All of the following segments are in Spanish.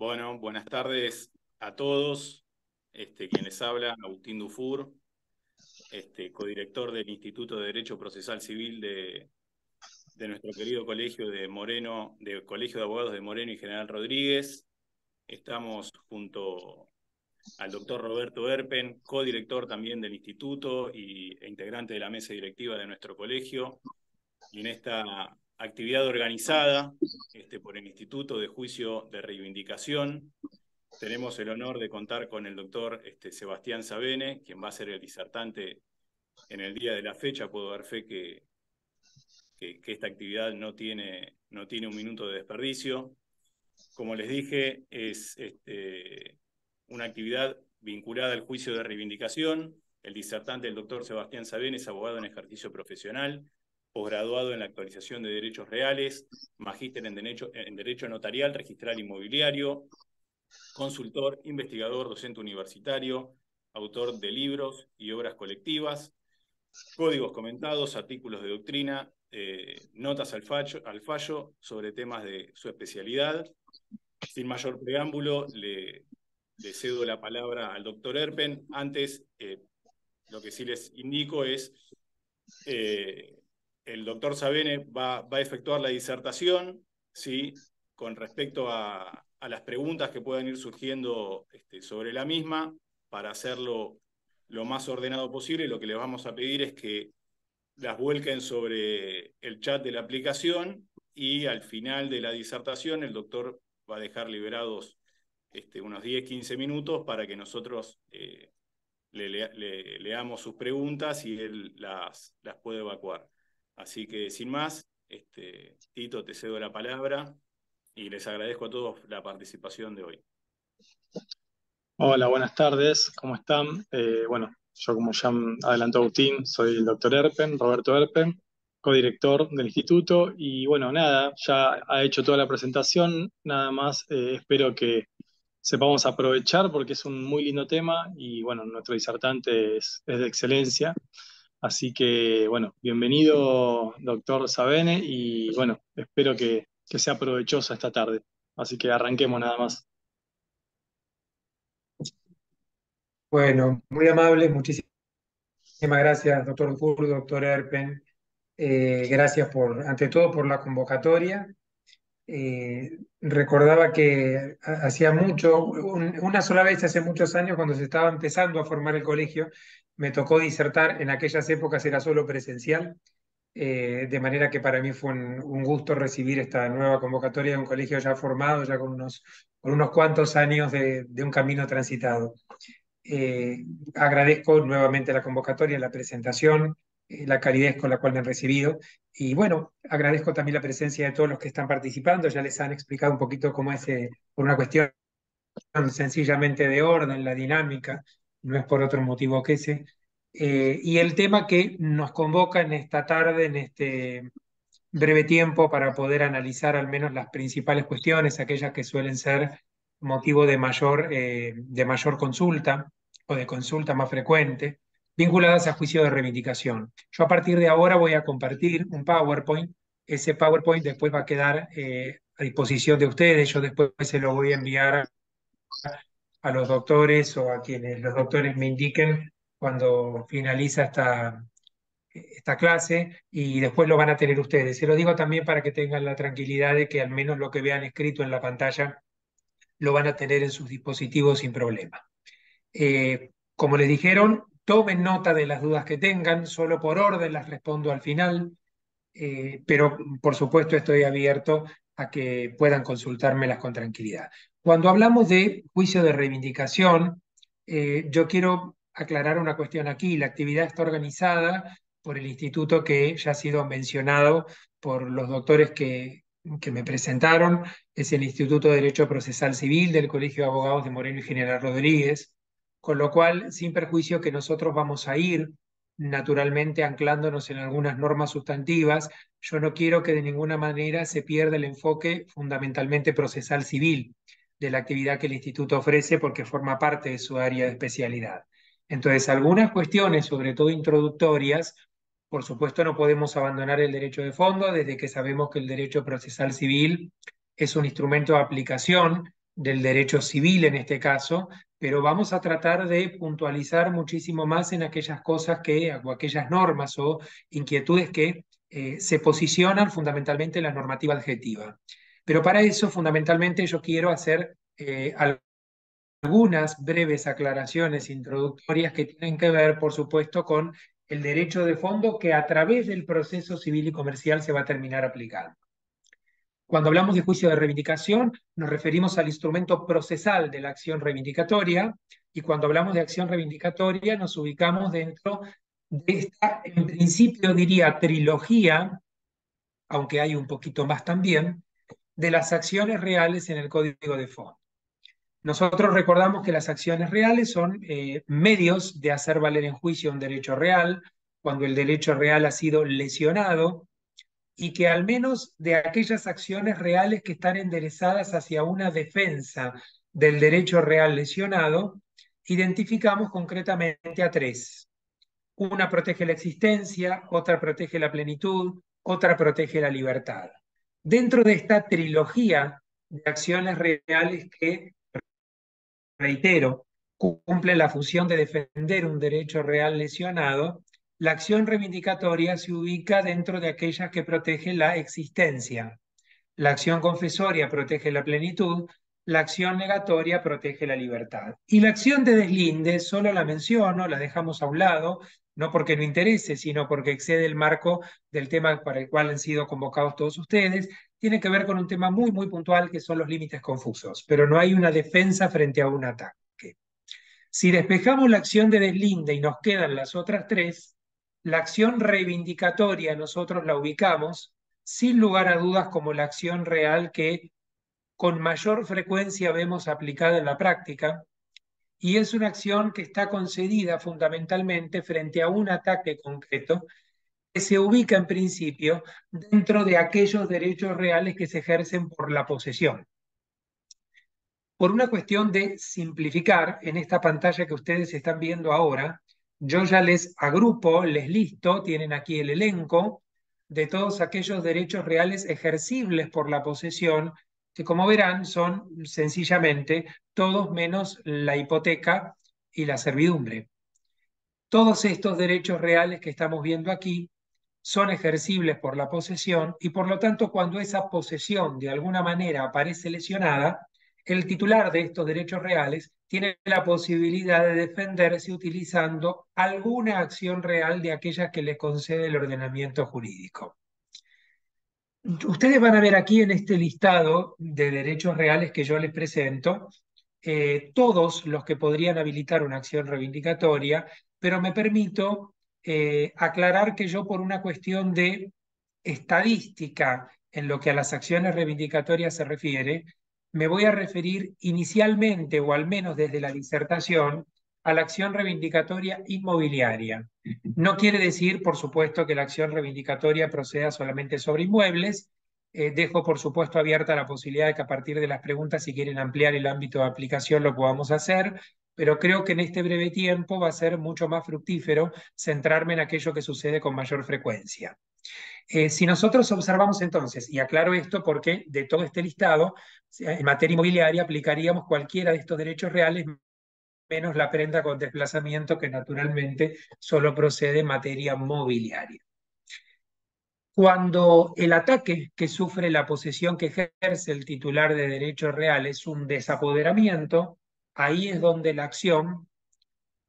Bueno, buenas tardes a todos. Quien les habla, Agustín Dufour, codirector del Instituto de Derecho Procesal Civil de nuestro querido colegio de Moreno, del Colegio de Abogados de Moreno y General Rodríguez. Estamos junto al doctor Roberto Erpen, codirector también del instituto e integrante de la mesa directiva de nuestro colegio. Y en esta actividad organizada por el Instituto de Juicio de Reivindicación, tenemos el honor de contar con el doctor Sebastián Sabene, quien va a ser el disertante en el día de la fecha. Puedo dar fe que esta actividad no tiene un minuto de desperdicio. Como les dije, es una actividad vinculada al juicio de reivindicación. El disertante, el doctor Sebastián Sabene, es abogado en ejercicio profesional, posgraduado en la actualización de derechos reales, magíster en Derecho Notarial, Registral Inmobiliario, consultor, investigador, docente universitario, autor de libros y obras colectivas, códigos comentados, artículos de doctrina, notas al fallo sobre temas de su especialidad. Sin mayor preámbulo, le cedo la palabra al doctor Erpen. Antes, lo que sí les indico es, el doctor Sabene va a efectuar la disertación, ¿sí?, con respecto a las preguntas que puedan ir surgiendo sobre la misma, para hacerlo lo más ordenado posible. Lo que les vamos a pedir es que las vuelquen sobre el chat de la aplicación, y al final de la disertación el doctor va a dejar liberados unos 10-15 minutos para que nosotros le leamos sus preguntas y él las puede evacuar. Así que sin más, Tito, te cedo la palabra y les agradezco a todos la participación de hoy. Hola, buenas tardes, ¿cómo están? Bueno, yo como ya adelantó Agustín, soy el doctor Erpen, Roberto Erpen, codirector del instituto, y bueno, nada, ya ha hecho toda la presentación, nada más espero que sepamos aprovechar porque es un muy lindo tema y bueno, nuestro disertante es de excelencia, así que bueno, bienvenido doctor Sabene y bueno, espero que sea provechosa esta tarde, así que arranquemos nada más. Bueno, muy amable, muchísimas gracias, doctor Dufour, doctor Erpen. Gracias ante todo por la convocatoria. Recordaba que hacía mucho, una sola vez hace muchos años, cuando se estaba empezando a formar el colegio, me tocó disertar. En aquellas épocas era solo presencial, de manera que para mí fue un gusto recibir esta nueva convocatoria de un colegio ya formado, ya con unos cuantos años de un camino transitado. Agradezco nuevamente la convocatoria, la presentación, la calidez con la cual me han recibido. Y bueno, agradezco también la presencia de todos los que están participando. Ya les han explicado un poquito cómo es, por una cuestión sencillamente de orden, la dinámica, no es por otro motivo que ese. Y el tema que nos convoca en esta tarde, en este breve tiempo, para poder analizar al menos las principales cuestiones, aquellas que suelen ser motivo de mayor consulta o de consulta más frecuente, vinculadas a juicio de reivindicación. Yo a partir de ahora voy a compartir un PowerPoint. Ese PowerPoint después va a quedar a disposición de ustedes. Yo después se lo voy a enviar a los doctores o a quienes los doctores me indiquen cuando finaliza esta clase, y después lo van a tener ustedes. Se lo digo también para que tengan la tranquilidad de que al menos lo que vean escrito en la pantalla lo van a tener en sus dispositivos sin problema. Como les dijeron, tomen nota de las dudas que tengan, solo por orden las respondo al final, pero por supuesto estoy abierto a que puedan consultármelas con tranquilidad. Cuando hablamos de juicio de reivindicación, yo quiero aclarar una cuestión aquí. La actividad está organizada por el instituto que ya ha sido mencionado por los doctores que me presentaron. Es el Instituto de Derecho Procesal Civil del Colegio de Abogados de Moreno y General Rodríguez, con lo cual, sin perjuicio que nosotros vamos a ir naturalmente anclándonos en algunas normas sustantivas, yo no quiero que de ninguna manera se pierda el enfoque fundamentalmente procesal civil de la actividad que el instituto ofrece, porque forma parte de su área de especialidad. Entonces, algunas cuestiones, sobre todo introductorias, por supuesto no podemos abandonar el derecho de fondo, desde que sabemos que el derecho procesal civil es un instrumento de aplicación del derecho civil en este caso, pero vamos a tratar de puntualizar muchísimo más en aquellas cosas o aquellas normas o inquietudes que se posicionan fundamentalmente en la normativa adjetiva. Pero para eso, fundamentalmente, yo quiero hacer algunas breves aclaraciones introductorias que tienen que ver, por supuesto, con el derecho de fondo que a través del proceso civil y comercial se va a terminar aplicando. Cuando hablamos de juicio de reivindicación, nos referimos al instrumento procesal de la acción reivindicatoria, y cuando hablamos de acción reivindicatoria nos ubicamos dentro de esta, en principio diría, trilogía, aunque hay un poquito más también, de las acciones reales en el Código de Fondo. Nosotros recordamos que las acciones reales son medios de hacer valer en juicio un derecho real, cuando el derecho real ha sido lesionado, y que al menos de aquellas acciones reales que están enderezadas hacia una defensa del derecho real lesionado, identificamos concretamente a tres. Una protege la existencia, otra protege la plenitud, otra protege la libertad. Dentro de esta trilogía de acciones reales que, reitero, cumple la función de defender un derecho real lesionado, la acción reivindicatoria se ubica dentro de aquellas que protegen la existencia. La acción confesoria protege la plenitud, la acción negatoria protege la libertad. Y la acción de deslinde, solo la menciono, la dejamos a un lado, no porque no interese, sino porque excede el marco del tema para el cual han sido convocados todos ustedes, tiene que ver con un tema muy, muy puntual que son los límites confusos, pero no hay una defensa frente a un ataque. Si despejamos la acción de deslinde y nos quedan las otras tres, la acción reivindicatoria nosotros la ubicamos sin lugar a dudas como la acción real que con mayor frecuencia vemos aplicada en la práctica, y es una acción que está concedida fundamentalmente frente a un ataque concreto que se ubica en principio dentro de aquellos derechos reales que se ejercen por la posesión. Por una cuestión de simplificar, en esta pantalla que ustedes están viendo ahora, yo ya les agrupo, les listo, tienen aquí el elenco de todos aquellos derechos reales ejercibles por la posesión, que como verán son sencillamente todos menos la hipoteca y la servidumbre. Todos estos derechos reales que estamos viendo aquí son ejercibles por la posesión y por lo tanto cuando esa posesión de alguna manera aparece lesionada, el titular de estos derechos reales tiene la posibilidad de defenderse utilizando alguna acción real de aquellas que le concede el ordenamiento jurídico. Ustedes van a ver aquí en este listado de derechos reales que yo les presento, todos los que podrían habilitar una acción reivindicatoria, pero me permito aclarar que yo por una cuestión de estadística en lo que a las acciones reivindicatorias se refiere, me voy a referir inicialmente, o al menos desde la disertación, a la acción reivindicatoria inmobiliaria. No quiere decir, por supuesto, que la acción reivindicatoria proceda solamente sobre inmuebles. Dejo, por supuesto, abierta la posibilidad de que a partir de las preguntas, si quieren ampliar el ámbito de aplicación, lo podamos hacer, pero creo que en este breve tiempo va a ser mucho más fructífero centrarme en aquello que sucede con mayor frecuencia. Si nosotros observamos entonces, y aclaro esto porque de todo este listado, en materia inmobiliaria aplicaríamos cualquiera de estos derechos reales, menos la prenda con desplazamiento, que naturalmente solo procede en materia mobiliaria. Cuando el ataque que sufre la posesión que ejerce el titular de derechos reales es un desapoderamiento, ahí es donde la acción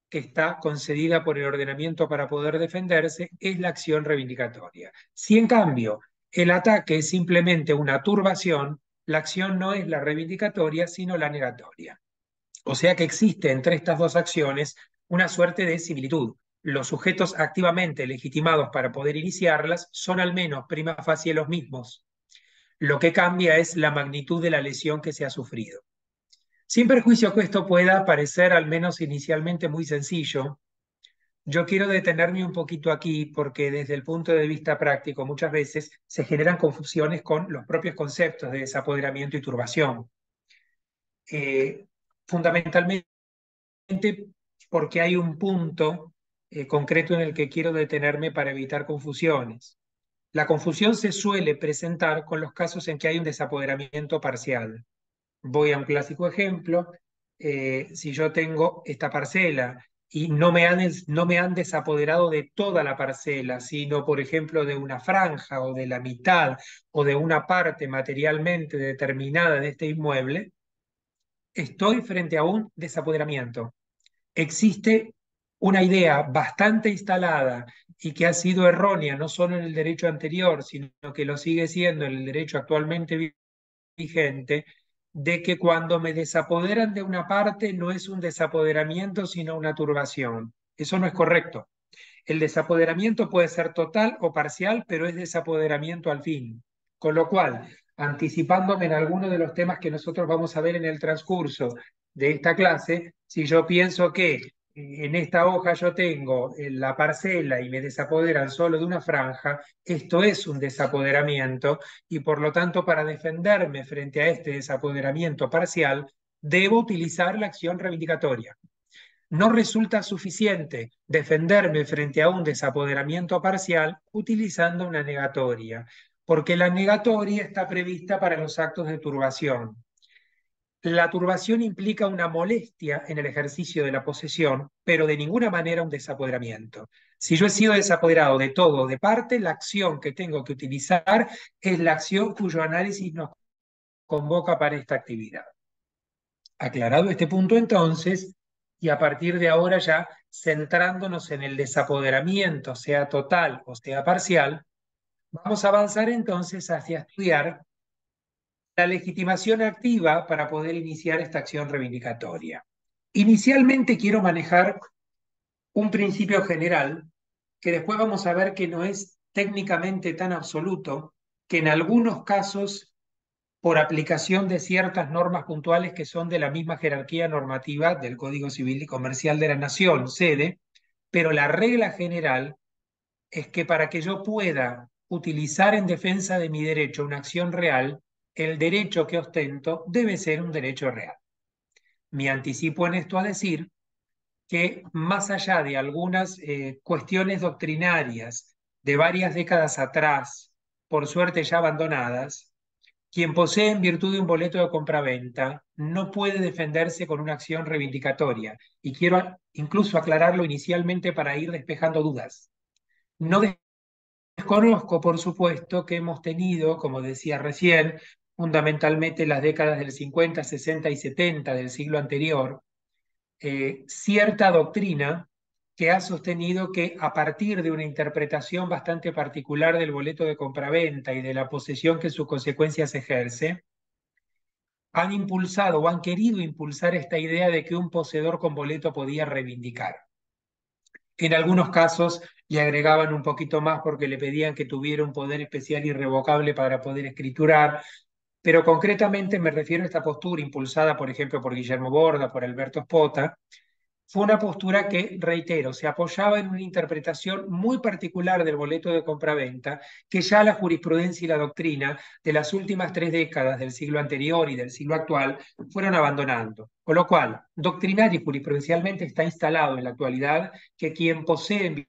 que está concedida por el ordenamiento para poder defenderse es la acción reivindicatoria. Si en cambio el ataque es simplemente una turbación, la acción no es la reivindicatoria, sino la negatoria. O sea que existe entre estas dos acciones una suerte de similitud. Los sujetos activamente legitimados para poder iniciarlas son al menos prima facie los mismos. Lo que cambia es la magnitud de la lesión que se ha sufrido. Sin perjuicio que esto pueda parecer al menos inicialmente muy sencillo, yo quiero detenerme un poquito aquí porque desde el punto de vista práctico muchas veces se generan confusiones con los propios conceptos de desapoderamiento y turbación. Fundamentalmente porque hay un punto concreto en el que quiero detenerme para evitar confusiones. La confusión se suele presentar con los casos en que hay un desapoderamiento parcial. Voy a un clásico ejemplo. Si yo tengo esta parcela y no me han desapoderado de toda la parcela, sino, por ejemplo, de una franja o de la mitad o de una parte materialmente determinada de este inmueble, estoy frente a un desapoderamiento. Existe una idea bastante instalada y que ha sido errónea no solo en el derecho anterior, sino que lo sigue siendo en el derecho actualmente vigente, de que cuando me desapoderan de una parte no es un desapoderamiento, sino una turbación. Eso no es correcto. El desapoderamiento puede ser total o parcial, pero es desapoderamiento al fin. Con lo cual, anticipándome en algunos de los temas que nosotros vamos a ver en el transcurso de esta clase, si yo pienso que en esta hoja yo tengo la parcela y me desapoderan solo de una franja, esto es un desapoderamiento y por lo tanto para defenderme frente a este desapoderamiento parcial, debo utilizar la acción reivindicatoria. No resulta suficiente defenderme frente a un desapoderamiento parcial utilizando una negatoria, porque la negatoria está prevista para los actos de turbación. La turbación implica una molestia en el ejercicio de la posesión, pero de ninguna manera un desapoderamiento. Si yo he sido desapoderado de todo o de parte, la acción que tengo que utilizar es la acción cuyo análisis nos convoca para esta actividad. Aclarado este punto entonces, y a partir de ahora ya centrándonos en el desapoderamiento, sea total o sea parcial, vamos a avanzar entonces hacia estudiar la legitimación activa para poder iniciar esta acción reivindicatoria. Inicialmente quiero manejar un principio general que después vamos a ver que no es técnicamente tan absoluto, que en algunos casos por aplicación de ciertas normas puntuales que son de la misma jerarquía normativa del Código Civil y Comercial de la Nación, sede, pero la regla general es que para que yo pueda utilizar en defensa de mi derecho una acción real, el derecho que ostento debe ser un derecho real. Me anticipo en esto a decir que más allá de algunas cuestiones doctrinarias de varias décadas atrás, por suerte ya abandonadas, quien posee en virtud de un boleto de compraventa no puede defenderse con una acción reivindicatoria. Y quiero incluso aclararlo inicialmente para ir despejando dudas. No desconozco, por supuesto, que hemos tenido, como decía recién, fundamentalmente en las décadas del 50, 60 y 70 del siglo anterior, cierta doctrina que ha sostenido que a partir de una interpretación bastante particular del boleto de compraventa y de la posesión que en sus consecuencias ejerce, han impulsado o han querido impulsar esta idea de que un poseedor con boleto podía reivindicar. En algunos casos le agregaban un poquito más porque le pedían que tuviera un poder especial irrevocable para poder escriturar, pero concretamente me refiero a esta postura impulsada, por ejemplo, por Guillermo Borda, por Alberto Spota. Fue una postura que, reitero, se apoyaba en una interpretación muy particular del boleto de compraventa que ya la jurisprudencia y la doctrina de las últimas 3 décadas del siglo anterior y del siglo actual fueron abandonando. Con lo cual, doctrinaria y jurisprudencialmente está instalado en la actualidad que quien posee en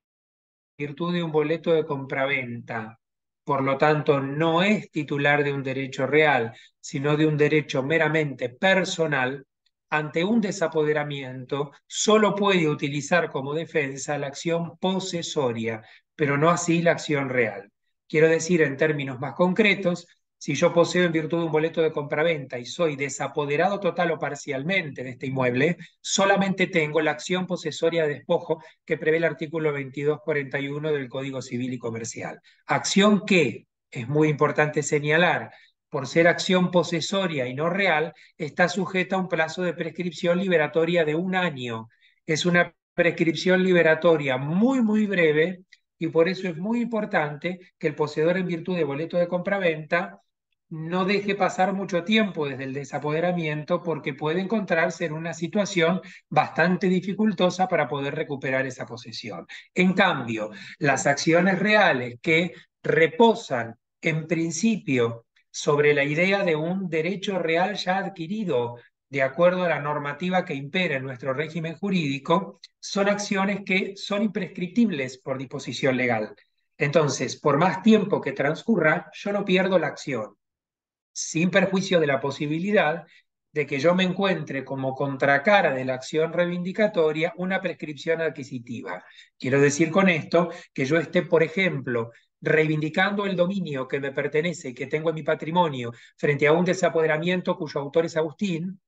virtud de un boleto de compraventa, por lo tanto, no es titular de un derecho real, sino de un derecho meramente personal, ante un desapoderamiento, solo puede utilizar como defensa la acción posesoria, pero no así la acción real. Quiero decir, en términos más concretos, si yo poseo en virtud de un boleto de compraventa y soy desapoderado total o parcialmente de este inmueble, solamente tengo la acción posesoria de despojo que prevé el artículo 2241 del Código Civil y Comercial. Acción que, es muy importante señalar, por ser acción posesoria y no real, está sujeta a un plazo de prescripción liberatoria de 1 año. Es una prescripción liberatoria muy, muy breve y por eso es muy importante que el poseedor en virtud de boleto de compraventa no deje pasar mucho tiempo desde el desapoderamiento porque puede encontrarse en una situación bastante dificultosa para poder recuperar esa posesión. En cambio, las acciones reales que reposan en principio sobre la idea de un derecho real ya adquirido de acuerdo a la normativa que impera en nuestro régimen jurídico, son acciones que son imprescriptibles por disposición legal. Entonces, por más tiempo que transcurra, yo no pierdo la acción sin perjuicio de la posibilidad de que yo me encuentre como contracara de la acción reivindicatoria una prescripción adquisitiva. Quiero decir con esto que yo esté, por ejemplo, reivindicando el dominio que me pertenece y que tengo en mi patrimonio frente a un desapoderamiento cuyo autor es Agustín,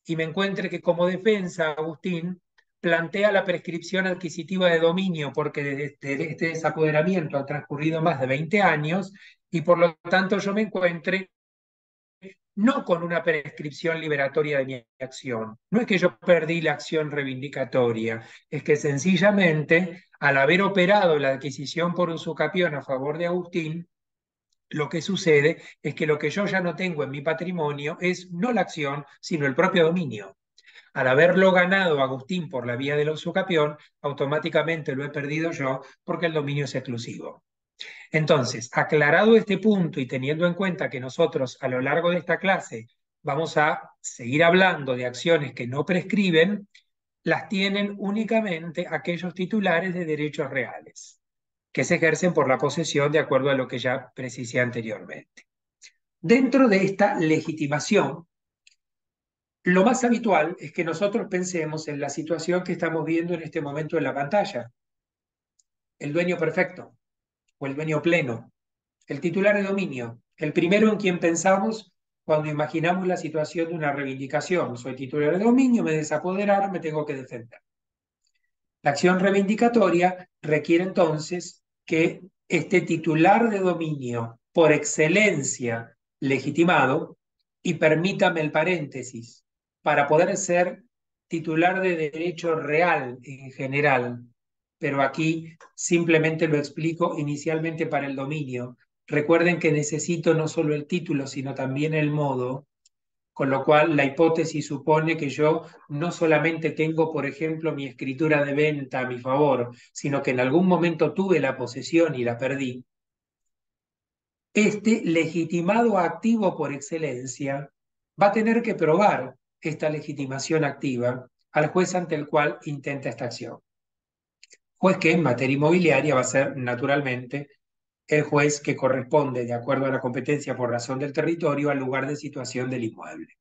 y me encuentre que como defensa Agustín plantea la prescripción adquisitiva de dominio porque desde este desapoderamiento ha transcurrido más de 20 años y por lo tanto yo me encuentre no con una prescripción liberatoria de mi acción. No es que yo perdí la acción reivindicatoria, es que sencillamente, al haber operado la adquisición por usucapión a favor de Agustín, lo que sucede es que lo que yo ya no tengo en mi patrimonio es no la acción, sino el propio dominio. Al haberlo ganado Agustín por la vía del usucapión, automáticamente lo he perdido yo porque el dominio es exclusivo. Entonces, aclarado este punto y teniendo en cuenta que nosotros a lo largo de esta clase vamos a seguir hablando de acciones que no prescriben, las tienen únicamente aquellos titulares de derechos reales, que se ejercen por la posesión de acuerdo a lo que ya precisé anteriormente. Dentro de esta legitimación, lo más habitual es que nosotros pensemos en la situación que estamos viendo en este momento en la pantalla, el dueño perfecto o el dueño pleno, el titular de dominio, el primero en quien pensamos cuando imaginamos la situación de una reivindicación. Soy titular de dominio, me desapoderaron, me tengo que defender. La acción reivindicatoria requiere entonces que este titular de dominio, por excelencia legitimado, y permítame el paréntesis, para poder ser titular de derecho real en general, pero aquí simplemente lo explico inicialmente para el dominio. Recuerden que necesito no solo el título, sino también el modo, con lo cual la hipótesis supone que yo no solamente tengo, por ejemplo, mi escritura de venta a mi favor, sino que en algún momento tuve la posesión y la perdí. Este legitimado activo por excelencia va a tener que probar esta legitimación activa al juez ante el cual intenta esta acción. Juez que en materia inmobiliaria va a ser naturalmente el juez que corresponde, de acuerdo a la competencia por razón del territorio, al lugar de situación del inmueble.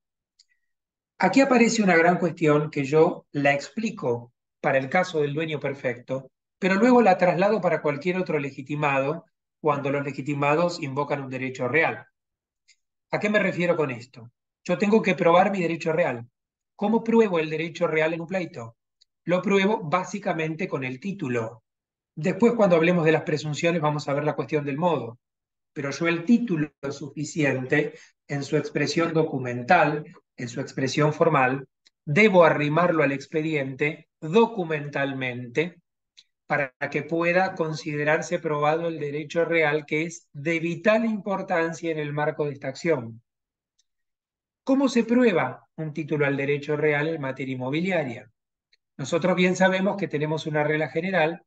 Aquí aparece una gran cuestión que yo la explico para el caso del dueño perfecto, pero luego la traslado para cualquier otro legitimado cuando los legitimados invocan un derecho real. ¿A qué me refiero con esto? Yo tengo que probar mi derecho real. ¿Cómo pruebo el derecho real en un pleito? Lo pruebo básicamente con el título. Después, cuando hablemos de las presunciones, vamos a ver la cuestión del modo. Pero yo el título suficiente, en su expresión documental, en su expresión formal, debo arrimarlo al expediente documentalmente para que pueda considerarse probado el derecho real, que es de vital importancia en el marco de esta acción. ¿Cómo se prueba un título al derecho real en materia inmobiliaria? Nosotros bien sabemos que tenemos una regla general,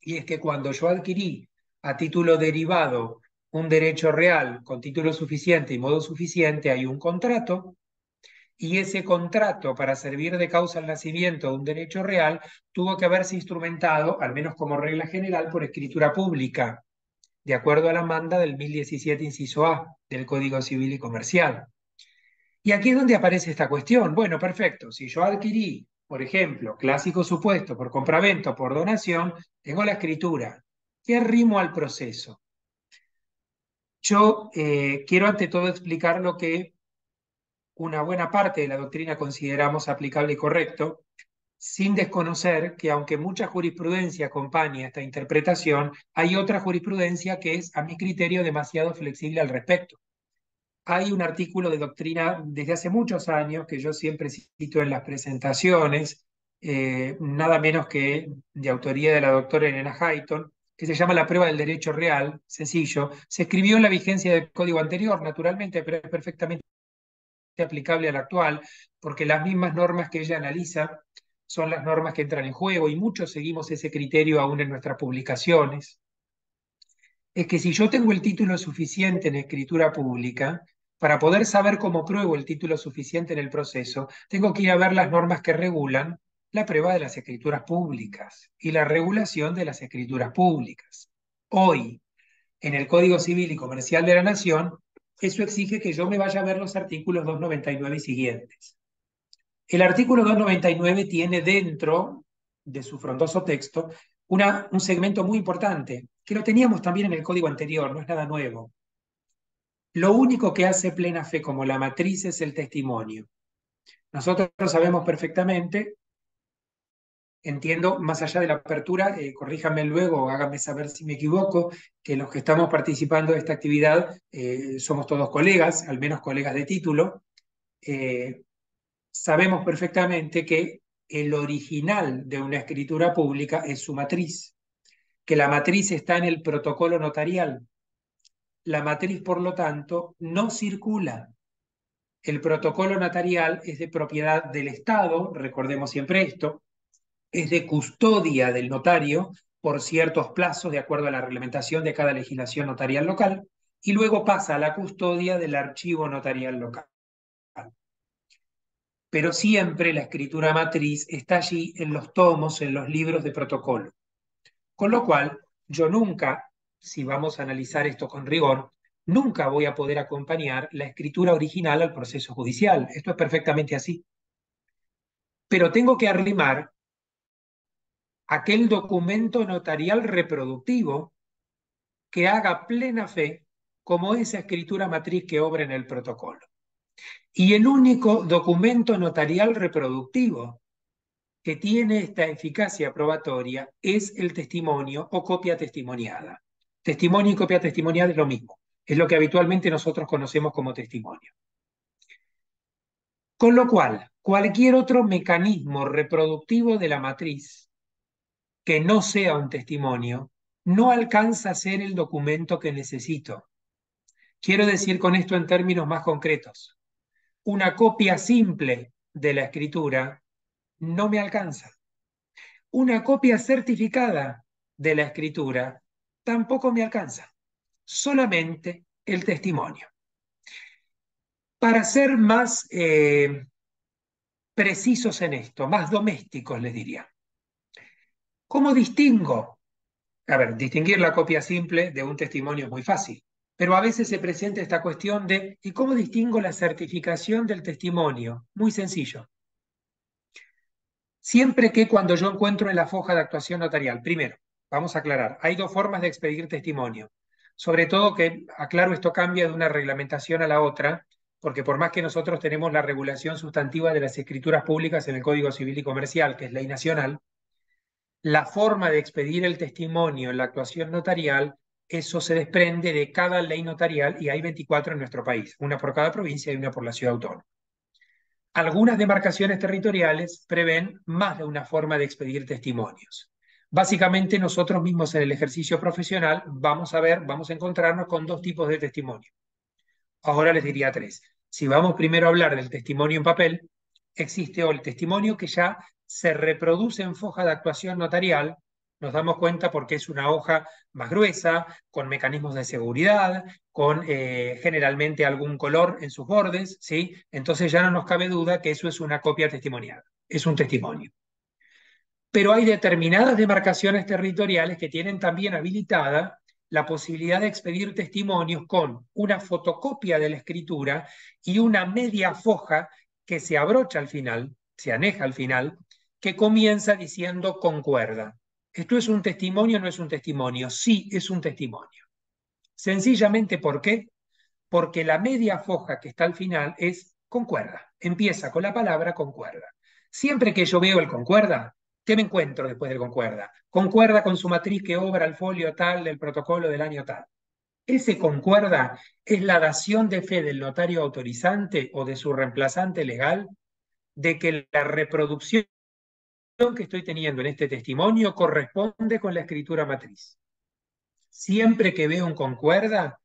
y es que cuando yo adquirí a título derivado un derecho real con título suficiente y modo suficiente, hay un contrato, y ese contrato, para servir de causa al nacimiento de un derecho real, tuvo que haberse instrumentado, al menos como regla general, por escritura pública, de acuerdo a la manda del 1017, inciso A, del Código Civil y Comercial. Y aquí es donde aparece esta cuestión. Bueno, perfecto, si yo adquirí, por ejemplo, clásico supuesto por compraventa o por donación, tengo la escritura. ¿Qué arrimo al proceso? Yo quiero ante todo explicar lo que una buena parte de la doctrina consideramos aplicable y correcto, sin desconocer que aunque mucha jurisprudencia acompaña esta interpretación, hay otra jurisprudencia que es, a mi criterio, demasiado flexible al respecto. Hay un artículo de doctrina desde hace muchos años que yo siempre cito en las presentaciones, nada menos que de autoría de la doctora Elena Hayton, que se llama La prueba del derecho real, sencillo. Se escribió en la vigencia del código anterior, naturalmente, pero es perfectamente aplicable al actual, porque las mismas normas que ella analiza son las normas que entran en juego y muchos seguimos ese criterio aún en nuestras publicaciones. Es que si yo tengo el título suficiente en escritura pública, para poder saber cómo pruebo el título suficiente en el proceso, tengo que ir a ver las normas que regulan la prueba de las escrituras públicas y la regulación de las escrituras públicas. Hoy, en el Código Civil y Comercial de la Nación, eso exige que yo me vaya a ver los artículos 299 y siguientes. El artículo 299 tiene dentro de su frondoso texto un segmento muy importante, que lo teníamos también en el código anterior, no es nada nuevo. Lo único que hace plena fe como la matriz es el testimonio. Nosotros sabemos perfectamente, entiendo, más allá de la apertura, corríjanme luego, háganme saber si me equivoco, que los que estamos participando de esta actividad somos todos colegas, al menos colegas de título. Sabemos perfectamente que el original de una escritura pública es su matriz, que la matriz está en el protocolo notarial. La matriz, por lo tanto, no circula. El protocolo notarial es de propiedad del Estado, recordemos siempre esto, es de custodia del notario por ciertos plazos de acuerdo a la reglamentación de cada legislación notarial local, y luego pasa a la custodia del archivo notarial local. Pero siempre la escritura matriz está allí en los tomos, en los libros de protocolo. Con lo cual, yo nunca, si vamos a analizar esto con rigor, nunca voy a poder acompañar la escritura original al proceso judicial. Esto es perfectamente así. Pero tengo que arrimar aquel documento notarial reproductivo que haga plena fe como esa escritura matriz que obra en el protocolo. Y el único documento notarial reproductivo que tiene esta eficacia probatoria es el testimonio o copia testimoniada. Testimonio y copia testimoniada es lo mismo, es lo que habitualmente nosotros conocemos como testimonio. Con lo cual, cualquier otro mecanismo reproductivo de la matriz que no sea un testimonio no alcanza a ser el documento que necesito. Quiero decir con esto en términos más concretos. Una copia simple de la escritura no me alcanza. Una copia certificada de la escritura tampoco me alcanza. Solamente el testimonio. Para ser más precisos en esto, más domésticos les diría. ¿Cómo distingo? A ver, distinguir la copia simple de un testimonio es muy fácil, pero a veces se presenta esta cuestión de ¿y cómo distingo la certificación del testimonio? Muy sencillo. Siempre que cuando yo encuentro en la foja de actuación notarial, primero, vamos a aclarar, hay dos formas de expedir testimonio. Sobre todo que, aclaro, esto cambia de una reglamentación a la otra, porque por más que nosotros tenemos la regulación sustantiva de las escrituras públicas en el Código Civil y Comercial, que es ley nacional, la forma de expedir el testimonio en la actuación notarial, eso se desprende de cada ley notarial, y hay 24 en nuestro país, una por cada provincia y una por la ciudad autónoma. Algunas demarcaciones territoriales prevén más de una forma de expedir testimonios. Básicamente nosotros mismos en el ejercicio profesional vamos a encontrarnos con dos tipos de testimonio. Ahora les diría tres. Si vamos primero a hablar del testimonio en papel, existe el testimonio que ya se reproduce en foja de actuación notarial. Nos damos cuenta porque es una hoja más gruesa, con mecanismos de seguridad, con generalmente algún color en sus bordes, ¿sí? Entonces ya no nos cabe duda que eso es una copia testimonial, es un testimonio. Pero hay determinadas demarcaciones territoriales que tienen también habilitada la posibilidad de expedir testimonios con una fotocopia de la escritura y una media foja que se abrocha al final, se aneja al final, que comienza diciendo concuerda. ¿Esto es un testimonio o no es un testimonio? Sí, es un testimonio. Sencillamente, ¿por qué? Porque la media foja que está al final es concuerda. Empieza con la palabra concuerda. Siempre que yo veo el concuerda, ¿qué me encuentro después del concuerda? Concuerda con su matriz que obra el folio tal del protocolo del año tal. Ese concuerda es la dación de fe del notario autorizante o de su reemplazante legal de que la reproducción que estoy teniendo en este testimonio corresponde con la escritura matriz. Siempre que veo un concuerda,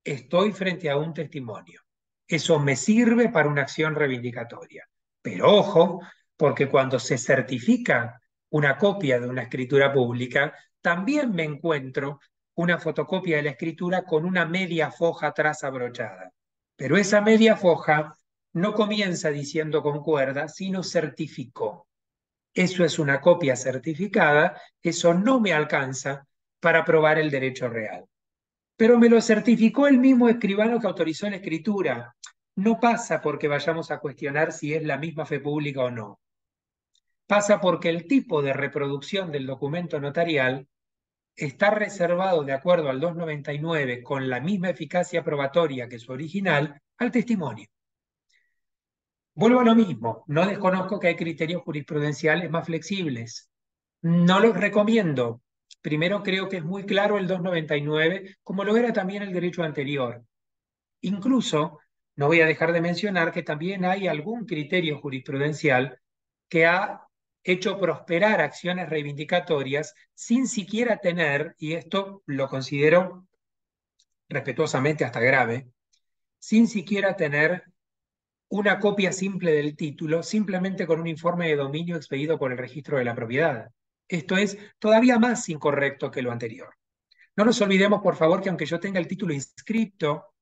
estoy frente a un testimonio. Eso me sirve para una acción reivindicatoria. Pero ojo, porque cuando se certifica una copia de una escritura pública, también me encuentro una fotocopia de la escritura con una media foja atrás abrochada. Pero esa media foja no comienza diciendo concuerda, sino certificó. Eso es una copia certificada, eso no me alcanza para probar el derecho real. pero me lo certificó el mismo escribano que autorizó la escritura. No pasa porque vayamos a cuestionar si es la misma fe pública o no. Pasa porque el tipo de reproducción del documento notarial está reservado de acuerdo al 299 con la misma eficacia probatoria que su original al testimonio. Vuelvo a lo mismo, no desconozco que hay criterios jurisprudenciales más flexibles. No los recomiendo. Primero creo que es muy claro el 299, como lo era también el derecho anterior. Incluso, no voy a dejar de mencionar que también hay algún criterio jurisprudencial que ha hecho prosperar acciones reivindicatorias sin siquiera tener, y esto lo considero respetuosamente hasta grave, sin siquiera tener una copia simple del título, simplemente con un informe de dominio expedido por el registro de la propiedad. Esto es todavía más incorrecto que lo anterior. No nos olvidemos, por favor, que aunque yo tenga el título inscripto,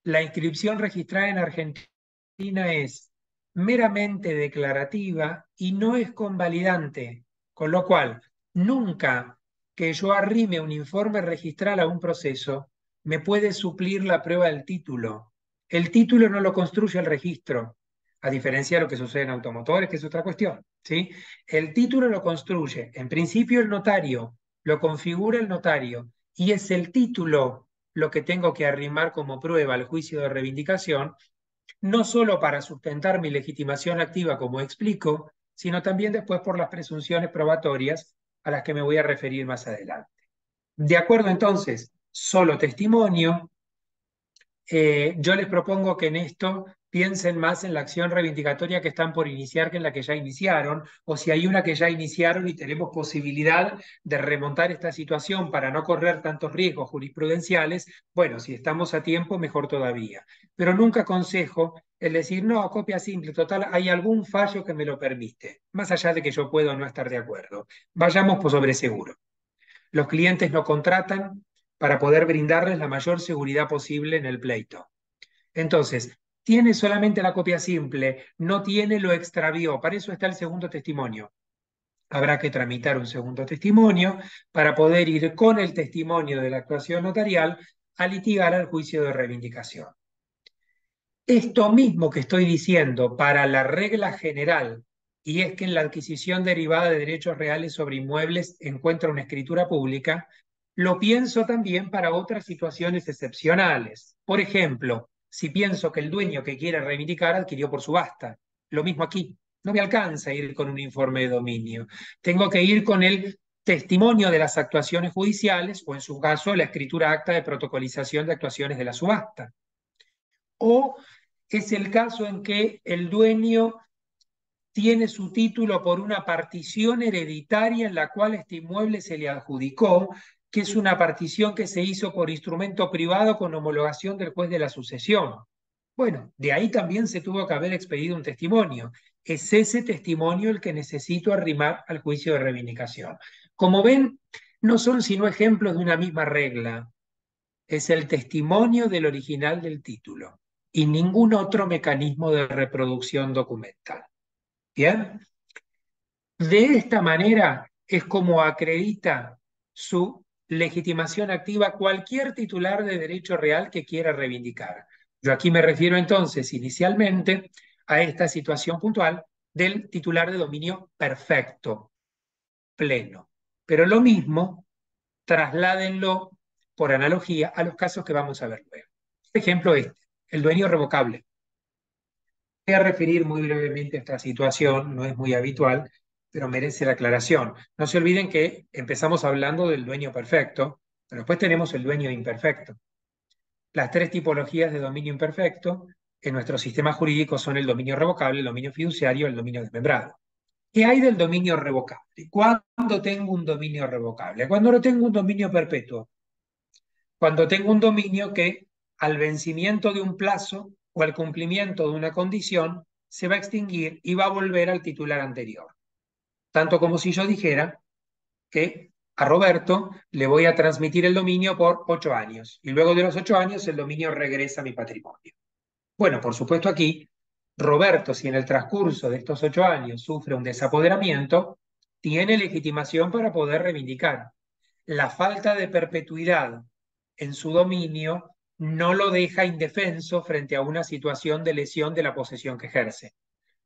la inscripción registrada en Argentina es meramente declarativa y no es convalidante, con lo cual nunca que yo arrime un informe registral a un proceso me puede suplir la prueba del título. El título no lo construye el registro, a diferencia de lo que sucede en automotores, que es otra cuestión, ¿sí? El título lo construye, en principio, el notario, lo configura el notario, y es el título lo que tengo que arrimar como prueba al juicio de reivindicación, no solo para sustentar mi legitimación activa, como explico, sino también después por las presunciones probatorias a las que me voy a referir más adelante. De acuerdo, entonces, solo testimonio. Yo les propongo que en esto piensen más en la acción reivindicatoria que están por iniciar que en la que ya iniciaron, o si hay una que ya iniciaron y tenemos posibilidad de remontar esta situación para no correr tantos riesgos jurisprudenciales, bueno, si estamos a tiempo, mejor todavía. Pero nunca aconsejo el decir, no, copia simple, total, hay algún fallo que me lo permite, más allá de que yo puedo no estar de acuerdo. Vayamos por sobre seguro. Los clientes no contratan para poder brindarles la mayor seguridad posible en el pleito. Entonces, tiene solamente la copia simple, no tiene lo extravió. Para eso está el segundo testimonio. Habrá que tramitar un segundo testimonio para poder ir con el testimonio de la actuación notarial a litigar al juicio de reivindicación. Esto mismo que estoy diciendo para la regla general, y es que en la adquisición derivada de derechos reales sobre inmuebles encuentra una escritura pública, lo pienso también para otras situaciones excepcionales. Por ejemplo, si pienso que el dueño que quiere reivindicar adquirió por subasta. Lo mismo aquí. No me alcanza ir con un informe de dominio. Tengo que ir con el testimonio de las actuaciones judiciales o, en su caso, la escritura acta de protocolización de actuaciones de la subasta. O es el caso en que el dueño tiene su título por una partición hereditaria en la cual este inmueble se le adjudicó, que es una partición que se hizo por instrumento privado con homologación del juez de la sucesión. Bueno, de ahí también se tuvo que haber expedido un testimonio. Es ese testimonio el que necesito arrimar al juicio de reivindicación. Como ven, no son sino ejemplos de una misma regla. Es el testimonio del original del título y ningún otro mecanismo de reproducción documental. ¿Bien? De esta manera es como acredita su legitimación activa cualquier titular de derecho real que quiera reivindicar. Yo aquí me refiero entonces inicialmente a esta situación puntual del titular de dominio perfecto, pleno. Pero lo mismo, trasládenlo por analogía a los casos que vamos a ver luego. Por ejemplo, el dueño revocable. Voy a referir muy brevemente a esta situación, no es muy habitual, pero merece la aclaración. No se olviden que empezamos hablando del dueño perfecto, pero después tenemos el dueño imperfecto. Las tres tipologías de dominio imperfecto en nuestro sistema jurídico son el dominio revocable, el dominio fiduciario y el dominio desmembrado. ¿Qué hay del dominio revocable? ¿Cuándo tengo un dominio revocable? Cuando no tengo un dominio perpetuo. Cuando tengo un dominio que al vencimiento de un plazo o al cumplimiento de una condición se va a extinguir y va a volver al titular anterior. Tanto como si yo dijera que a Roberto le voy a transmitir el dominio por 8 años y luego de los 8 años el dominio regresa a mi patrimonio. Bueno, por supuesto aquí, Roberto, si en el transcurso de estos 8 años sufre un desapoderamiento, tiene legitimación para poder reivindicar. La falta de perpetuidad en su dominio no lo deja indefenso frente a una situación de lesión de la posesión que ejerce.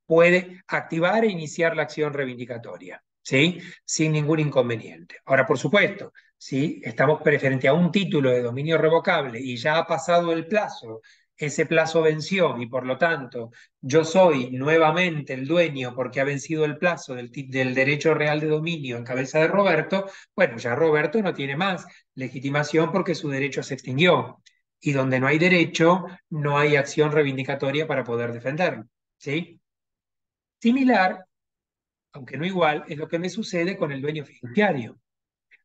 Puede activar e iniciar la acción reivindicatoria, ¿sí? Sin ningún inconveniente. Ahora, por supuesto, si estamos frente a un título de dominio revocable y ya ha pasado el plazo, ese plazo venció y por lo tanto yo soy nuevamente el dueño porque ha vencido el plazo del derecho real de dominio en cabeza de Roberto, bueno, ya Roberto no tiene más legitimación porque su derecho se extinguió. Y donde no hay derecho, no hay acción reivindicatoria para poder defenderlo, ¿sí? Similar, aunque no igual, es lo que me sucede con el dueño fiduciario.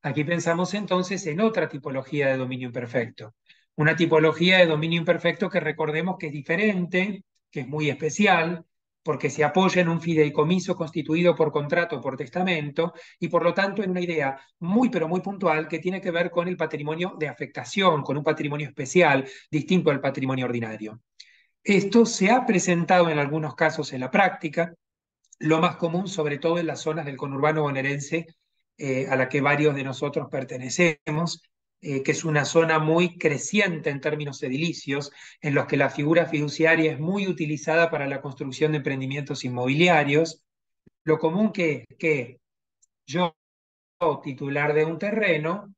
Aquí pensamos entonces en otra tipología de dominio imperfecto. Una tipología de dominio imperfecto que recordemos que es diferente, que es muy especial, porque se apoya en un fideicomiso constituido por contrato o por testamento y por lo tanto en una idea muy pero muy puntual que tiene que ver con el patrimonio de afectación, con un patrimonio especial distinto al patrimonio ordinario. Esto se ha presentado en algunos casos en la práctica, lo más común, sobre todo en las zonas del conurbano bonaerense, a la que varios de nosotros pertenecemos, que es una zona muy creciente en términos edilicios, en los que la figura fiduciaria es muy utilizada para la construcción de emprendimientos inmobiliarios. Lo común que yo, titular de un terreno,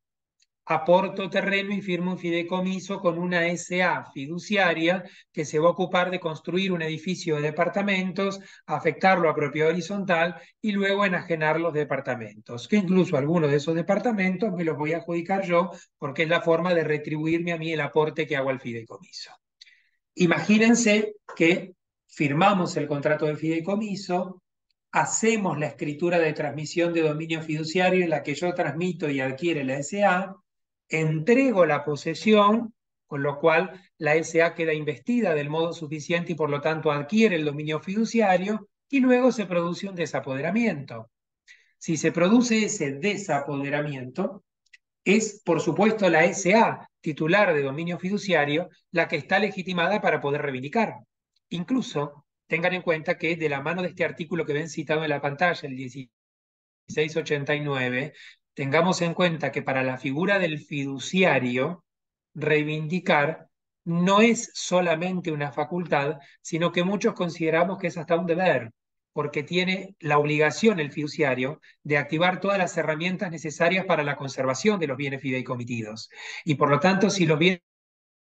aporto terreno y firmo un fideicomiso con una SA fiduciaria que se va a ocupar de construir un edificio de departamentos, afectarlo a propiedad horizontal y luego enajenar los departamentos, que incluso algunos de esos departamentos me los voy a adjudicar yo porque es la forma de retribuirme a mí el aporte que hago al fideicomiso. Imagínense que firmamos el contrato de fideicomiso, hacemos la escritura de transmisión de dominio fiduciario en la que yo transmito y adquiere la SA, entrego la posesión, con lo cual la SA queda investida del modo suficiente y por lo tanto adquiere el dominio fiduciario y luego se produce un desapoderamiento. Si se produce ese desapoderamiento, es por supuesto la SA titular de dominio fiduciario la que está legitimada para poder reivindicar. Incluso tengan en cuenta que de la mano de este artículo que ven citado en la pantalla, el 1689, tengamos en cuenta que para la figura del fiduciario, reivindicar no es solamente una facultad, sino que muchos consideramos que es hasta un deber, porque tiene la obligación el fiduciario de activar todas las herramientas necesarias para la conservación de los bienes fideicomitidos. Y por lo tanto, si los bienes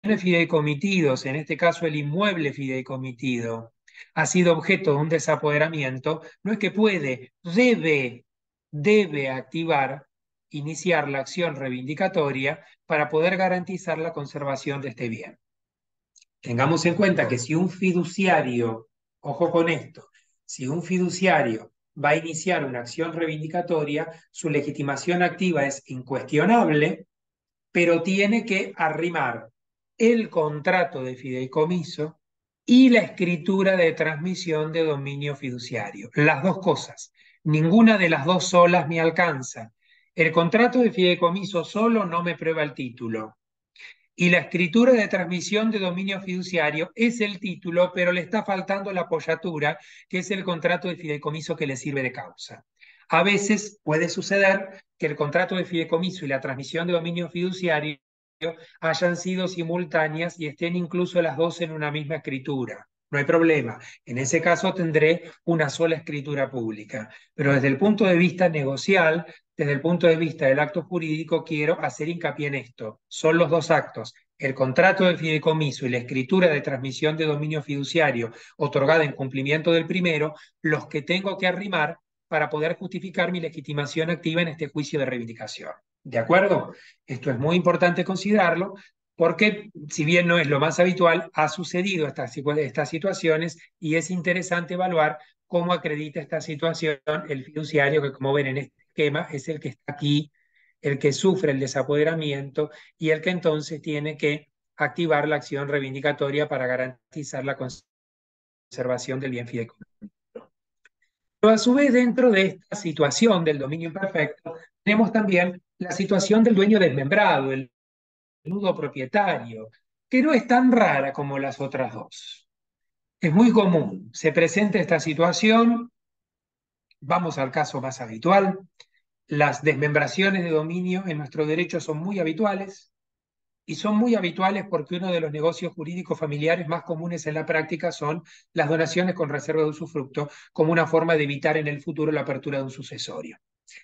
fideicomitidos, en este caso el inmueble fideicomitido, ha sido objeto de un desapoderamiento, no es que puede, debe activar, iniciar la acción reivindicatoria para poder garantizar la conservación de este bien. Tengamos en cuenta que si un fiduciario, ojo con esto, si un fiduciario va a iniciar una acción reivindicatoria, su legitimación activa es incuestionable, pero tiene que arrimar el contrato de fideicomiso y la escritura de transmisión de dominio fiduciario. Las dos cosas. Ninguna de las dos solas me alcanza. El contrato de fideicomiso solo no me prueba el título. Y la escritura de transmisión de dominio fiduciario es el título, pero le está faltando la apoyatura, que es el contrato de fideicomiso que le sirve de causa. A veces puede suceder que el contrato de fideicomiso y la transmisión de dominio fiduciario hayan sido simultáneas y estén incluso las dos en una misma escritura. No hay problema. En ese caso tendré una sola escritura pública. Pero desde el punto de vista negocial, desde el punto de vista del acto jurídico, quiero hacer hincapié en esto. Son los dos actos. El contrato de fideicomiso y la escritura de transmisión de dominio fiduciario otorgada en cumplimiento del primero, los que tengo que arrimar para poder justificar mi legitimación activa en este juicio de reivindicación. ¿De acuerdo? Esto es muy importante considerarlo porque, si bien no es lo más habitual, ha sucedido estas situaciones y es interesante evaluar cómo acredita esta situación el fiduciario, que como ven en este esquema es el que está aquí, el que sufre el desapoderamiento y el que entonces tiene que activar la acción reivindicatoria para garantizar la conservación del bien fideicomiso. Pero a su vez, dentro de esta situación del dominio imperfecto, tenemos también la situación del dueño desmembrado, el nudo propietario, que no es tan rara como las otras dos. Es muy común, se presenta esta situación, vamos al caso más habitual, las desmembraciones de dominio en nuestro derecho son muy habituales, y son muy habituales porque uno de los negocios jurídicos familiares más comunes en la práctica son las donaciones con reserva de usufructo como una forma de evitar en el futuro la apertura de un sucesorio.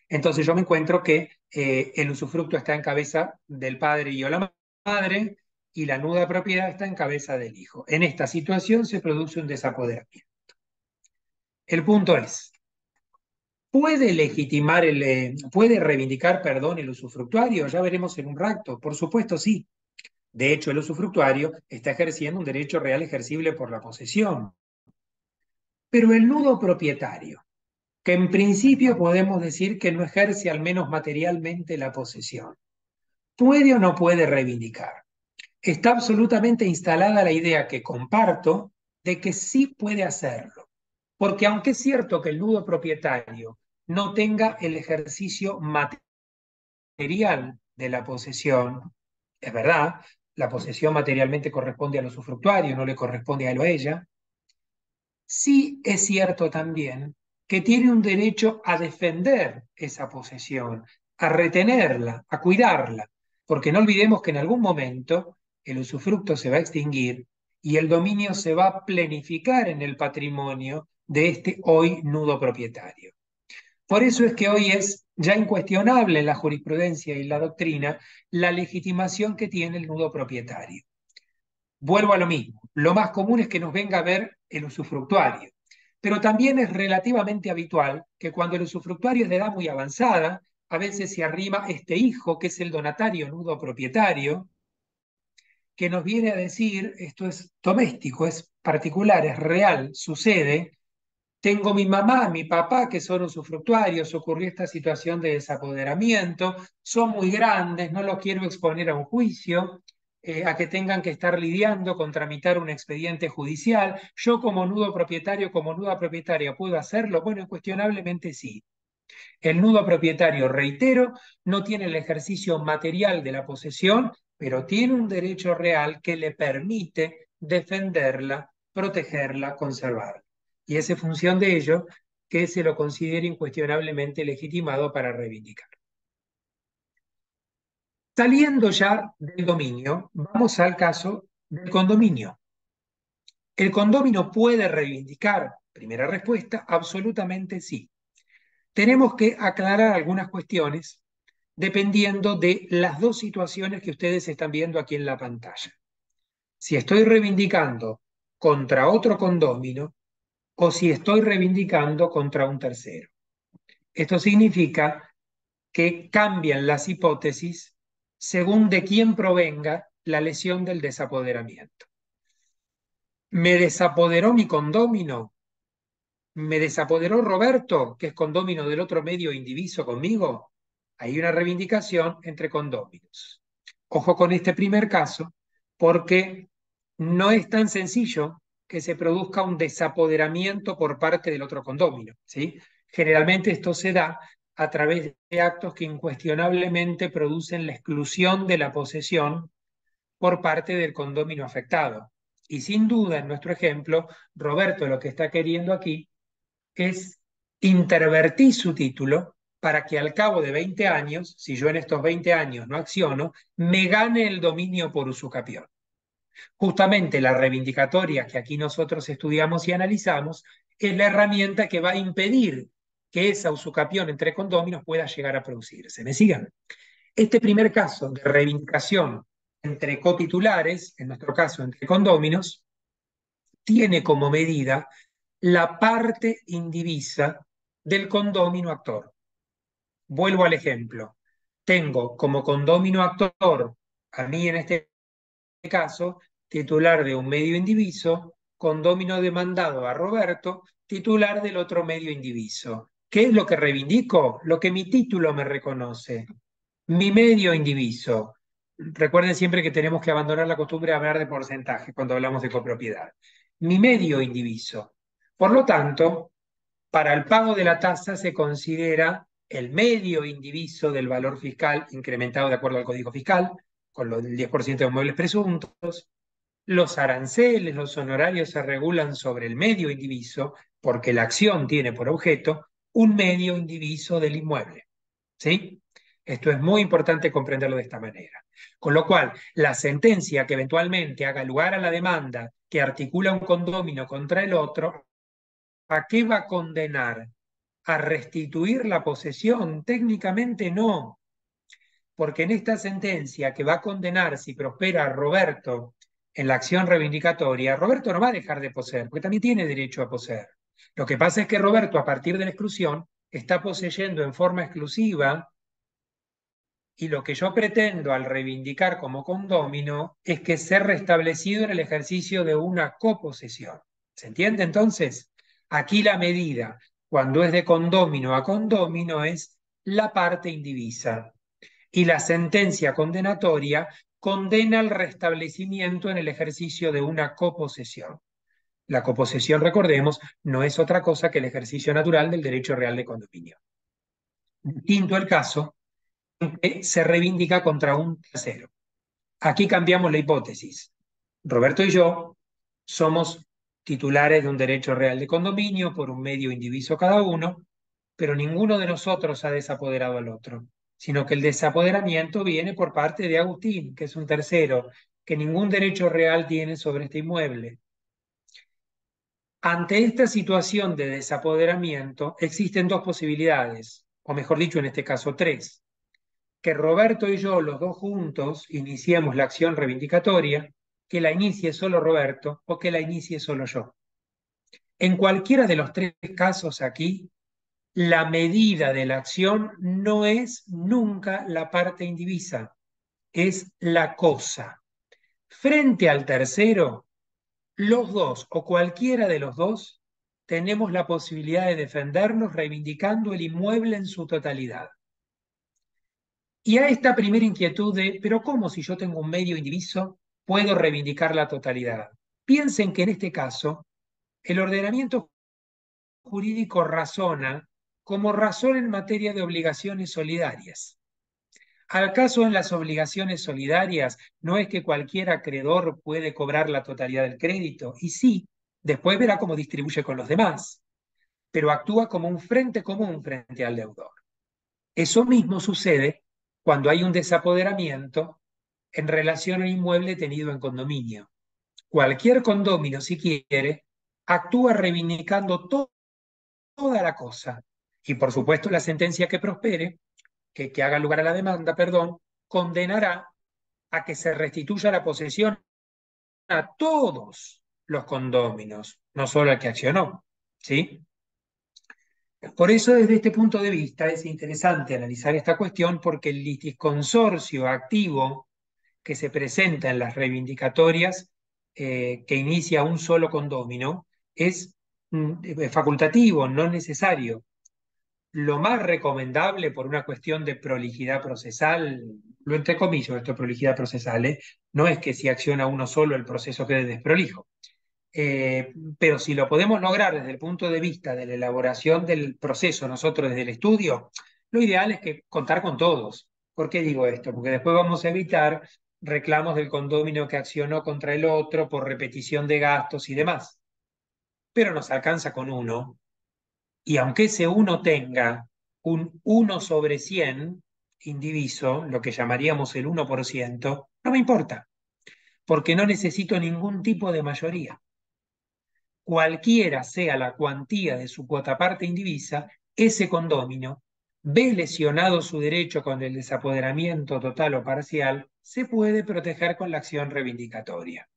Entonces yo me encuentro que el usufructo está en cabeza del padre y o la madre y la nuda propiedad está en cabeza del hijo. En esta situación se produce un desapoderamiento. El punto es, ¿puede reivindicar, perdón, el usufructuario? Ya veremos en un rato. Por supuesto, sí. De hecho, el usufructuario está ejerciendo un derecho real ejercible por la posesión. Pero el nudo propietario, que en principio podemos decir que no ejerce al menos materialmente la posesión, ¿puede o no puede reivindicar? Está absolutamente instalada la idea que comparto de que sí puede hacerlo. Porque aunque es cierto que el nudo propietario no tenga el ejercicio material de la posesión, es verdad, la posesión materialmente corresponde al usufructuario, no le corresponde a él o a ella, sí es cierto también que tiene un derecho a defender esa posesión, a retenerla, a cuidarla, porque no olvidemos que en algún momento el usufructo se va a extinguir y el dominio se va a plenificar en el patrimonio de este hoy nudo propietario. Por eso es que hoy es ya incuestionable en la jurisprudencia y la doctrina la legitimación que tiene el nudo propietario. Vuelvo a lo mismo, lo más común es que nos venga a ver el usufructuario, pero también es relativamente habitual que cuando el usufructuario es de edad muy avanzada, a veces se arrima este hijo, que es el donatario nudo propietario, que nos viene a decir, esto es doméstico, es particular, es real, sucede, tengo mi mamá, mi papá, que son usufructuarios, ocurrió esta situación de desapoderamiento, son muy grandes, no los quiero exponer a un juicio, a que tengan que estar lidiando con tramitar un expediente judicial. Yo como nudo propietario, como nuda propietaria, ¿puedo hacerlo? Bueno, incuestionablemente sí. El nudo propietario, reitero, no tiene el ejercicio material de la posesión, pero tiene un derecho real que le permite defenderla, protegerla, conservarla. Y es en función de ello que se lo considera incuestionablemente legitimado para reivindicar. Saliendo ya del dominio, vamos al caso del condominio. ¿El condominio puede reivindicar? Primera respuesta, absolutamente sí. Tenemos que aclarar algunas cuestiones dependiendo de las dos situaciones que ustedes están viendo aquí en la pantalla. Si estoy reivindicando contra otro condomino o si estoy reivindicando contra un tercero. Esto significa que cambian las hipótesis según de quién provenga la lesión del desapoderamiento. ¿Me desapoderó mi condómino? ¿Me desapoderó Roberto, que es condómino del otro medio indiviso conmigo? Hay una reivindicación entre condóminos. Ojo con este primer caso, porque no es tan sencillo que se produzca un desapoderamiento por parte del otro condómino, ¿sí? Generalmente esto se da a través de actos que incuestionablemente producen la exclusión de la posesión por parte del condómino afectado. Y sin duda, en nuestro ejemplo, Roberto lo que está queriendo aquí es intervertir su título para que al cabo de 20 años, si yo en estos 20 años no acciono, me gane el dominio por usucapión. Justamente la reivindicatoria que aquí nosotros estudiamos y analizamos es la herramienta que va a impedir que esa usucapión entre condóminos pueda llegar a producirse. ¿Me siguen? Este primer caso de reivindicación entre cotitulares, en nuestro caso entre condóminos, tiene como medida la parte indivisa del condómino actor. Vuelvo al ejemplo. Tengo como condómino actor, a mí en este caso, titular de un medio indiviso, condómino demandado a Roberto, titular del otro medio indiviso. ¿Qué es lo que reivindico? Lo que mi título me reconoce. Mi medio indiviso. Recuerden siempre que tenemos que abandonar la costumbre de hablar de porcentaje cuando hablamos de copropiedad. Mi medio indiviso. Por lo tanto, para el pago de la tasa se considera el medio indiviso del valor fiscal incrementado de acuerdo al Código Fiscal, con el 10% de muebles presuntos. Los aranceles, los honorarios se regulan sobre el medio indiviso porque la acción tiene por objeto un medio indiviso del inmueble. ¿Sí? Esto es muy importante comprenderlo de esta manera. Con lo cual, la sentencia que eventualmente haga lugar a la demanda que articula un condómino contra el otro, ¿a qué va a condenar? ¿A restituir la posesión? Técnicamente no, porque en esta sentencia que va a condenar si prospera a Roberto en la acción reivindicatoria, Roberto no va a dejar de poseer, porque también tiene derecho a poseer. Lo que pasa es que Roberto, a partir de la exclusión, está poseyendo en forma exclusiva, y lo que yo pretendo al reivindicar como condómino es que sea restablecido en el ejercicio de una coposesión. ¿Se entiende entonces? Aquí la medida, cuando es de condómino a condómino, es la parte indivisa. Y la sentencia condenatoria condena el restablecimiento en el ejercicio de una coposesión. La coposesión, recordemos, no es otra cosa que el ejercicio natural del derecho real de condominio. Distinto el caso en que se reivindica contra un tercero. Aquí cambiamos la hipótesis. Roberto y yo somos titulares de un derecho real de condominio por un medio indiviso cada uno, pero ninguno de nosotros ha desapoderado al otro, sino que el desapoderamiento viene por parte de Agustín, que es un tercero, que ningún derecho real tiene sobre este inmueble. Ante esta situación de desapoderamiento existen dos posibilidades, o mejor dicho, en este caso tres: que Roberto y yo, los dos juntos, iniciemos la acción reivindicatoria, que la inicie solo Roberto o que la inicie solo yo. En cualquiera de los tres casos aquí, la medida de la acción no es nunca la parte indivisa, es la cosa. Frente al tercero, los dos o cualquiera de los dos tenemos la posibilidad de defendernos reivindicando el inmueble en su totalidad. Y a esta primera inquietud de, pero ¿cómo si yo tengo un medio indiviso puedo reivindicar la totalidad? Piensen que en este caso el ordenamiento jurídico razona como razón en materia de obligaciones solidarias. Al caso en las obligaciones solidarias no es que cualquier acreedor puede cobrar la totalidad del crédito, y sí, después verá cómo distribuye con los demás, pero actúa como un frente común frente al deudor. Eso mismo sucede cuando hay un desapoderamiento en relación al inmueble tenido en condominio. Cualquier condominio, si quiere, actúa reivindicando toda la cosa. Y por supuesto la sentencia que prospere, que haga lugar a la demanda, perdón, condenará a que se restituya la posesión a todos los condóminos, no solo al que accionó. ¿Sí? Por eso, desde este punto de vista, es interesante analizar esta cuestión, porque el litisconsorcio activo que se presenta en las reivindicatorias que inicia un solo condómino es facultativo, no necesario. Lo más recomendable por una cuestión de prolijidad procesal, lo entrecomillo esto, prolijidad procesal, no es que si acciona uno solo el proceso quede desprolijo. Pero si lo podemos lograr desde el punto de vista de la elaboración del proceso, nosotros desde el estudio, lo ideal es que contar con todos. ¿Por qué digo esto? Porque después vamos a evitar reclamos del condominio que accionó contra el otro por repetición de gastos y demás. Pero nos alcanza con uno, y aunque ese uno tenga un 1 sobre 100 indiviso, lo que llamaríamos el 1%, no me importa, porque no necesito ningún tipo de mayoría. Cualquiera sea la cuantía de su cuota parte indivisa, ese condominio, ve lesionado su derecho con el desapoderamiento total o parcial, se puede proteger con la acción reivindicatoria.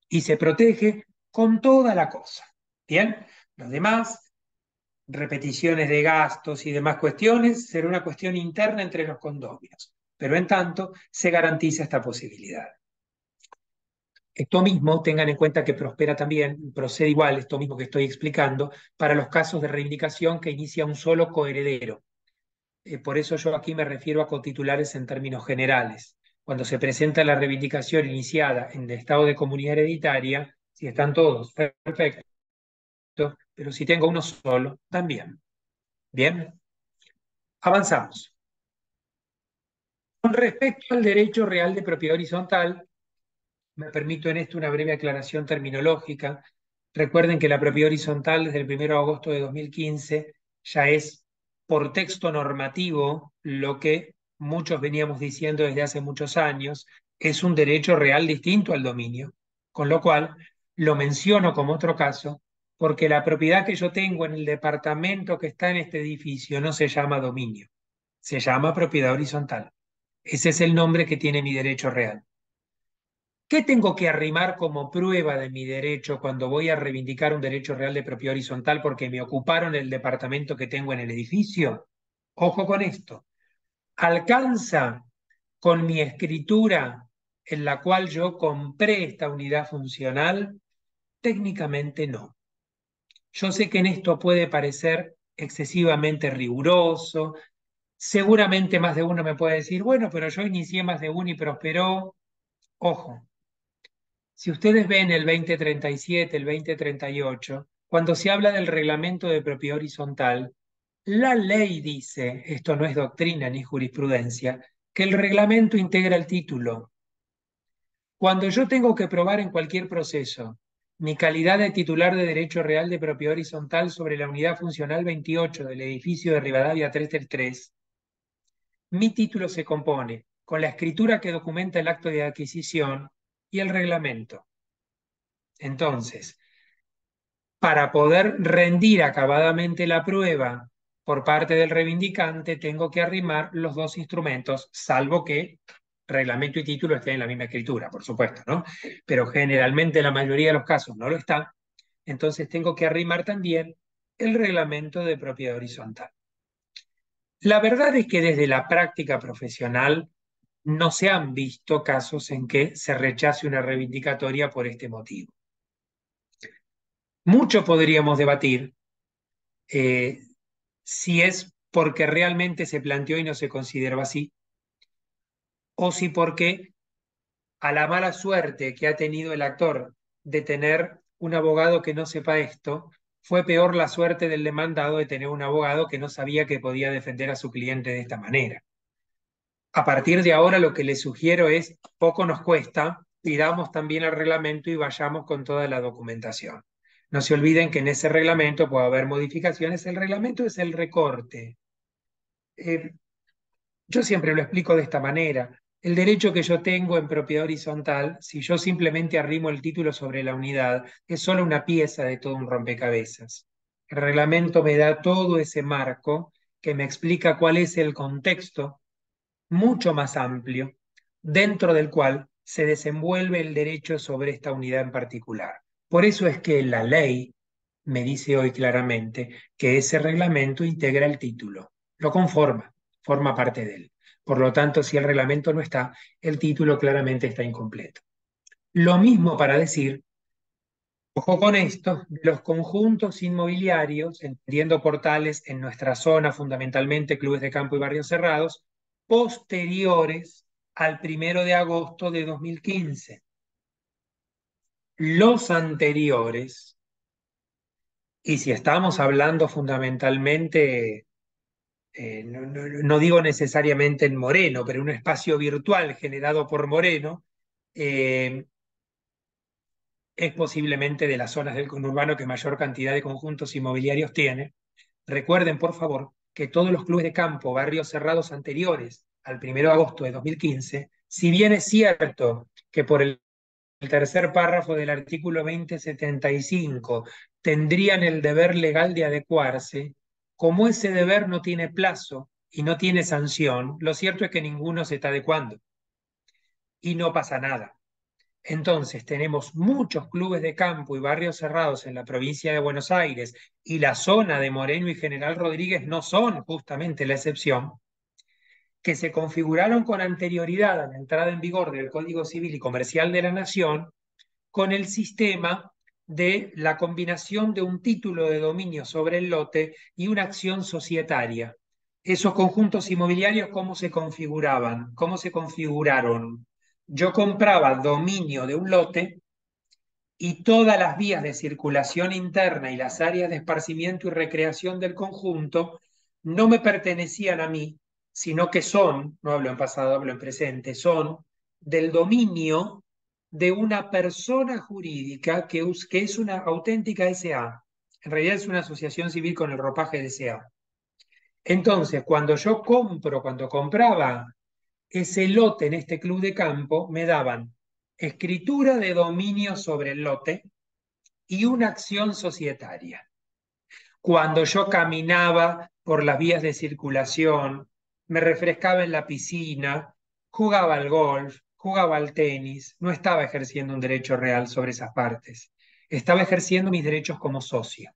Y se protege con toda la cosa. ¿Bien? Los demás, repeticiones de gastos y demás cuestiones, será una cuestión interna entre los condóminos. Pero en tanto, se garantiza esta posibilidad. Esto mismo, tengan en cuenta que prospera también, procede igual, esto mismo que estoy explicando, para los casos de reivindicación que inicia un solo coheredero. Por eso yo aquí me refiero a cotitulares en términos generales. Cuando se presenta la reivindicación iniciada en el estado de comunidad hereditaria, si están todos, perfecto, pero si tengo uno solo, también. Bien, avanzamos. Con respecto al derecho real de propiedad horizontal, me permito en esto una breve aclaración terminológica. Recuerden que la propiedad horizontal desde el 1 de agosto de 2015 ya es por texto normativo lo que muchos veníamos diciendo desde hace muchos años, es un derecho real distinto al dominio, con lo cual lo menciono como otro caso, porque la propiedad que yo tengo en el departamento que está en este edificio no se llama dominio, se llama propiedad horizontal. Ese es el nombre que tiene mi derecho real. ¿Qué tengo que arrimar como prueba de mi derecho cuando voy a reivindicar un derecho real de propiedad horizontal porque me ocuparon el departamento que tengo en el edificio? Ojo con esto. ¿Alcanza con mi escritura en la cual yo compré esta unidad funcional? Técnicamente no. Yo sé que en esto puede parecer excesivamente riguroso. Seguramente más de uno me puede decir, bueno, pero yo inicié más de uno y prosperó. Ojo, si ustedes ven el 2037, el 2038, cuando se habla del reglamento de propiedad horizontal, la ley dice, esto no es doctrina ni jurisprudencia, que el reglamento integra el título. Cuando yo tengo que probar en cualquier proceso mi calidad de titular de derecho real de propiedad horizontal sobre la unidad funcional 28 del edificio de Rivadavia 333, mi título se compone con la escritura que documenta el acto de adquisición y el reglamento. Entonces, para poder rendir acabadamente la prueba por parte del reivindicante, tengo que arrimar los dos instrumentos, salvo que reglamento y título estén en la misma escritura, por supuesto, ¿no? Pero generalmente la mayoría de los casos no lo está, entonces tengo que arrimar también el reglamento de propiedad horizontal. La verdad es que desde la práctica profesional no se han visto casos en que se rechace una reivindicatoria por este motivo. Mucho podríamos debatir eh, si es porque realmente se planteó y no se consideró así, o si porque a la mala suerte que ha tenido el actor de tener un abogado que no sepa esto, fue peor la suerte del demandado de tener un abogado que no sabía que podía defender a su cliente de esta manera. A partir de ahora lo que les sugiero es, poco nos cuesta, pidamos también el reglamento y vayamos con toda la documentación. No se olviden que en ese reglamento puede haber modificaciones. El reglamento es el recorte. Eh, yo siempre lo explico de esta manera. El derecho que yo tengo en propiedad horizontal, si yo simplemente arrimo el título sobre la unidad, es solo una pieza de todo un rompecabezas. El reglamento me da todo ese marco que me explica cuál es el contexto mucho más amplio dentro del cual se desenvuelve el derecho sobre esta unidad en particular. Por eso es que la ley me dice hoy claramente que ese reglamento integra el título, lo conforma, forma parte de él. Por lo tanto, si el reglamento no está, el título claramente está incompleto. Lo mismo para decir, ojo con esto, los conjuntos inmobiliarios, entendiendo portales en nuestra zona, fundamentalmente clubes de campo y barrios cerrados, posteriores al 1 de agosto de 2015. Los anteriores, y si estamos hablando fundamentalmente, no digo necesariamente en Moreno, pero en un espacio virtual generado por Moreno, es posiblemente de las zonas del conurbano que mayor cantidad de conjuntos inmobiliarios tiene. Recuerden, por favor, que todos los clubes de campo, barrios cerrados anteriores al 1 de agosto de 2015, si bien es cierto que por el tercer párrafo del artículo 2075 tendrían el deber legal de adecuarse, como ese deber no tiene plazo y no tiene sanción, lo cierto es que ninguno se está adecuando y no pasa nada. Entonces tenemos muchos clubes de campo y barrios cerrados en la provincia de Buenos Aires y la zona de Moreno y General Rodríguez no son justamente la excepción, que se configuraron con anterioridad a la entrada en vigor del Código Civil y Comercial de la Nación con el sistema de la combinación de un título de dominio sobre el lote y una acción societaria. Esos conjuntos inmobiliarios, ¿cómo se configuraban? ¿Cómo se configuraron? Yo compraba dominio de un lote y todas las vías de circulación interna y las áreas de esparcimiento y recreación del conjunto no me pertenecían a mí, sino que son, no hablo en pasado, hablo en presente, son del dominio de una persona jurídica que es una auténtica SA. En realidad es una asociación civil con el ropaje de SA. Entonces, cuando compraba ese lote en este club de campo, me daban escritura de dominio sobre el lote y una acción societaria. Cuando yo caminaba por las vías de circulación, me refrescaba en la piscina, jugaba al golf, jugaba al tenis, no estaba ejerciendo un derecho real sobre esas partes. Estaba ejerciendo mis derechos como socio.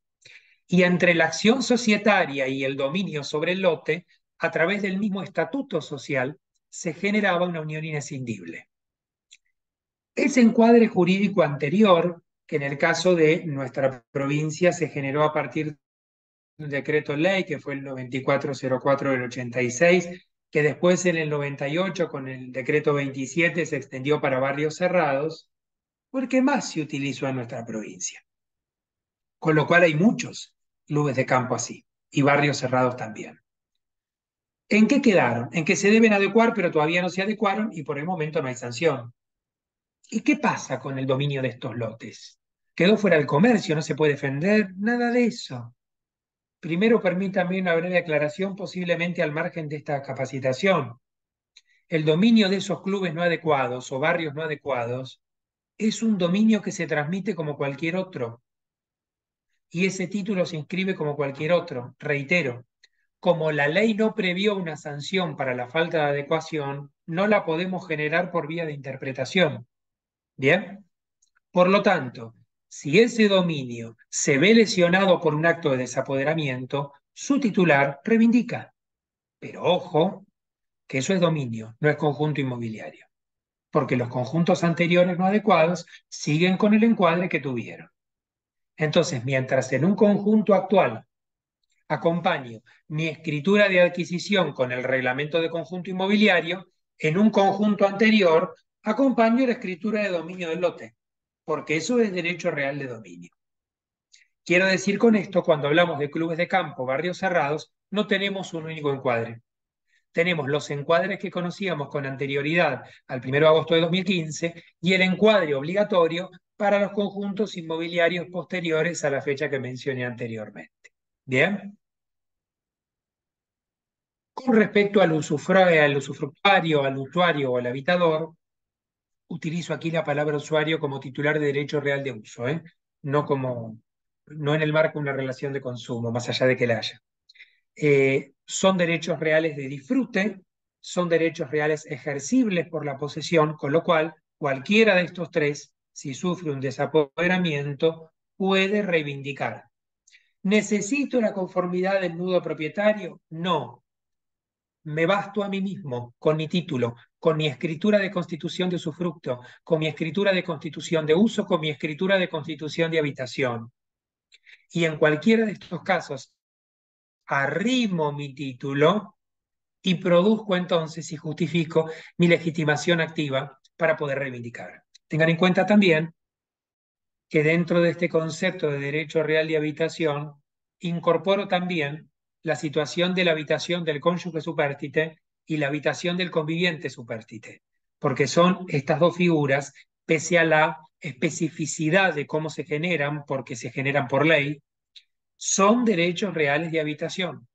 Y entre la acción societaria y el dominio sobre el lote, a través del mismo estatuto social, se generaba una unión inescindible. Ese encuadre jurídico anterior, que en el caso de nuestra provincia se generó a partir de un decreto ley, que fue el 9404 del 86, que después en el 98 con el decreto 27 se extendió para barrios cerrados, fue el que más se utilizó en nuestra provincia. Con lo cual hay muchos clubes de campo así, y barrios cerrados también. ¿En qué quedaron? En que se deben adecuar, pero todavía no se adecuaron y por el momento no hay sanción. ¿Y qué pasa con el dominio de estos lotes? ¿Quedó fuera del comercio? ¿No se puede defender? Nada de eso. Primero, permítame una breve aclaración, posiblemente al margen de esta capacitación. El dominio de esos clubes no adecuados o barrios no adecuados es un dominio que se transmite como cualquier otro. Y ese título se inscribe como cualquier otro. Reitero, como la ley no previó una sanción para la falta de adecuación, no la podemos generar por vía de interpretación. ¿Bien? Por lo tanto, si ese dominio se ve lesionado por un acto de desapoderamiento, su titular reivindica. Pero ojo, que eso es dominio, no es conjunto inmobiliario, porque los conjuntos anteriores no adecuados siguen con el encuadre que tuvieron. Entonces, mientras en un conjunto actual acompaño mi escritura de adquisición con el reglamento de conjunto inmobiliario, en un conjunto anterior acompaño la escritura de dominio del lote, porque eso es derecho real de dominio. Quiero decir con esto, cuando hablamos de clubes de campo, barrios cerrados, no tenemos un único encuadre. Tenemos los encuadres que conocíamos con anterioridad al 1 de agosto de 2015 y el encuadre obligatorio para los conjuntos inmobiliarios posteriores a la fecha que mencioné anteriormente. ¿Bien? Con respecto al usufructuario, al usuario o al habitador, utilizo aquí la palabra usuario como titular de derecho real de uso, no, no en el marco de una relación de consumo, más allá de que la haya. Son derechos reales de disfrute, son derechos reales ejercibles por la posesión, con lo cual cualquiera de estos tres, si sufre un desapoderamiento, puede reivindicar. ¿Necesito la conformidad del nudo propietario? No. Me basto a mí mismo con mi título, con mi escritura de constitución de usufructo, con mi escritura de constitución de uso, con mi escritura de constitución de habitación. Y en cualquiera de estos casos, arrimo mi título y produzco entonces y justifico mi legitimación activa para poder reivindicar. Tengan en cuenta también que dentro de este concepto de derecho real de habitación, incorporo también la situación de la habitación del cónyuge supérstite y la habitación del conviviente supérstite, porque son estas dos figuras, pese a la especificidad de cómo se generan, porque se generan por ley, son derechos reales de habitación.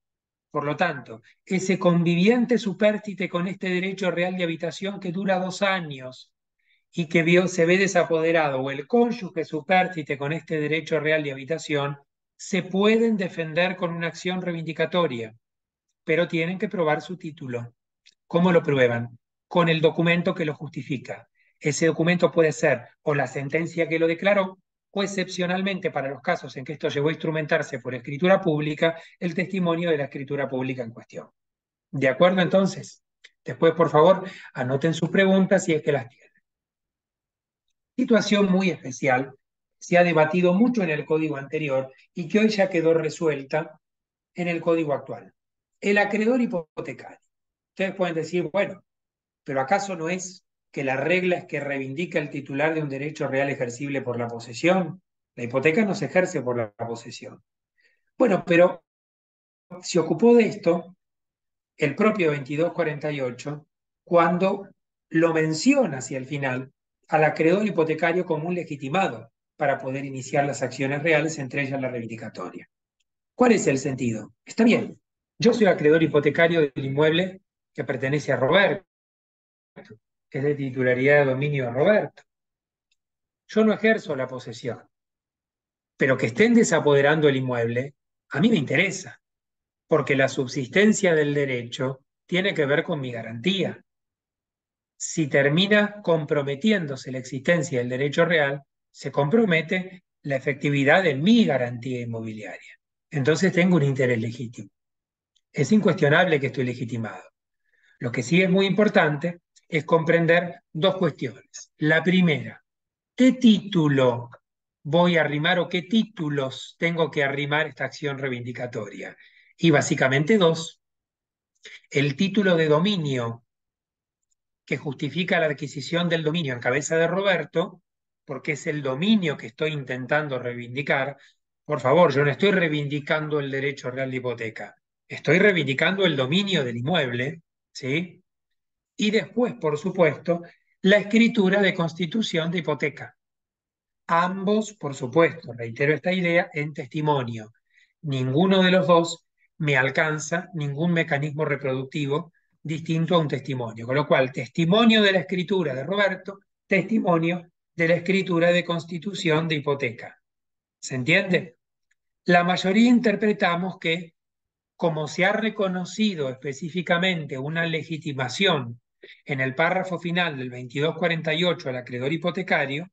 Por lo tanto, ese conviviente supérstite con este derecho real de habitación que dura 2 años y que se ve desapoderado, o el cónyuge supérstite con este derecho real de habitación, se pueden defender con una acción reivindicatoria, pero tienen que probar su título. ¿Cómo lo prueban? Con el documento que lo justifica. Ese documento puede ser o la sentencia que lo declaró, o excepcionalmente para los casos en que esto llegó a instrumentarse por escritura pública, el testimonio de la escritura pública en cuestión. ¿De acuerdo entonces? Después, por favor, anoten sus preguntas si es que las tienen. Situación muy especial, se ha debatido mucho en el código anterior y que hoy ya quedó resuelta en el código actual. El acreedor hipotecario. Ustedes pueden decir, bueno, pero ¿acaso no es que la regla es que reivindica el titular de un derecho real ejercible por la posesión? La hipoteca no se ejerce por la posesión. Bueno, pero se ocupó de esto el propio 2248 cuando lo menciona hacia el final al acreedor hipotecario como un legitimado para poder iniciar las acciones reales, entre ellas la reivindicatoria. ¿Cuál es el sentido? Está bien, Yo soy acreedor hipotecario del inmueble que pertenece a Roberto, que es de titularidad de dominio de Roberto. Yo no ejerzo la posesión, pero que estén desapoderando el inmueble, a mí me interesa, porque la subsistencia del derecho tiene que ver con mi garantía. Si termina comprometiéndose la existencia del derecho real, se compromete la efectividad de mi garantía inmobiliaria. Entonces tengo un interés legítimo. Es incuestionable que estoy legitimado. Lo que sí es muy importante es comprender dos cuestiones. La primera, ¿qué título voy a arrimar o qué títulos tengo que arrimar esta acción reivindicatoria? Y básicamente dos. El título de dominio que justifica la adquisición del dominio en cabeza de Roberto, porque es el dominio que estoy intentando reivindicar. Por favor, yo no estoy reivindicando el derecho real de hipoteca, estoy reivindicando el dominio del inmueble, ¿sí? Y después, por supuesto, la escritura de constitución de hipoteca. Ambos, por supuesto, reitero esta idea, en testimonio. Ninguno de los dos me alcanza ningún mecanismo reproductivo distinto a un testimonio. Con lo cual, testimonio de la escritura de Roberto, testimonio de la escritura de constitución de hipoteca. ¿Se entiende? La mayoría interpretamos que, como se ha reconocido específicamente una legitimación en el párrafo final del 2248 al acreedor hipotecario,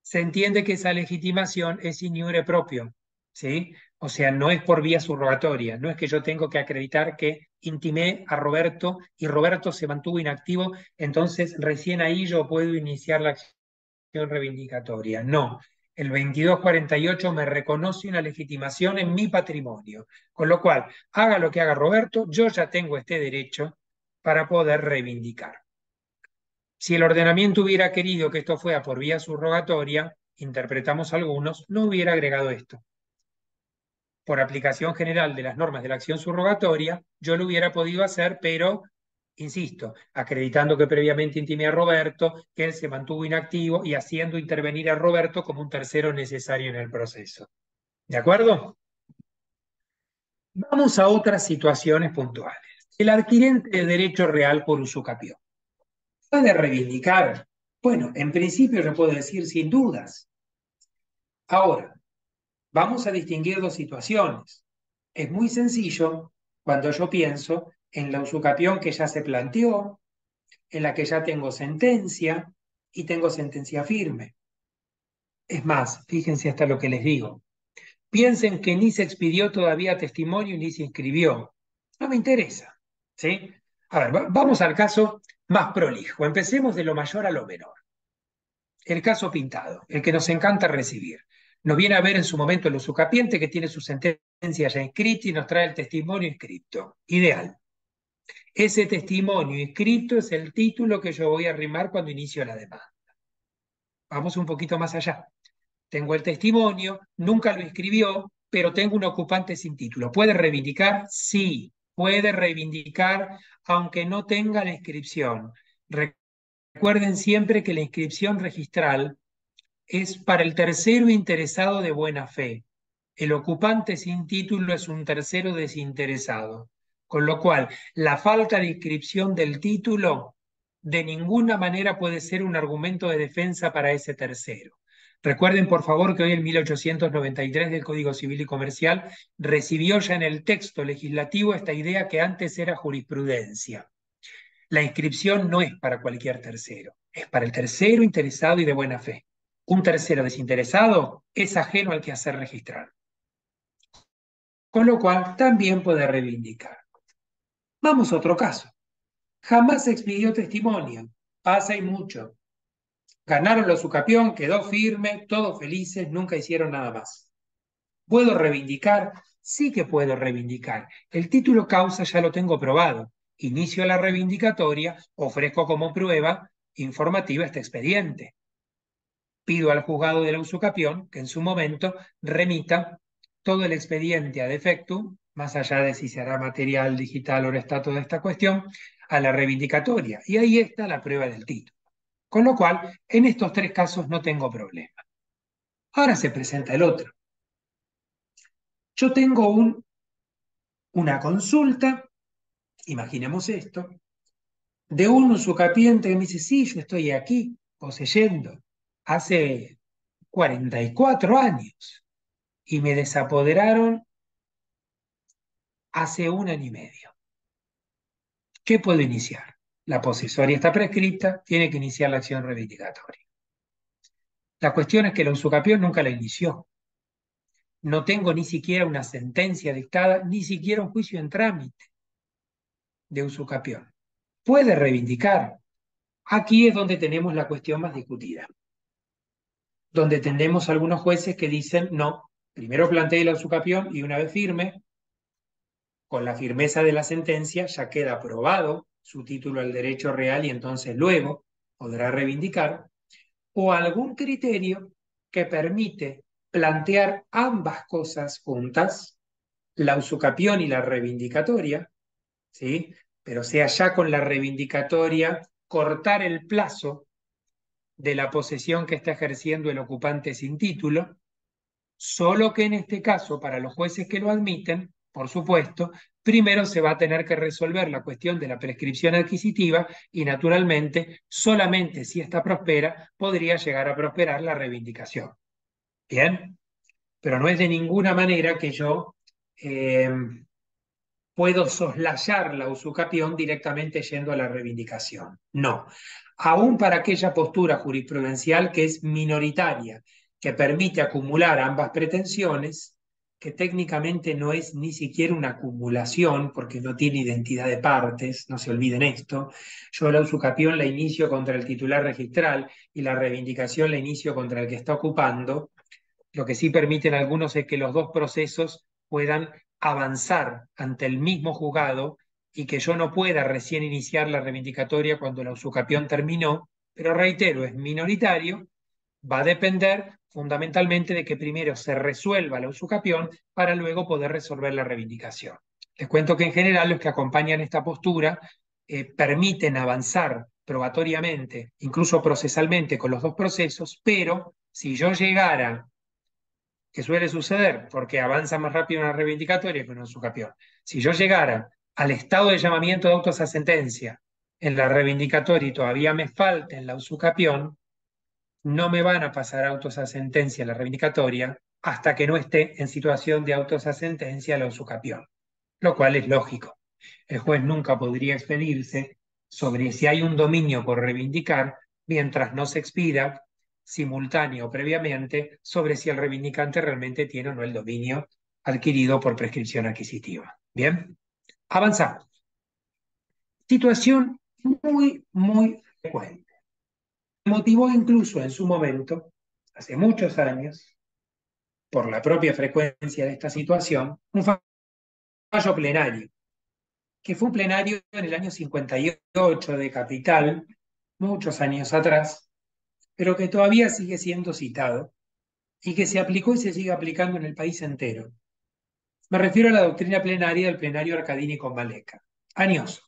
se entiende que esa legitimación es in iure proprio, ¿sí? O sea, no es por vía subrogatoria, no es que yo tengo que acreditar que intimé a Roberto y Roberto se mantuvo inactivo, entonces recién ahí yo puedo iniciar la acción reivindicatoria. No, el 2248 me reconoce una legitimación en mi patrimonio, con lo cual, haga lo que haga Roberto, yo ya tengo este derecho para poder reivindicar. Si el ordenamiento hubiera querido que esto fuera por vía subrogatoria, interpretamos algunos, no hubiera agregado esto. Por aplicación general de las normas de la acción subrogatoria, yo lo hubiera podido hacer, pero, insisto, acreditando que previamente intimé a Roberto, que él se mantuvo inactivo y haciendo intervenir a Roberto como un tercero necesario en el proceso. ¿De acuerdo? Vamos a otras situaciones puntuales. El adquirente de derecho real por usucapión puede reivindicar. Bueno, en principio yo puedo decir sin dudas. Ahora, vamos a distinguir dos situaciones. Es muy sencillo cuando yo pienso en la usucapión que ya se planteó, en la que ya tengo sentencia y tengo sentencia firme. Es más, fíjense hasta lo que les digo. Piensen que ni se expidió todavía testimonio ni se inscribió. No me interesa. ¿Sí? A ver, vamos al caso más prolijo. Empecemos de lo mayor a lo menor. El caso pintado, el que nos encanta recibir. Nos viene a ver en su momento el usucapiente que tiene su sentencia ya escrita y nos trae el testimonio escrito. Ideal. Ese testimonio escrito es el título que yo voy a arrimar cuando inicio la demanda. Vamos un poquito más allá. Tengo el testimonio, nunca lo escribió, pero tengo un ocupante sin título. ¿Puede reivindicar? Sí, puede reivindicar aunque no tenga la inscripción. Recuerden siempre que la inscripción registral es para el tercero interesado de buena fe. El ocupante sin título es un tercero desinteresado. Con lo cual, la falta de inscripción del título de ninguna manera puede ser un argumento de defensa para ese tercero. Recuerden, por favor, que hoy el 1893 del Código Civil y Comercial recibió ya en el texto legislativo esta idea que antes era jurisprudencia. La inscripción no es para cualquier tercero, es para el tercero interesado y de buena fe. Un tercero desinteresado es ajeno al quehacer registral, con lo cual también puede reivindicar. Vamos a otro caso. Jamás se expidió testimonio, pasa y mucho. Ganaron los usucapión, quedó firme, todos felices, nunca hicieron nada más. ¿Puedo reivindicar? Sí que puedo reivindicar. El título causa ya lo tengo probado. Inicio la reivindicatoria, ofrezco como prueba informativa este expediente. Pido al juzgado de la usucapión que en su momento remita todo el expediente ad effectum, más allá de si será material, digital o está toda esta cuestión, a la reivindicatoria. Y ahí está la prueba del título. Con lo cual, en estos tres casos no tengo problema. Ahora se presenta el otro. Yo tengo un una consulta, imaginemos esto, de un usucapiente que me dice, sí, yo estoy aquí poseyendo hace 44 años y me desapoderaron hace 1 año y medio. ¿Qué puedo iniciar? La posesoria está prescrita, tiene que iniciar la acción reivindicatoria. La cuestión es que la usucapión nunca la inició. No tengo ni siquiera una sentencia dictada, ni siquiera un juicio en trámite de usucapión. Puede reivindicar. Aquí es donde tenemos la cuestión más discutida, donde tenemos algunos jueces que dicen, no, primero plantee la usucapión y una vez firme, con la firmeza de la sentencia, ya queda aprobado su título al derecho real y entonces luego podrá reivindicar, o algún criterio que permite plantear ambas cosas juntas, la usucapión y la reivindicatoria, ¿sí? Pero sea ya con la reivindicatoria cortar el plazo de la posesión que está ejerciendo el ocupante sin título, solo que en este caso, para los jueces que lo admiten, por supuesto, primero se va a tener que resolver la cuestión de la prescripción adquisitiva y naturalmente, solamente si esta prospera, podría llegar a prosperar la reivindicación. ¿Bien? Pero no es de ninguna manera que yo puedo soslayar la usucapión directamente yendo a la reivindicación. No. Aún para aquella postura jurisprudencial que es minoritaria, que permite acumular ambas pretensiones, que técnicamente no es ni siquiera una acumulación, porque no tiene identidad de partes, no se olviden esto. Yo la usucapión la inicio contra el titular registral y la reivindicación la inicio contra el que está ocupando. Lo que sí permiten algunos es que los dos procesos puedan avanzar ante el mismo juzgado y que yo no pueda recién iniciar la reivindicatoria cuando la usucapión terminó, pero reitero, es minoritario, va a depender fundamentalmente de que primero se resuelva la usucapión para luego poder resolver la reivindicación. Les cuento que en general los que acompañan esta postura permiten avanzar probatoriamente, incluso procesalmente con los dos procesos, pero si yo llegara, que suele suceder porque avanza más rápido una reivindicatoria que una usucapión. Si yo llegara al estado de llamamiento de autos a sentencia en la reivindicatoria y todavía me falta en la usucapión, no me van a pasar autos a sentencia en la reivindicatoria hasta que no esté en situación de autos a sentencia la usucapión, lo cual es lógico. El juez nunca podría expedirse sobre si hay un dominio por reivindicar mientras no se expida simultáneo o previamente sobre si el reivindicante realmente tiene o no el dominio adquirido por prescripción adquisitiva. Bien, avanzamos. Situación muy frecuente. Motivó incluso en su momento, hace muchos años, por la propia frecuencia de esta situación, un fallo plenario, que fue un plenario en el año 58 de Capital, muchos años atrás, pero que todavía sigue siendo citado y que se aplicó y se sigue aplicando en el país entero. Me refiero a la doctrina plenaria del plenario Arcadini con Maleca. Añoso.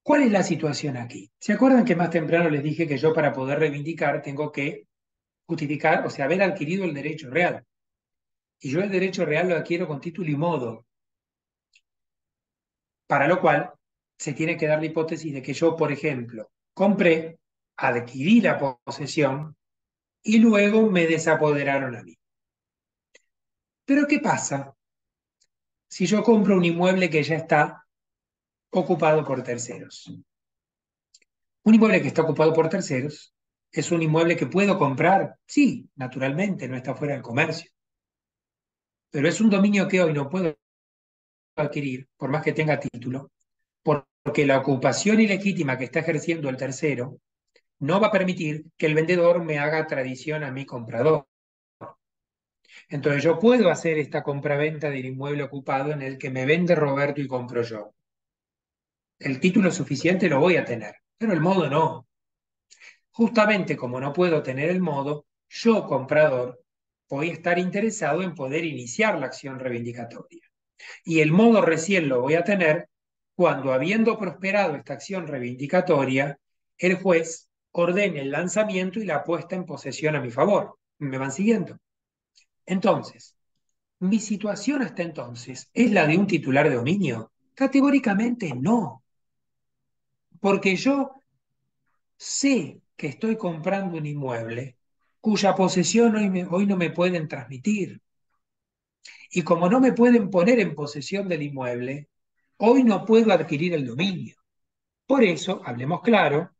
¿Cuál es la situación aquí? ¿Se acuerdan que más temprano les dije que yo para poder reivindicar tengo que justificar, o sea, haber adquirido el derecho real? Y yo el derecho real lo adquiero con título y modo, para lo cual se tiene que dar la hipótesis de que yo, por ejemplo, compré, adquirí la posesión y luego me desapoderaron a mí. Pero ¿qué pasa si yo compro un inmueble que ya está ocupado por terceros? Un inmueble que está ocupado por terceros es un inmueble que puedo comprar, sí, naturalmente, no está fuera del comercio, pero es un dominio que hoy no puedo adquirir, por más que tenga título, porque la ocupación ilegítima que está ejerciendo el tercero no va a permitir que el vendedor me haga tradición a mi comprador. Entonces yo puedo hacer esta compraventa del inmueble ocupado en el que me vende Roberto y compro yo. El título suficiente lo voy a tener, pero el modo no. Justamente como no puedo tener el modo, yo, comprador, voy a estar interesado en poder iniciar la acción reivindicatoria. Y el modo recién lo voy a tener cuando, habiendo prosperado esta acción reivindicatoria, el juez ordene el lanzamiento y la puesta en posesión a mi favor. ¿Me van siguiendo? Entonces, ¿Mi situación hasta entonces es la de un titular de dominio? Categóricamente no, porque yo sé que estoy comprando un inmueble cuya posesión hoy no me pueden transmitir. Y como no me pueden poner en posesión del inmueble, hoy no puedo adquirir el dominio. Por eso, hablemos claro,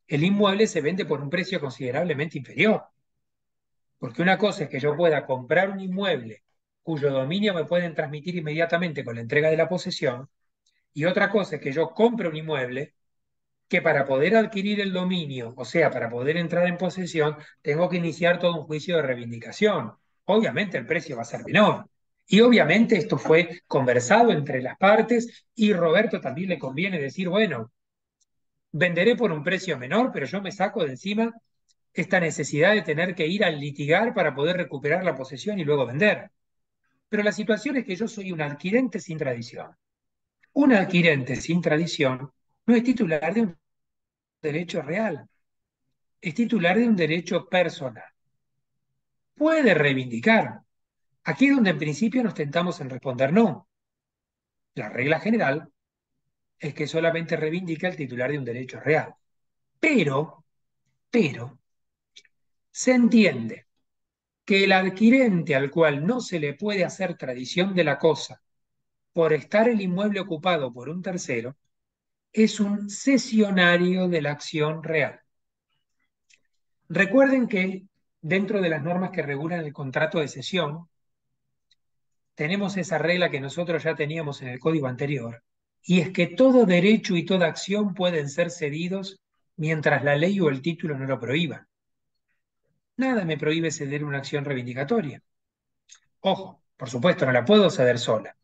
el inmueble se vende por un precio considerablemente inferior. Porque una cosa es que yo pueda comprar un inmueble cuyo dominio me pueden transmitir inmediatamente con la entrega de la posesión, y otra cosa es que yo compre un inmueble que para poder adquirir el dominio, o sea, para poder entrar en posesión, tengo que iniciar todo un juicio de reivindicación. Obviamente el precio va a ser menor. Y obviamente esto fue conversado entre las partes y Roberto también le conviene decir, bueno, venderé por un precio menor, pero yo me saco de encima esta necesidad de tener que ir a litigar para poder recuperar la posesión y luego vender. Pero la situación es que yo soy un adquirente sin tradición. Un adquirente sin tradición no es titular de un derecho real, es titular de un derecho personal. Puede reivindicar. Aquí es donde en principio nos tentamos en responder no. La regla general es que solamente reivindica el titular de un derecho real. Pero, pero, se entiende que el adquirente al cual no se le puede hacer tradición de la cosa por estar el inmueble ocupado por un tercero es un cesionario de la acción real. Recuerden que dentro de las normas que regulan el contrato de cesión, tenemos esa regla que nosotros ya teníamos en el código anterior, y es que todo derecho y toda acción pueden ser cedidos mientras la ley o el título no lo prohíban. Nada me prohíbe ceder una acción reivindicatoria. Ojo, por supuesto, no la puedo ceder sola,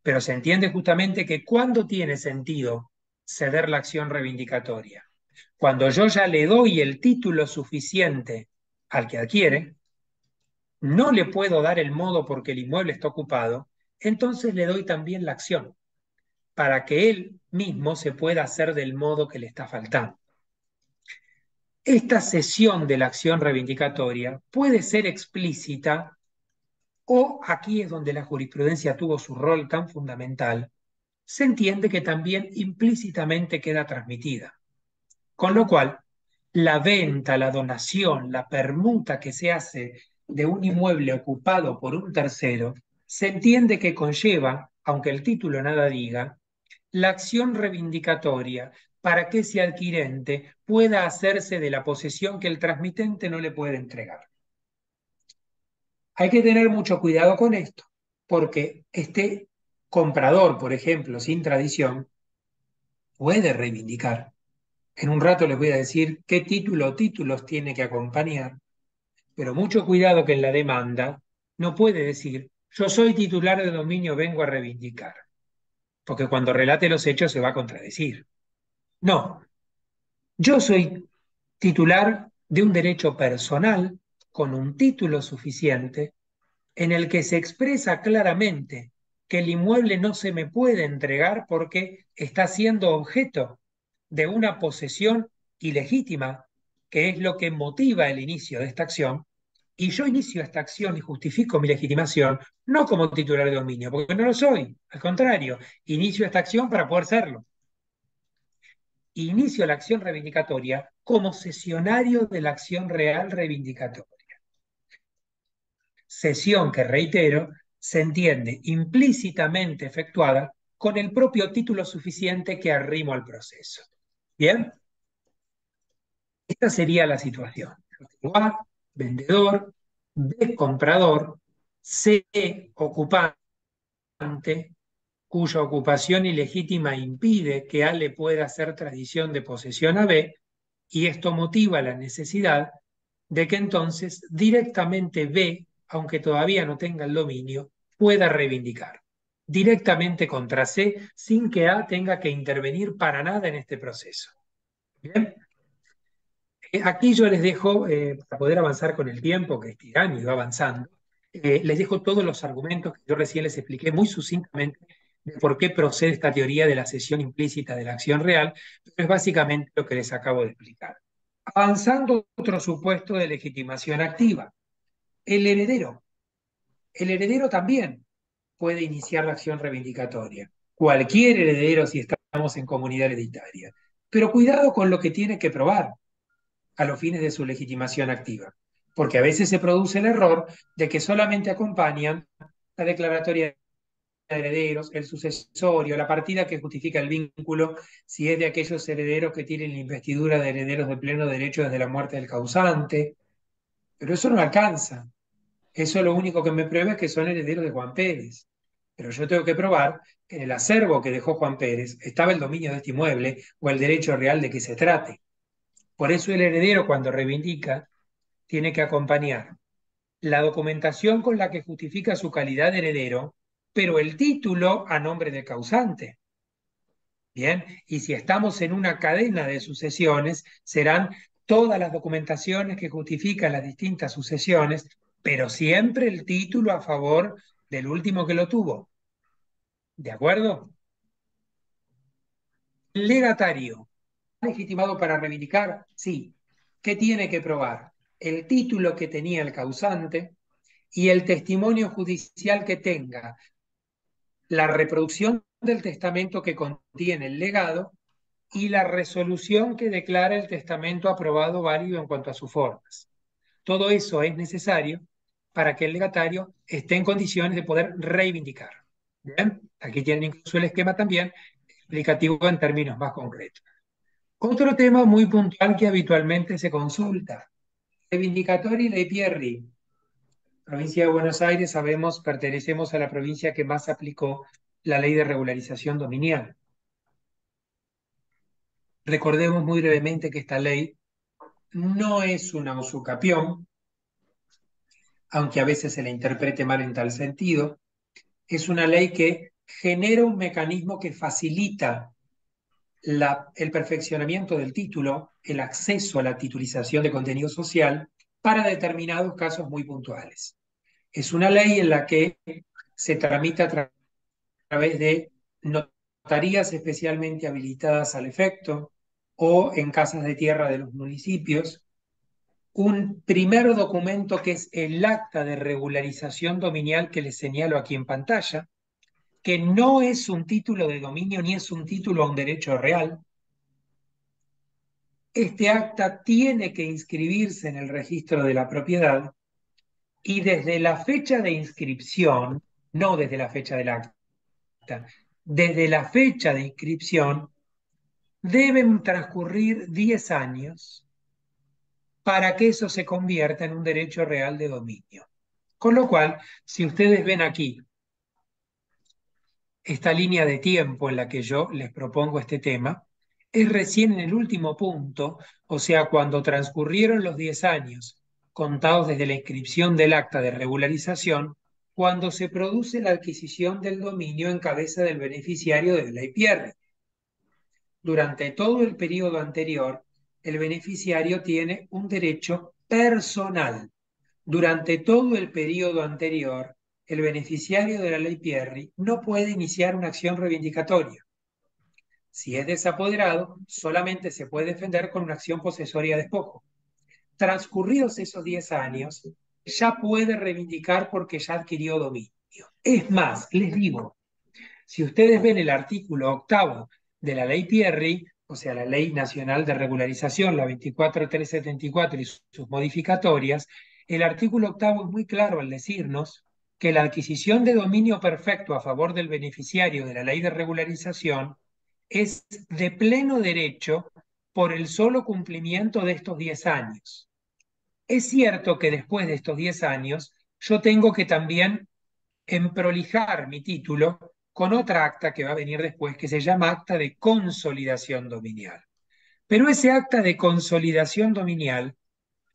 pero se entiende justamente que ¿cuándo tiene sentido ceder la acción reivindicatoria? Cuando yo ya le doy el título suficiente al que adquiere, no le puedo dar el modo porque el inmueble está ocupado, entonces le doy también la acción para que él mismo se pueda hacer del modo que le está faltando. Esta cesión de la acción reivindicatoria puede ser explícita o, aquí es donde la jurisprudencia tuvo su rol tan fundamental, se entiende que también implícitamente queda transmitida. Con lo cual, la venta, la donación, la permuta que se hace de un inmueble ocupado por un tercero, se entiende que conlleva, aunque el título nada diga, la acción reivindicatoria para que ese adquirente pueda hacerse de la posesión que el transmitente no le puede entregar. Hay que tener mucho cuidado con esto, porque este comprador, por ejemplo, sin tradición, puede reivindicar. En un rato les voy a decir qué título o títulos tiene que acompañar, pero mucho cuidado que en la demanda no puede decir, yo soy titular de dominio, vengo a reivindicar, porque cuando relate los hechos se va a contradecir. No, yo soy titular de un derecho personal con un título suficiente en el que se expresa claramente que el inmueble no se me puede entregar porque está siendo objeto de una posesión ilegítima, que es lo que motiva el inicio de esta acción, y yo inicio esta acción y justifico mi legitimación no como titular de dominio, porque no lo soy, al contrario, inicio esta acción para poder serlo. Inicio la acción reivindicatoria como cesionario de la acción real reivindicatoria. Cesión que, reitero, se entiende implícitamente efectuada con el propio título suficiente que arrimo al proceso. ¿Bien? Esta sería la situación. A, vendedor; B, comprador; C, ocupante, cuya ocupación ilegítima impide que A le pueda hacer tradición de posesión a B, y esto motiva la necesidad de que entonces directamente B, aunque todavía no tenga el dominio, pueda reivindicar directamente contra C sin que A tenga que intervenir para nada en este proceso. ¿Bien? Aquí yo les dejo, para poder avanzar con el tiempo, que es tirano y va avanzando, les dejo todos los argumentos que yo recién les expliqué muy sucintamente de por qué procede esta teoría de la cesión implícita de la acción real, pero es básicamente lo que les acabo de explicar. Avanzando, otro supuesto de legitimación activa. El heredero. el heredero también puede iniciar la acción reivindicatoria. Cualquier heredero si estamos en comunidad hereditaria. Pero cuidado con lo que tiene que probar a los fines de su legitimación activa. Porque a veces se produce el error de que solamente acompañan la declaratoria de herederos, el sucesorio, la partida que justifica el vínculo, si es de aquellos herederos que tienen la investidura de herederos de pleno derecho desde la muerte del causante. Pero eso no alcanza. Eso lo único que me prueba es que son herederos de Juan Pérez. Pero yo tengo que probar que en el acervo que dejó Juan Pérez estaba el dominio de este inmueble o el derecho real de que se trate. Por eso el heredero, cuando reivindica, tiene que acompañar la documentación con la que justifica su calidad de heredero, pero el título a nombre del causante. Bien, y si estamos en una cadena de sucesiones, serán todas las documentaciones que justifican las distintas sucesiones, pero siempre el título a favor del último que lo tuvo. ¿De acuerdo? El legatario, legitimado para reivindicar, sí. ¿Qué tiene que probar? El título que tenía el causante y el testimonio judicial que tenga, la reproducción del testamento que contiene el legado y la resolución que declara el testamento aprobado válido en cuanto a sus formas. Todo eso es necesario para que el legatario esté en condiciones de poder reivindicar. ¿Bien? Aquí tienen incluso el esquema también explicativo en términos más concretos. Otro tema muy puntual que habitualmente se consulta, reivindicatoria y ley Pierri. Provincia de Buenos Aires, sabemos, pertenecemos a la provincia que más aplicó la ley de regularización dominial. Recordemos muy brevemente que esta ley no es una usucapión, aunque a veces se la interprete mal en tal sentido. Es una ley que genera un mecanismo que facilita el perfeccionamiento del título, el acceso a la titulización de contenido social para determinados casos muy puntuales. Es una ley en la que se tramita a través de notarías especialmente habilitadas al efecto o en casas de tierra de los municipios. Un primer documento que es el acta de regularización dominial que les señalo aquí en pantalla, que no es un título de dominio ni es un título a un derecho real. Este acta tiene que inscribirse en el registro de la propiedad y desde la fecha de inscripción, no desde la fecha del acta, desde la fecha de inscripción deben transcurrir 10 años para que eso se convierta en un derecho real de dominio. Con lo cual, si ustedes ven aquí esta línea de tiempo en la que yo les propongo este tema, es recién en el último punto, o sea, cuando transcurrieron los 10 años, contados desde la inscripción del acta de regularización, cuando se produce la adquisición del dominio en cabeza del beneficiario de la IPR. Durante todo el periodo anterior, el beneficiario tiene un derecho personal. Durante todo el periodo anterior, el beneficiario de la ley Pierri no puede iniciar una acción reivindicatoria. Si es desapoderado, solamente se puede defender con una acción posesoria de despojo. Transcurridos esos 10 años, ya puede reivindicar porque ya adquirió dominio. Es más, les digo, si ustedes ven el artículo 8 de la ley Pierri, o sea, la Ley Nacional de Regularización, la 24374 y sus modificatorias, el artículo 8 es muy claro al decirnos que la adquisición de dominio perfecto a favor del beneficiario de la ley de regularización es de pleno derecho por el solo cumplimiento de estos 10 años. Es cierto que después de estos 10 años yo tengo que también emprolijar mi título con otra acta que va a venir después, que se llama acta de consolidación dominial. Pero ese acta de consolidación dominial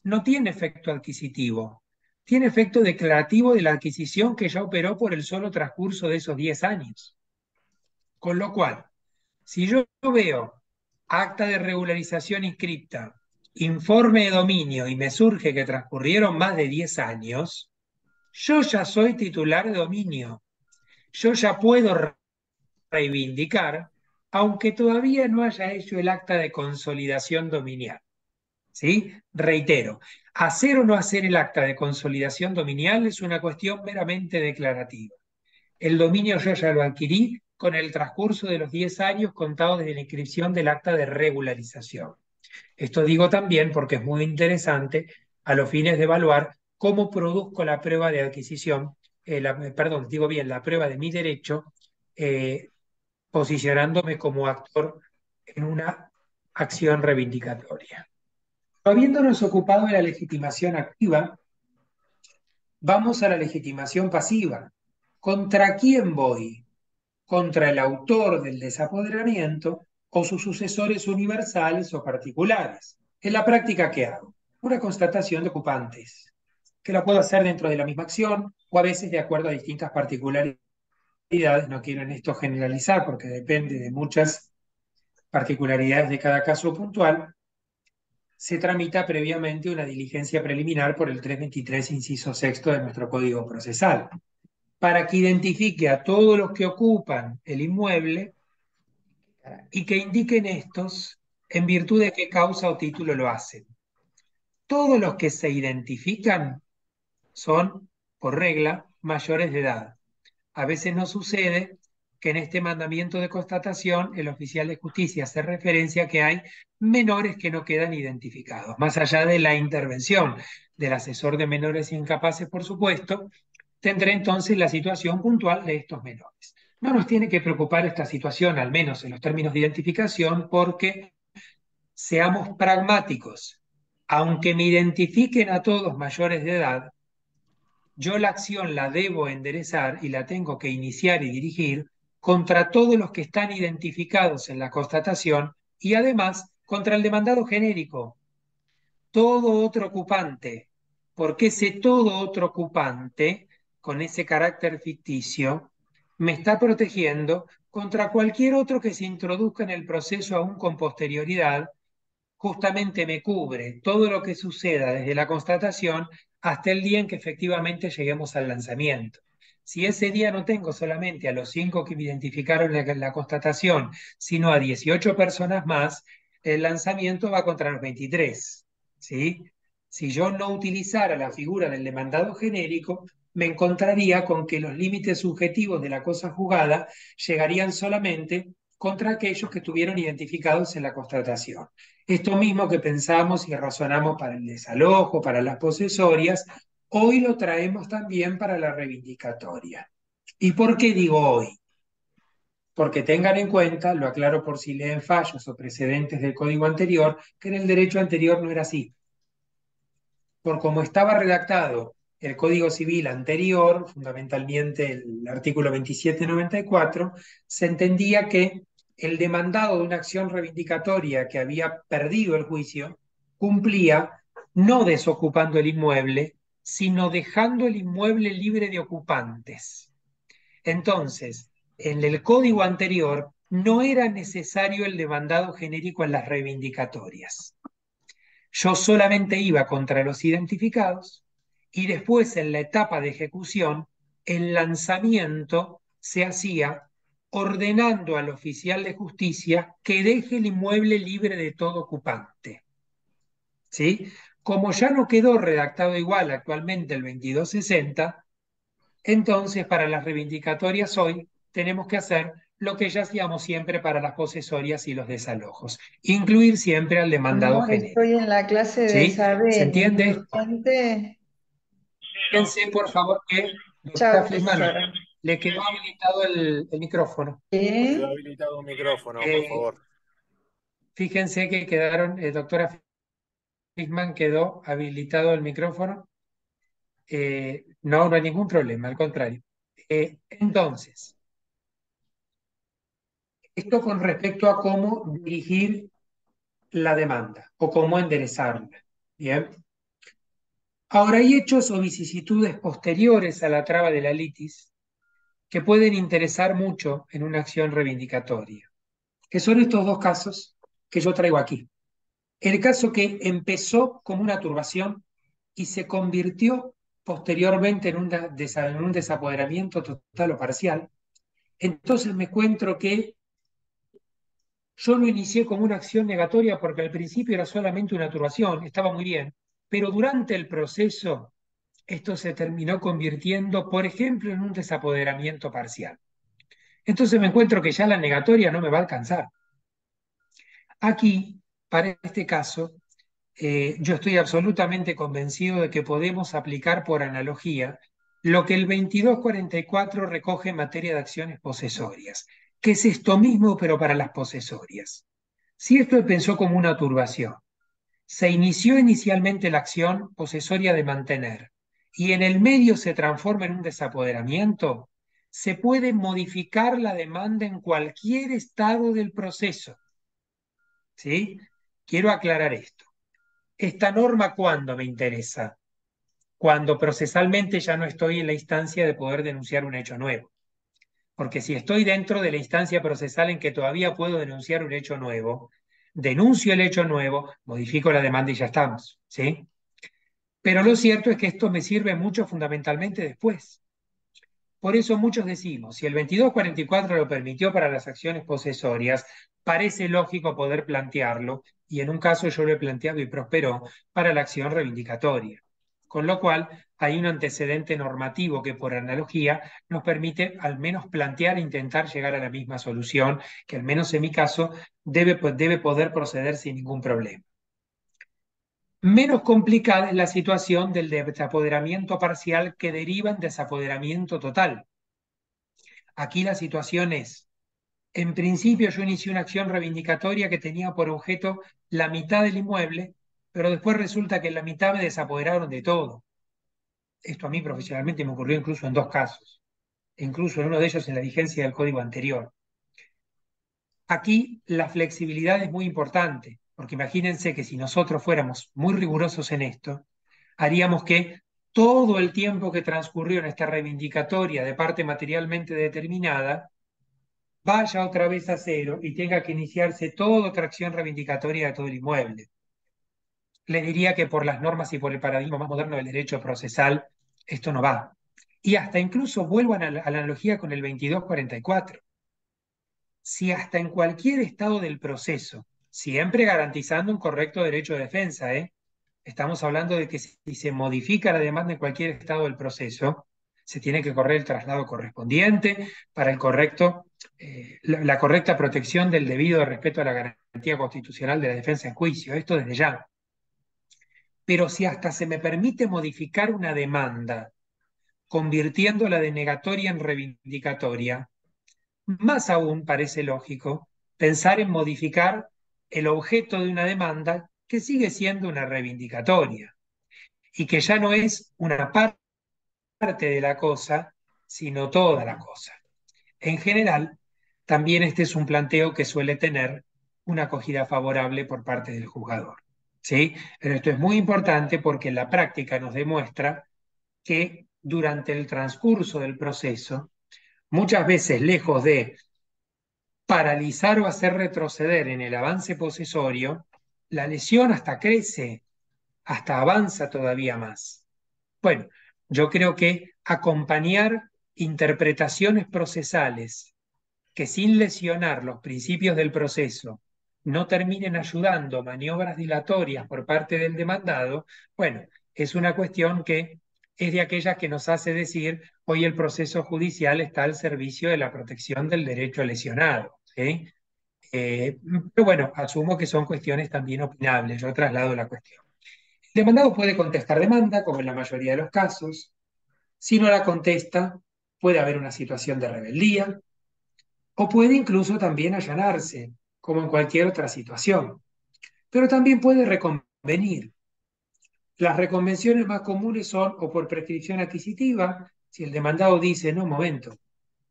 no tiene efecto adquisitivo, tiene efecto declarativo de la adquisición que ya operó por el solo transcurso de esos 10 años. Con lo cual, si yo veo acta de regularización inscripta, informe de dominio y me surge que transcurrieron más de 10 años, yo ya soy titular de dominio. Yo ya puedo reivindicar, aunque todavía no haya hecho el acta de consolidación dominial. ¿sí? Reitero, hacer o no hacer el acta de consolidación dominial es una cuestión meramente declarativa. El dominio yo ya lo adquirí con el transcurso de los 10 años contados desde la inscripción del acta de regularización. Esto digo también porque es muy interesante a los fines de evaluar cómo produzco la prueba de adquisición, perdón, digo bien, la prueba de mi derecho, eh, posicionándome como actor en una acción reivindicatoria. Habiéndonos ocupado de la legitimación activa, vamos a la legitimación pasiva. ¿Contra quién voy? ¿Contra el autor del desapoderamiento o sus sucesores universales o particulares? En la práctica, ¿qué hago? Una constatación de ocupantes, que la puedo hacer dentro de la misma acción o a veces de acuerdo a distintas particularidades. No quiero en esto generalizar porque depende de muchas particularidades de cada caso puntual. Se tramita previamente una diligencia preliminar por el 323, inciso sexto de nuestro Código Procesal, para que identifique a todos los que ocupan el inmueble y que indiquen estos en virtud de qué causa o título lo hacen. Todos los que se identifican son, por regla, mayores de edad. A veces no sucede que en este mandamiento de constatación el oficial de justicia hace referencia a que hay menores que no quedan identificados. Más allá de la intervención del asesor de menores incapaces, por supuesto, tendré entonces la situación puntual de estos menores. No nos tiene que preocupar esta situación, al menos en los términos de identificación, porque seamos pragmáticos. Aunque me identifiquen a todos mayores de edad, yo la acción la debo enderezar y la tengo que iniciar y dirigir contra todos los que están identificados en la constatación y además contra el demandado genérico, todo otro ocupante, porque ese todo otro ocupante, con ese carácter ficticio, me está protegiendo contra cualquier otro que se introduzca en el proceso aún con posterioridad. Justamente me cubre todo lo que suceda desde la constatación hasta el día en que efectivamente lleguemos al lanzamiento. Si ese día no tengo solamente a los 5 que me identificaron en la constatación, sino a 18 personas más, el lanzamiento va contra los 23. ¿Sí? Si yo no utilizara la figura del demandado genérico, me encontraría con que los límites subjetivos de la cosa juzgada llegarían solamente contra aquellos que estuvieron identificados en la constatación. Esto mismo que pensamos y razonamos para el desalojo, para las posesorias, hoy lo traemos también para la reivindicatoria. ¿Y por qué digo hoy? Porque tengan en cuenta, lo aclaro por si leen fallos o precedentes del código anterior, que en el derecho anterior no era así. Por cómo estaba redactado el Código Civil anterior, fundamentalmente el artículo 2794, se entendía que el demandado de una acción reivindicatoria que había perdido el juicio cumplía no desocupando el inmueble, sino dejando el inmueble libre de ocupantes. Entonces, en el código anterior no era necesario el demandado genérico en las reivindicatorias. Yo solamente iba contra los identificados y después en la etapa de ejecución, el lanzamiento se hacía ordenando al oficial de justicia que deje el inmueble libre de todo ocupante. ¿Sí? Como ya no quedó redactado igual actualmente el 2260, entonces para las reivindicatorias hoy tenemos que hacer lo que ya hacíamos siempre para las posesorias y los desalojos, incluir siempre al demandado Amor, genérico. estoy en la clase de ¿Sí? saber. ¿Se entiende ¿Es esto? urgente? Fíjense, por favor, que, doctora Chao, Flisman, profesora. le quedó habilitado el micrófono. Quedó ¿Qué? habilitado un micrófono, por Eh, favor. Fíjense que quedaron, doctora Flisman, quedó habilitado el micrófono. No, no hay ningún problema, al contrario. Entonces, esto con respecto a cómo dirigir la demanda o cómo enderezarla. Bien. Ahora, hay hechos o vicisitudes posteriores a la traba de la litis que pueden interesar mucho en una acción reivindicatoria, que son estos dos casos que yo traigo aquí. El caso que empezó como una turbación y se convirtió posteriormente en un desapoderamiento total o parcial. Entonces me encuentro que Yo lo inicié como una acción negatoria porque al principio era solamente una turbación, estaba muy bien, pero durante el proceso esto se terminó convirtiendo, por ejemplo, en un desapoderamiento parcial. Entonces me encuentro que ya la negatoria no me va a alcanzar. Aquí, para este caso, yo estoy absolutamente convencido de que podemos aplicar por analogía lo que el 2244 recoge en materia de acciones posesorias, que es esto mismo pero para las posesorias. Si esto pensó como una turbación, se inició inicialmente la acción posesoria de mantener y en el medio se transforma en un desapoderamiento, se puede modificar la demanda en cualquier estado del proceso. ¿Sí? Quiero aclarar esto. ¿Esta norma cuándo me interesa? Cuando procesalmente ya no estoy en la instancia de poder denunciar un hecho nuevo. Porque si estoy dentro de la instancia procesal en que todavía puedo denunciar un hecho nuevo, denuncio el hecho nuevo, modifico la demanda y ya estamos, ¿sí? Pero lo cierto es que esto me sirve mucho fundamentalmente después. Por eso muchos decimos, si el 2244 lo permitió para las acciones posesorias, parece lógico poder plantearlo, y en un caso yo lo he planteado y prosperó, para la acción reivindicatoria. Con lo cual hay un antecedente normativo que por analogía nos permite al menos plantear e intentar llegar a la misma solución, que al menos en mi caso debe poder proceder sin ningún problema. Menos complicada es la situación del desapoderamiento parcial que deriva en desapoderamiento total. Aquí la situación es, en principio yo inicié una acción reivindicatoria que tenía por objeto la mitad del inmueble, pero después resulta que en la mitad me desapoderaron de todo. Esto a mí profesionalmente me ocurrió incluso en dos casos, e incluso en uno de ellos en la vigencia del código anterior. Aquí la flexibilidad es muy importante, porque imagínense que si nosotros fuéramos muy rigurosos en esto, haríamos que todo el tiempo que transcurrió en esta reivindicatoria de parte materialmente determinada vaya otra vez a cero y tenga que iniciarse toda otra acción reivindicatoria de todo el inmueble. Le diría que por las normas y por el paradigma más moderno del derecho procesal, esto no va. Y hasta incluso vuelvo a la analogía con el 2244. Si hasta en cualquier estado del proceso, siempre garantizando un correcto derecho de defensa, estamos hablando de que si se modifica la demanda en cualquier estado del proceso, se tiene que correr el traslado correspondiente para el correcto, la correcta protección del debido respeto a la garantía constitucional de la defensa en juicio. Esto desde ya. Pero si hasta se me permite modificar una demanda, convirtiéndola de negatoria en reivindicatoria, más aún parece lógico pensar en modificar el objeto de una demanda que sigue siendo una reivindicatoria y que ya no es una parte de la cosa, sino toda la cosa. En general, también este es un planteo que suele tener una acogida favorable por parte del juzgador. ¿Sí? Pero esto es muy importante porque la práctica nos demuestra que durante el transcurso del proceso, muchas veces lejos de paralizar o hacer retroceder en el avance posesorio, la lesión hasta crece, hasta avanza todavía más. Bueno, yo creo que acompañar interpretaciones procesales que sin lesionar los principios del proceso no terminen ayudando maniobras dilatorias por parte del demandado, bueno, es una cuestión que es de aquellas que nos hace decir hoy el proceso judicial está al servicio de la protección del derecho lesionado. ¿Sí? Pero bueno, asumo que son cuestiones también opinables, yo traslado la cuestión. El demandado puede contestar demanda, como en la mayoría de los casos. Si no la contesta, puede haber una situación de rebeldía, o puede incluso también allanarse, como en cualquier otra situación. Pero también puede reconvenir. Las reconvenciones más comunes son o por prescripción adquisitiva, si el demandado dice, no, momento,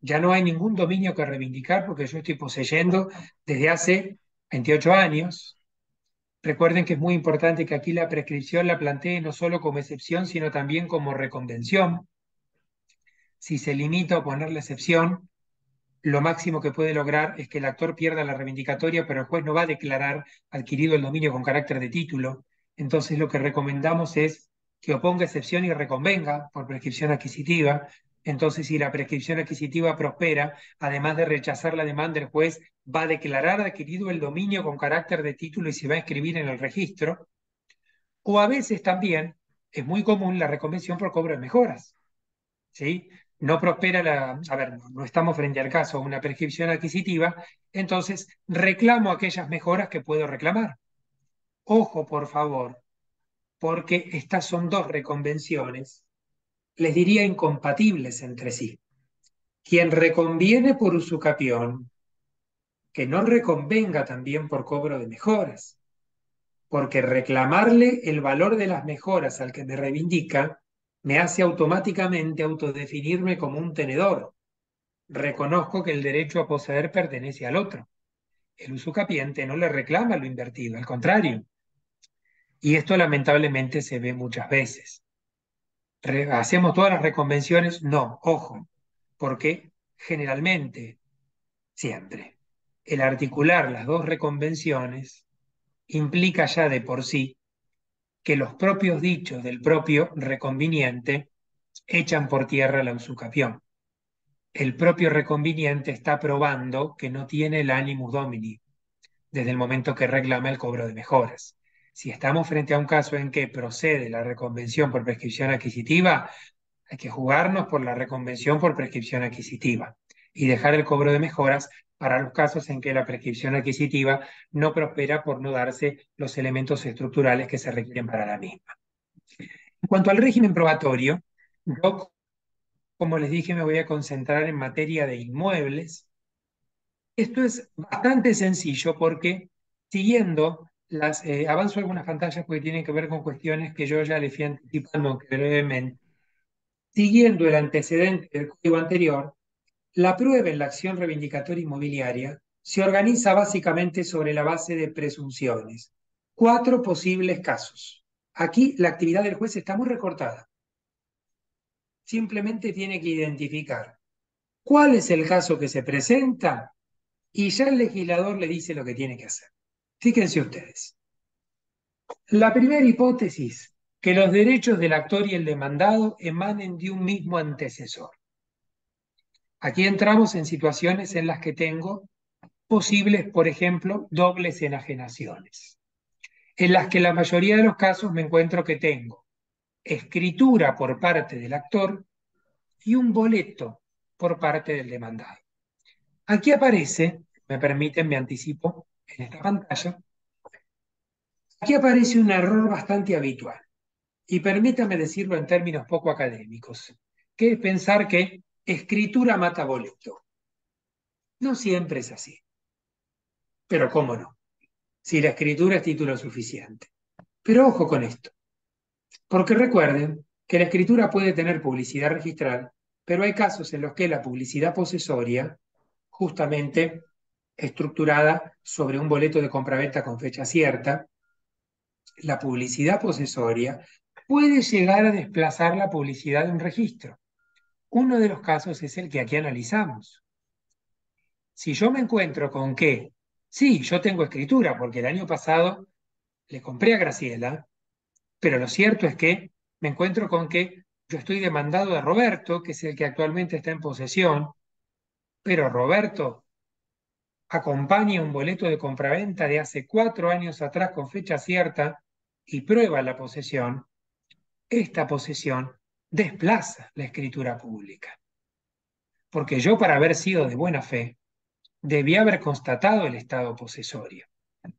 ya no hay ningún dominio que reivindicar porque yo estoy poseyendo desde hace 28 años. Recuerden que es muy importante que aquí la prescripción la plantee no solo como excepción, sino también como reconvención. Si se limita a poner la excepción, lo máximo que puede lograr es que el actor pierda la reivindicatoria, pero el juez no va a declarar adquirido el dominio con carácter de título. Entonces lo que recomendamos es que oponga excepción y reconvenga por prescripción adquisitiva, Entonces, si la prescripción adquisitiva prospera, además de rechazar la demanda, el juez va a declarar adquirido el dominio con carácter de título y se va a inscribir en el registro. O a veces también es muy común la reconvención por cobro de mejoras. ¿Sí? No prospera a ver, no estamos frente al caso de una prescripción adquisitiva, entonces reclamo aquellas mejoras que puedo reclamar. Ojo, por favor, porque estas son dos reconvenciones, les diría incompatibles entre sí. Quien reconviene por usucapión, que no reconvenga también por cobro de mejoras, porque reclamarle el valor de las mejoras al que me reivindica me hace automáticamente autodefinirme como un tenedor. Reconozco que el derecho a poseer pertenece al otro. El usucapiente no le reclama lo invertido, al contrario. Y esto lamentablemente se ve muchas veces. ¿Hacemos todas las reconvenciones? No, ojo, porque generalmente, siempre, el articular las dos reconvenciones implica ya de por sí que los propios dichos del propio reconviniente echan por tierra la usucapión. El propio reconviniente está probando que no tiene el animus domini desde el momento que reclama el cobro de mejoras. Si estamos frente a un caso en que procede la reconvención por prescripción adquisitiva, hay que jugarnos por la reconvención por prescripción adquisitiva y dejar el cobro de mejoras para los casos en que la prescripción adquisitiva no prospera por no darse los elementos estructurales que se requieren para la misma. En cuanto al régimen probatorio, yo, como les dije, me voy a concentrar en materia de inmuebles. Esto es bastante sencillo porque siguiendo avanzo algunas pantallas porque tienen que ver con cuestiones que yo ya les fui anticipando brevemente. Siguiendo el antecedente del código anterior, la prueba en la acción reivindicatoria inmobiliaria se organiza básicamente sobre la base de presunciones. 4 posibles casos. Aquí la actividad del juez está muy recortada. Simplemente tiene que identificar cuál es el caso que se presenta y ya el legislador le dice lo que tiene que hacer. Fíjense ustedes. La primera hipótesis, que los derechos del actor y el demandado emanen de un mismo antecesor. Aquí entramos en situaciones en las que tengo posibles, por ejemplo, dobles enajenaciones, en las que la mayoría de los casos me encuentro que tengo escritura por parte del actor y un boleto por parte del demandado. Aquí aparece, me permiten, me anticipo en esta pantalla, aquí aparece un error bastante habitual, y permítame decirlo en términos poco académicos, que es pensar que escritura mata boleto. No siempre es así, pero cómo no, si la escritura es título suficiente. Pero ojo con esto, porque recuerden que la escritura puede tener publicidad registral, pero hay casos en los que la publicidad posesoria, justamente estructurada sobre un boleto de compraventa con fecha cierta, la publicidad posesoria puede llegar a desplazar la publicidad de un registro. Uno de los casos es el que aquí analizamos. Si yo me encuentro con que, sí, yo tengo escritura, porque el año pasado le compré a Graciela, pero lo cierto es que me encuentro con que yo estoy demandado de Roberto, que es el que actualmente está en posesión, pero Roberto acompaña un boleto de compraventa de hace 4 años atrás con fecha cierta y prueba la posesión. Esta posesión desplaza la escritura pública. Porque yo, para haber sido de buena fe, debía haber constatado el estado posesorio.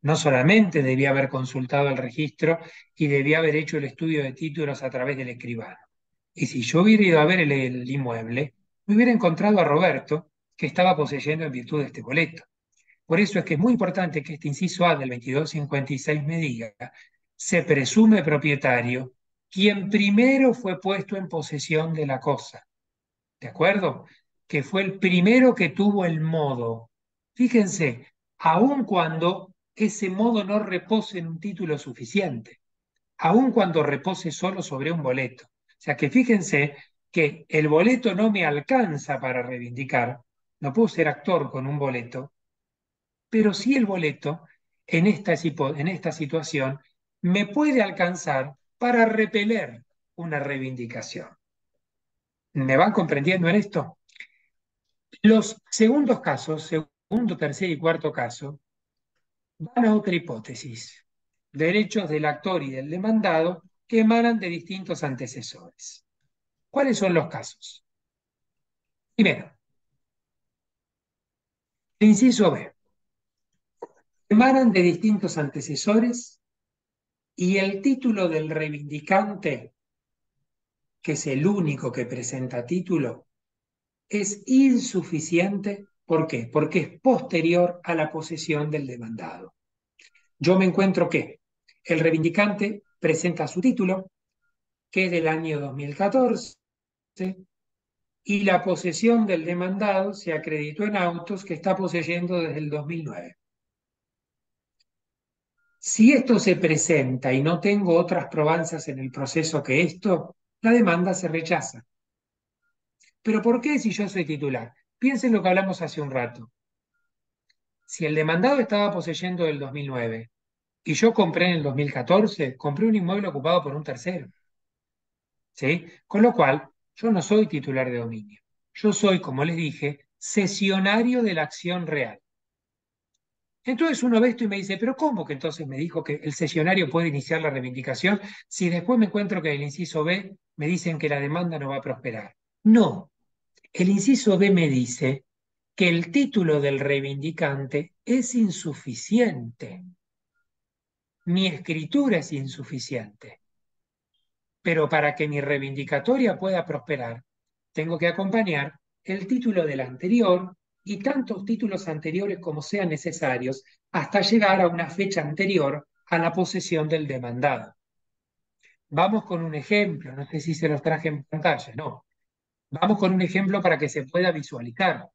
No solamente debía haber consultado el registro y debía haber hecho el estudio de títulos a través del escribano. Y si yo hubiera ido a ver el inmueble, me hubiera encontrado a Roberto, que estaba poseyendo en virtud de este boleto. Por eso es que es muy importante que este inciso A del 2256 me diga: se presume propietario quien primero fue puesto en posesión de la cosa. ¿De acuerdo? Que fue el primero que tuvo el modo. Fíjense, aun cuando ese modo no repose en un título suficiente, aun cuando repose solo sobre un boleto. O sea que fíjense que el boleto no me alcanza para reivindicar, no puedo ser actor con un boleto, pero sí el boleto en esta situación me puede alcanzar para repeler una reivindicación. ¿Me van comprendiendo en esto? Los segundos casos, segundo, tercer y cuarto caso, van a otra hipótesis. Derechos del actor y del demandado que emanan de distintos antecesores. ¿Cuáles son los casos? Primero, el inciso B. Emanan de distintos antecesores y el título del reivindicante, que es el único que presenta título, es insuficiente. ¿Por qué? Porque es posterior a la posesión del demandado. Yo me encuentro que el reivindicante presenta su título, que es del año 2014, y la posesión del demandado se acreditó en autos que está poseyendo desde el 2009. Si esto se presenta y no tengo otras probanzas en el proceso que esto, la demanda se rechaza. ¿Pero por qué si yo soy titular? Piensen lo que hablamos hace un rato. Si el demandado estaba poseyendo del 2009 y yo compré en el 2014, compré un inmueble ocupado por un tercero. ¿Sí? Con lo cual, yo no soy titular de dominio. Yo soy, como les dije, cesionario de la acción real. Entonces uno ve esto y me dice, pero ¿cómo que entonces me dijo que el cesionario puede iniciar la reivindicación si después me encuentro que en el inciso B me dicen que la demanda no va a prosperar? No, el inciso B me dice que el título del reivindicante es insuficiente. Mi escritura es insuficiente. Pero para que mi reivindicatoria pueda prosperar, tengo que acompañar el título del anterior y tantos títulos anteriores como sean necesarios hasta llegar a una fecha anterior a la posesión del demandado. Vamos con un ejemplo, no sé si se los traje en pantalla, no. Vamos con un ejemplo para que se pueda visualizar.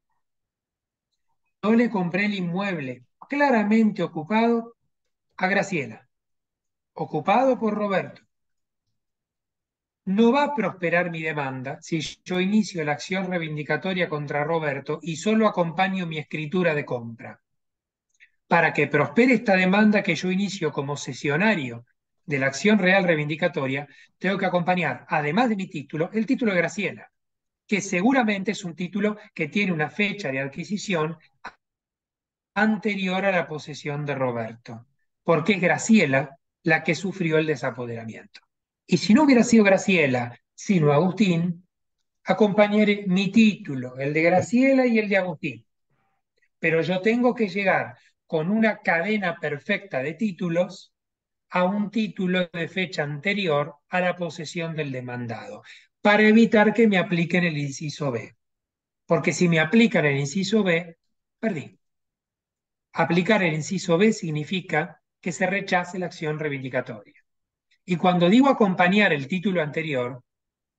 Yo le compré el inmueble claramente ocupado a Graciela, ocupado por Roberto. No va a prosperar mi demanda si yo inicio la acción reivindicatoria contra Roberto y solo acompaño mi escritura de compra. Para que prospere esta demanda que yo inicio como cesionario de la acción real reivindicatoria, tengo que acompañar, además de mi título, el título de Graciela, que seguramente es un título que tiene una fecha de adquisición anterior a la posesión de Roberto, porque es Graciela la que sufrió el desapoderamiento. Y si no hubiera sido Graciela, sino Agustín, acompañaré mi título, el de Graciela y el de Agustín. Pero yo tengo que llegar con una cadena perfecta de títulos a un título de fecha anterior a la posesión del demandado, para evitar que me apliquen el inciso B. Porque si me aplican el inciso B, perdí. Aplicar el inciso B significa que se rechace la acción reivindicatoria. Y cuando digo acompañar el título anterior,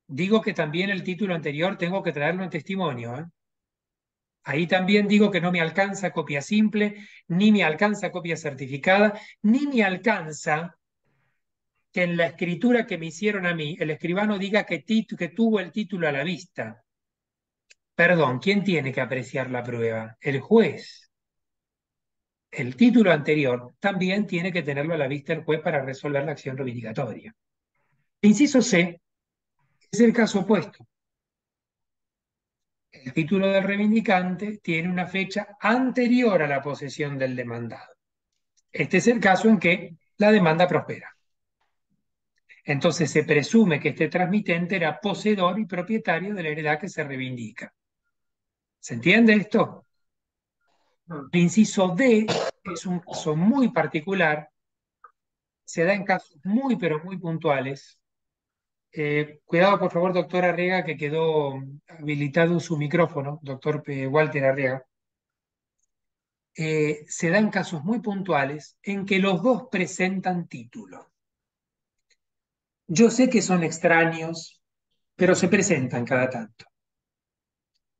digo que también el título anterior tengo que traerlo en testimonio, ¿eh? Ahí también digo que no me alcanza copia simple, ni me alcanza copia certificada, ni me alcanza que en la escritura que me hicieron a mí, el escribano diga que tuvo el título a la vista. Perdón, ¿quién tiene que apreciar la prueba? El juez. El título anterior también tiene que tenerlo a la vista el juez para resolver la acción reivindicatoria. El inciso C es el caso opuesto. El título del reivindicante tiene una fecha anterior a la posesión del demandado. Este es el caso en que la demanda prospera. Entonces se presume que este transmitente era poseedor y propietario de la heredad que se reivindica. ¿Se entiende esto? El inciso D es un caso muy particular, se da en casos muy pero muy puntuales. Cuidado, por favor, doctor Arriaga, que quedó habilitado su micrófono, doctor Walter Arriaga. Se dan casos muy puntuales en que los dos presentan título. Yo sé que son extraños, pero se presentan cada tanto.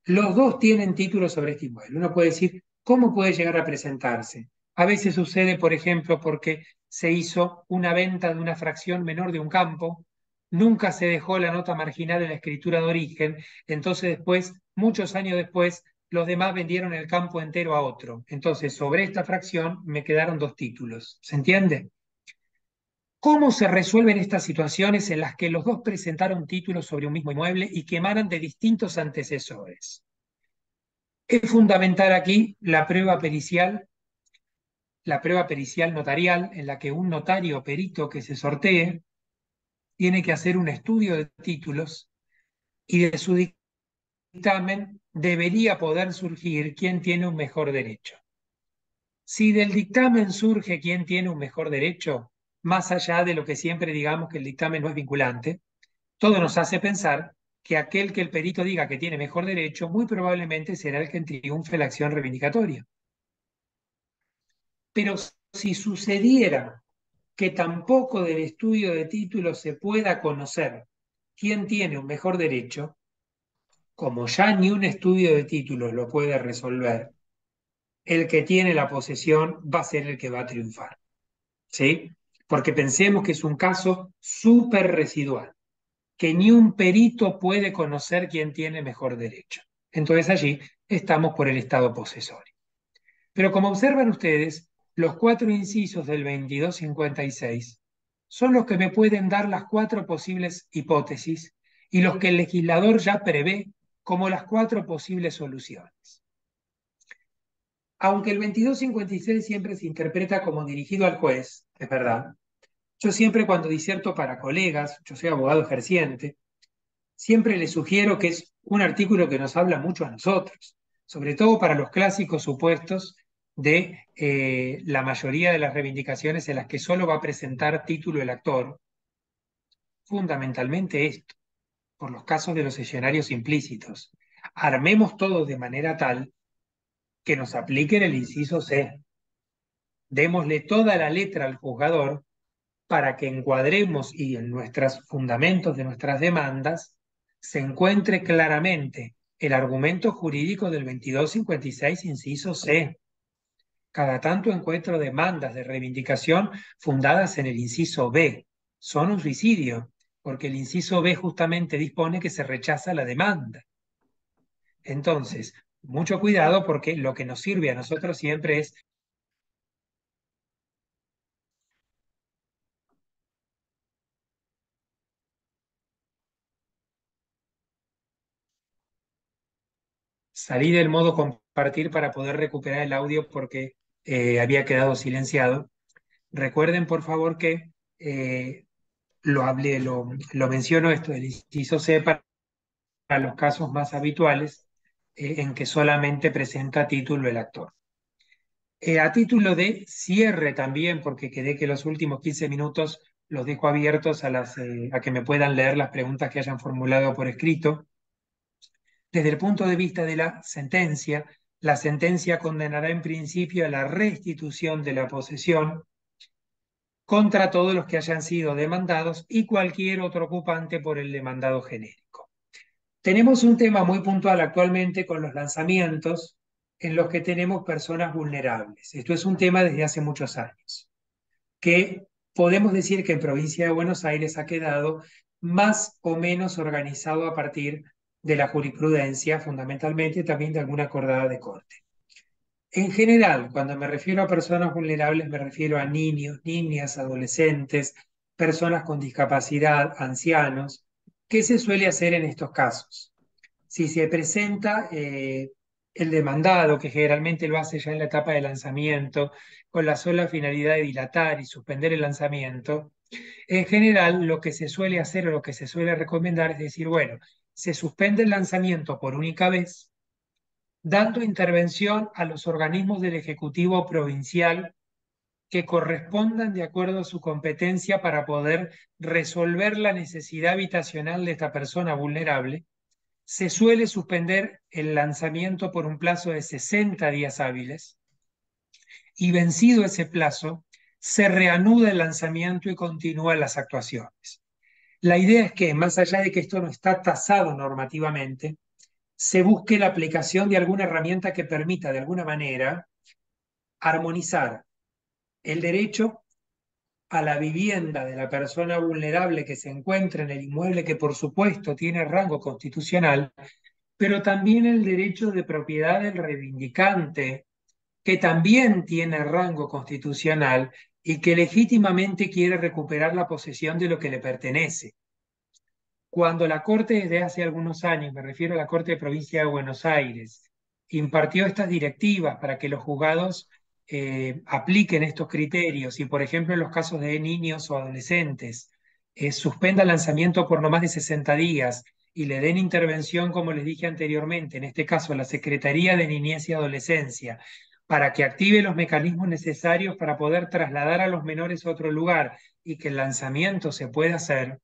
Los dos tienen título sobre este inmueble. Uno puede decir, ¿cómo puede llegar a presentarse? A veces sucede, por ejemplo, porque se hizo una venta de una fracción menor de un campo, nunca se dejó la nota marginal en la escritura de origen, entonces después, muchos años después, los demás vendieron el campo entero a otro. Entonces, sobre esta fracción me quedaron dos títulos. ¿Se entiende? ¿Cómo se resuelven estas situaciones en las que los dos presentaron títulos sobre un mismo inmueble y que emanan de distintos antecesores? Es fundamental aquí la prueba pericial notarial, en la que un notario o perito que se sortee tiene que hacer un estudio de títulos y de su dictamen debería poder surgir quién tiene un mejor derecho. Si del dictamen surge quién tiene un mejor derecho, más allá de lo que siempre digamos que el dictamen no es vinculante, todo nos hace pensar que aquel que el perito diga que tiene mejor derecho, muy probablemente será el que triunfe la acción reivindicatoria. Pero si sucediera que tampoco del estudio de títulos se pueda conocer quién tiene un mejor derecho, como ya ni un estudio de títulos lo puede resolver, el que tiene la posesión va a ser el que va a triunfar. ¿Sí? Porque pensemos que es un caso súper residual, que ni un perito puede conocer quién tiene mejor derecho. Entonces allí estamos por el estado posesorio. Pero como observan ustedes, los 4 incisos del 2256 son los que me pueden dar las 4 posibles hipótesis y los que el legislador ya prevé como las 4 posibles soluciones. Aunque el 2256 siempre se interpreta como dirigido al juez, es verdad, yo siempre cuando diserto para colegas, yo soy abogado ejerciente, siempre les sugiero que es un artículo que nos habla mucho a nosotros, sobre todo para los clásicos supuestos de la mayoría de las reivindicaciones en las que solo va a presentar título el actor, fundamentalmente esto, por los casos de los escenarios implícitos. Armemos todo de manera tal que nos apliquen el inciso C. Démosle toda la letra al juzgador para que encuadremos y en nuestros fundamentos de nuestras demandas se encuentre claramente el argumento jurídico del 2256, inciso C. Cada tanto encuentro demandas de reivindicación fundadas en el inciso B. Son un suicidio, porque el inciso B justamente dispone que se rechaza la demanda. Entonces, mucho cuidado porque lo que nos sirve a nosotros siempre es salí del modo compartir para poder recuperar el audio porque había quedado silenciado. Recuerden, por favor, que lo menciono esto del inciso C para los casos más habituales en que solamente presenta título el actor. A título de cierre también, porque quedé que los últimos 15 minutos los dejo abiertos a que me puedan leer las preguntas que hayan formulado por escrito. Desde el punto de vista de la sentencia condenará en principio a la restitución de la posesión contra todos los que hayan sido demandados y cualquier otro ocupante por el demandado genérico. Tenemos un tema muy puntual actualmente con los lanzamientos en los que tenemos personas vulnerables. Esto es un tema desde hace muchos años, que podemos decir que en provincia de Buenos Aires ha quedado más o menos organizado a partir de la jurisprudencia, fundamentalmente también de alguna acordada de corte. En general, cuando me refiero a personas vulnerables, me refiero a niños, niñas, adolescentes, personas con discapacidad, ancianos. ¿Qué se suele hacer en estos casos? Si se presenta el demandado, que generalmente lo hace ya en la etapa de lanzamiento, con la sola finalidad de dilatar y suspender el lanzamiento, en general lo que se suele hacer o lo que se suele recomendar es decir, bueno, se suspende el lanzamiento por única vez, dando intervención a los organismos del Ejecutivo Provincial que correspondan de acuerdo a su competencia para poder resolver la necesidad habitacional de esta persona vulnerable. Se suele suspender el lanzamiento por un plazo de 60 días hábiles y vencido ese plazo, se reanuda el lanzamiento y continúan las actuaciones. La idea es que, más allá de que esto no está tasado normativamente, se busque la aplicación de alguna herramienta que permita, de alguna manera, armonizar el derecho a la vivienda de la persona vulnerable que se encuentra en el inmueble que, por supuesto, tiene rango constitucional, pero también el derecho de propiedad del reivindicante, que también tiene rango constitucional y que legítimamente quiere recuperar la posesión de lo que le pertenece. Cuando la Corte desde hace algunos años, me refiero a la Corte de Provincia de Buenos Aires, impartió estas directivas para que los juzgados apliquen estos criterios y, por ejemplo, en los casos de niños o adolescentes, suspenda el lanzamiento por no más de 60 días y le den intervención, como les dije anteriormente, en este caso la Secretaría de Niñez y Adolescencia, para que active los mecanismos necesarios para poder trasladar a los menores a otro lugar y que el lanzamiento se pueda hacer.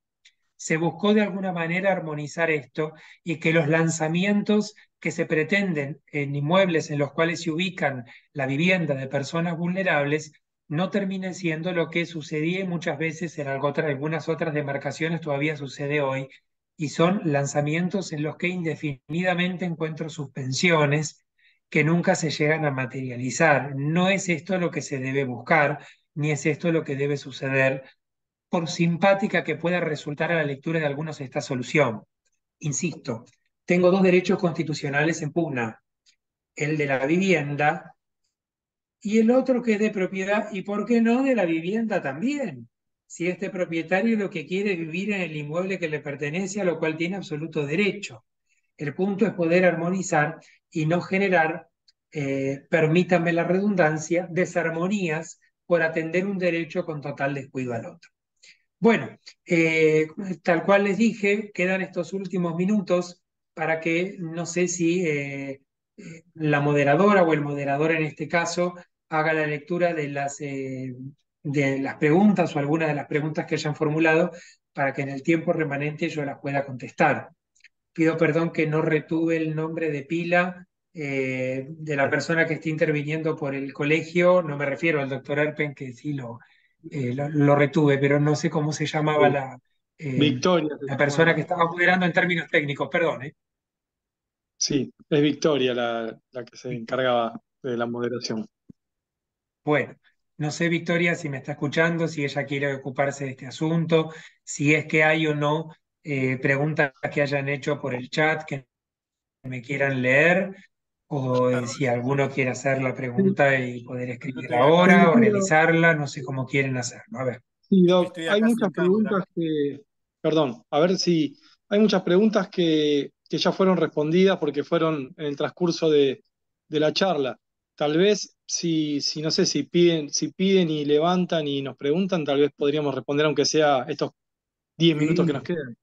Se buscó de alguna manera armonizar esto y que los lanzamientos que se pretenden en inmuebles en los cuales se ubican la vivienda de personas vulnerables no terminen siendo lo que sucedía y muchas veces en algunas otras demarcaciones todavía sucede hoy, y son lanzamientos en los que indefinidamente encuentro suspensiones que nunca se llegan a materializar. No es esto lo que se debe buscar, ni es esto lo que debe suceder, por simpática que pueda resultar a la lectura de algunos esta solución. Insisto, tengo dos derechos constitucionales en pugna, el de la vivienda y el otro que es de propiedad, y por qué no de la vivienda también, si este propietario lo que quiere es vivir en el inmueble que le pertenece, a lo cual tiene absoluto derecho. El punto es poder armonizar y no generar, permítanme la redundancia, desarmonías por atender un derecho con total descuido al otro. Bueno, tal cual les dije, quedan estos últimos minutos para que, no sé si la moderadora o el moderador en este caso haga la lectura de las preguntas o algunas de las preguntas que hayan formulado para que en el tiempo remanente yo las pueda contestar. Pido perdón que no retuve el nombre de pila de la persona que está interviniendo por el colegio. No me refiero al doctor Erpen, que sí lo retuve, pero no sé cómo se llamaba Victoria se la persona llama. que estaba moderando en términos técnicos. Perdón, Sí, es Victoria la que se Victoria. encargaba de la moderación. Bueno, no sé, Victoria, si me está escuchando, si ella quiere ocuparse de este asunto, si es que hay o no preguntas que hayan hecho por el chat que me quieran leer, o Perdón, si alguno quiere hacer la Sí, pregunta y poder yo escribirla estoy acá ahora o Quiero- realizarla, no sé cómo quieren hacerlo. A ver. sí, Doc, estoy hay acá muchas acercándola. preguntas perdón, a ver si hay muchas preguntas que ya fueron respondidas porque fueron en el transcurso de la charla. Tal vez si no sé, si piden y levantan y nos preguntan, tal vez podríamos responder aunque sea estos 10 minutos que nos Sí, quedan.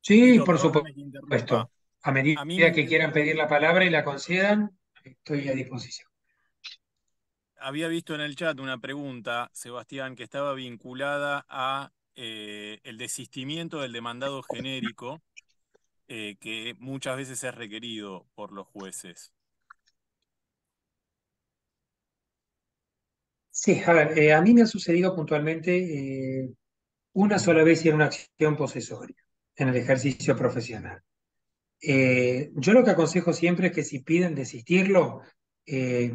sí, Tito, por perdóname que interrumpa. supuesto. A A mí medida que quieran pedir la palabra y la concedan, estoy a disposición. había visto en el chat una pregunta, Sebastián, que estaba vinculada a el desistimiento del demandado genérico, que muchas veces es requerido por los jueces. Sí, a ver, a mí me ha sucedido puntualmente una sola vez y en una acción posesoria, en el ejercicio profesional. Yo lo que aconsejo siempre es que si piden desistirlo, eh,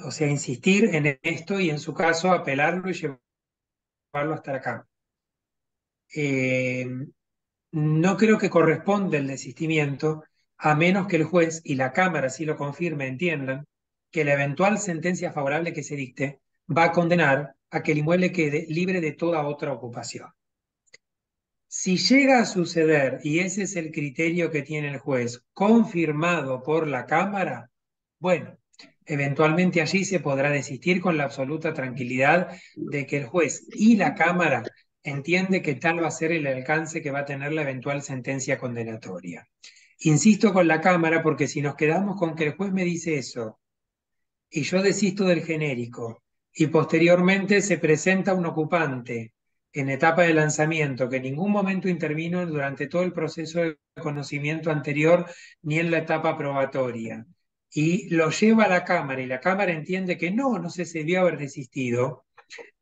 o sea, insistir en esto y en su caso apelarlo y llevarlo hasta acá. Eh, no creo que corresponda el desistimiento a menos que el juez y la Cámara, si lo confirme, entiendan que la eventual sentencia favorable que se dicte va a condenar a que el inmueble quede libre de toda otra ocupación. Si llega a suceder, y ese es el criterio que tiene el juez, confirmado por la Cámara, bueno, eventualmente allí se podrá desistir con la absoluta tranquilidad de que el juez y la Cámara entiende que tal va a ser el alcance que va a tener la eventual sentencia condenatoria. Insisto con la Cámara porque si nos quedamos con que el juez me dice eso y yo desisto del genérico y posteriormente se presenta un ocupante en etapa de lanzamiento que en ningún momento intervino durante todo el proceso de conocimiento anterior ni en la etapa probatoria y lo lleva a la Cámara y la Cámara entiende que no se debió haber desistido,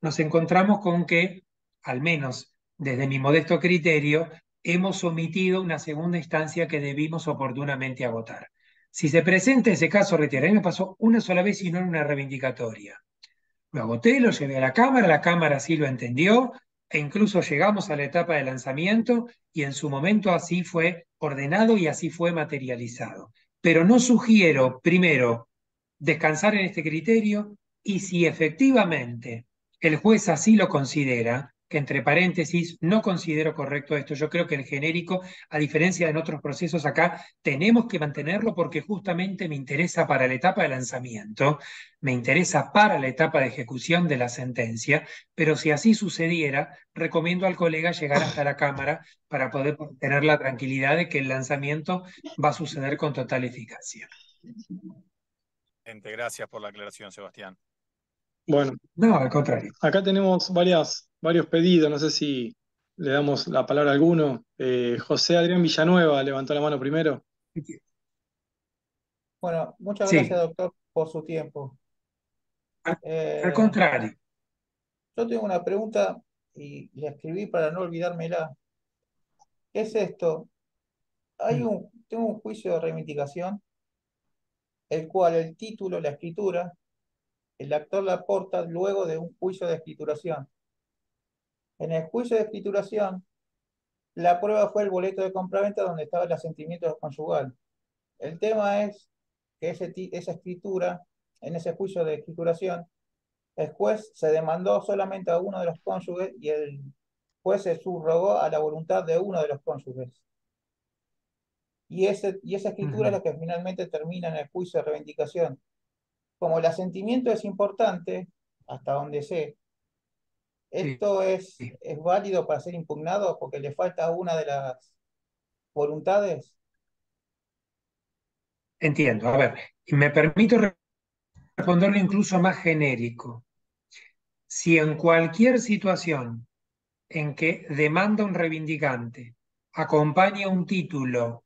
nos encontramos con que, al menos desde mi modesto criterio, hemos omitido una segunda instancia que debimos oportunamente agotar. Si se presenta ese caso reiterado, a mí me pasó una sola vez y no en una reivindicatoria. Lo agoté, lo llevé a la Cámara sí lo entendió, e incluso llegamos a la etapa de lanzamiento y en su momento así fue ordenado y así fue materializado. Pero no sugiero, primero, descansar en este criterio, y si efectivamente el juez así lo considera, que entre paréntesis, no considero correcto esto, yo creo que el genérico, a diferencia de en otros procesos acá, tenemos que mantenerlo porque justamente me interesa para la etapa de lanzamiento, me interesa para la etapa de ejecución de la sentencia, pero si así sucediera, recomiendo al colega llegar hasta la Cámara para poder tener la tranquilidad de que el lanzamiento va a suceder con total eficacia. Gracias por la aclaración, Sebastián. Bueno, No, al contrario. acá tenemos varios pedidos, no sé si le damos la palabra a alguno. José Adrián Villanueva levantó la mano primero. Bueno, muchas gracias, Sí, doctor, por su tiempo. al Eh, contrario. yo tengo una pregunta y la escribí para no olvidármela. ¿Qué es esto? Tengo un juicio de reivindicación, el cual el título, la escritura, el actor la aporta luego de un juicio de escrituración. En el juicio de escrituración, la prueba fue el boleto de compraventa donde estaba el asentimiento conyugal. El tema es que esa escritura, en ese juicio de escrituración, el juez se demandó solamente a uno de los cónyuges y el juez se subrogó a la voluntad de uno de los cónyuges. Y esa escritura es la que finalmente termina en el juicio de reivindicación. Como el asentimiento es importante, hasta donde sé, Sí, esto es sí. válido para ser impugnado porque le falta una de las voluntades. Entiendo. A ver, y me permito responderlo incluso más genérico. Si en cualquier situación en que demanda un reivindicante acompaña un título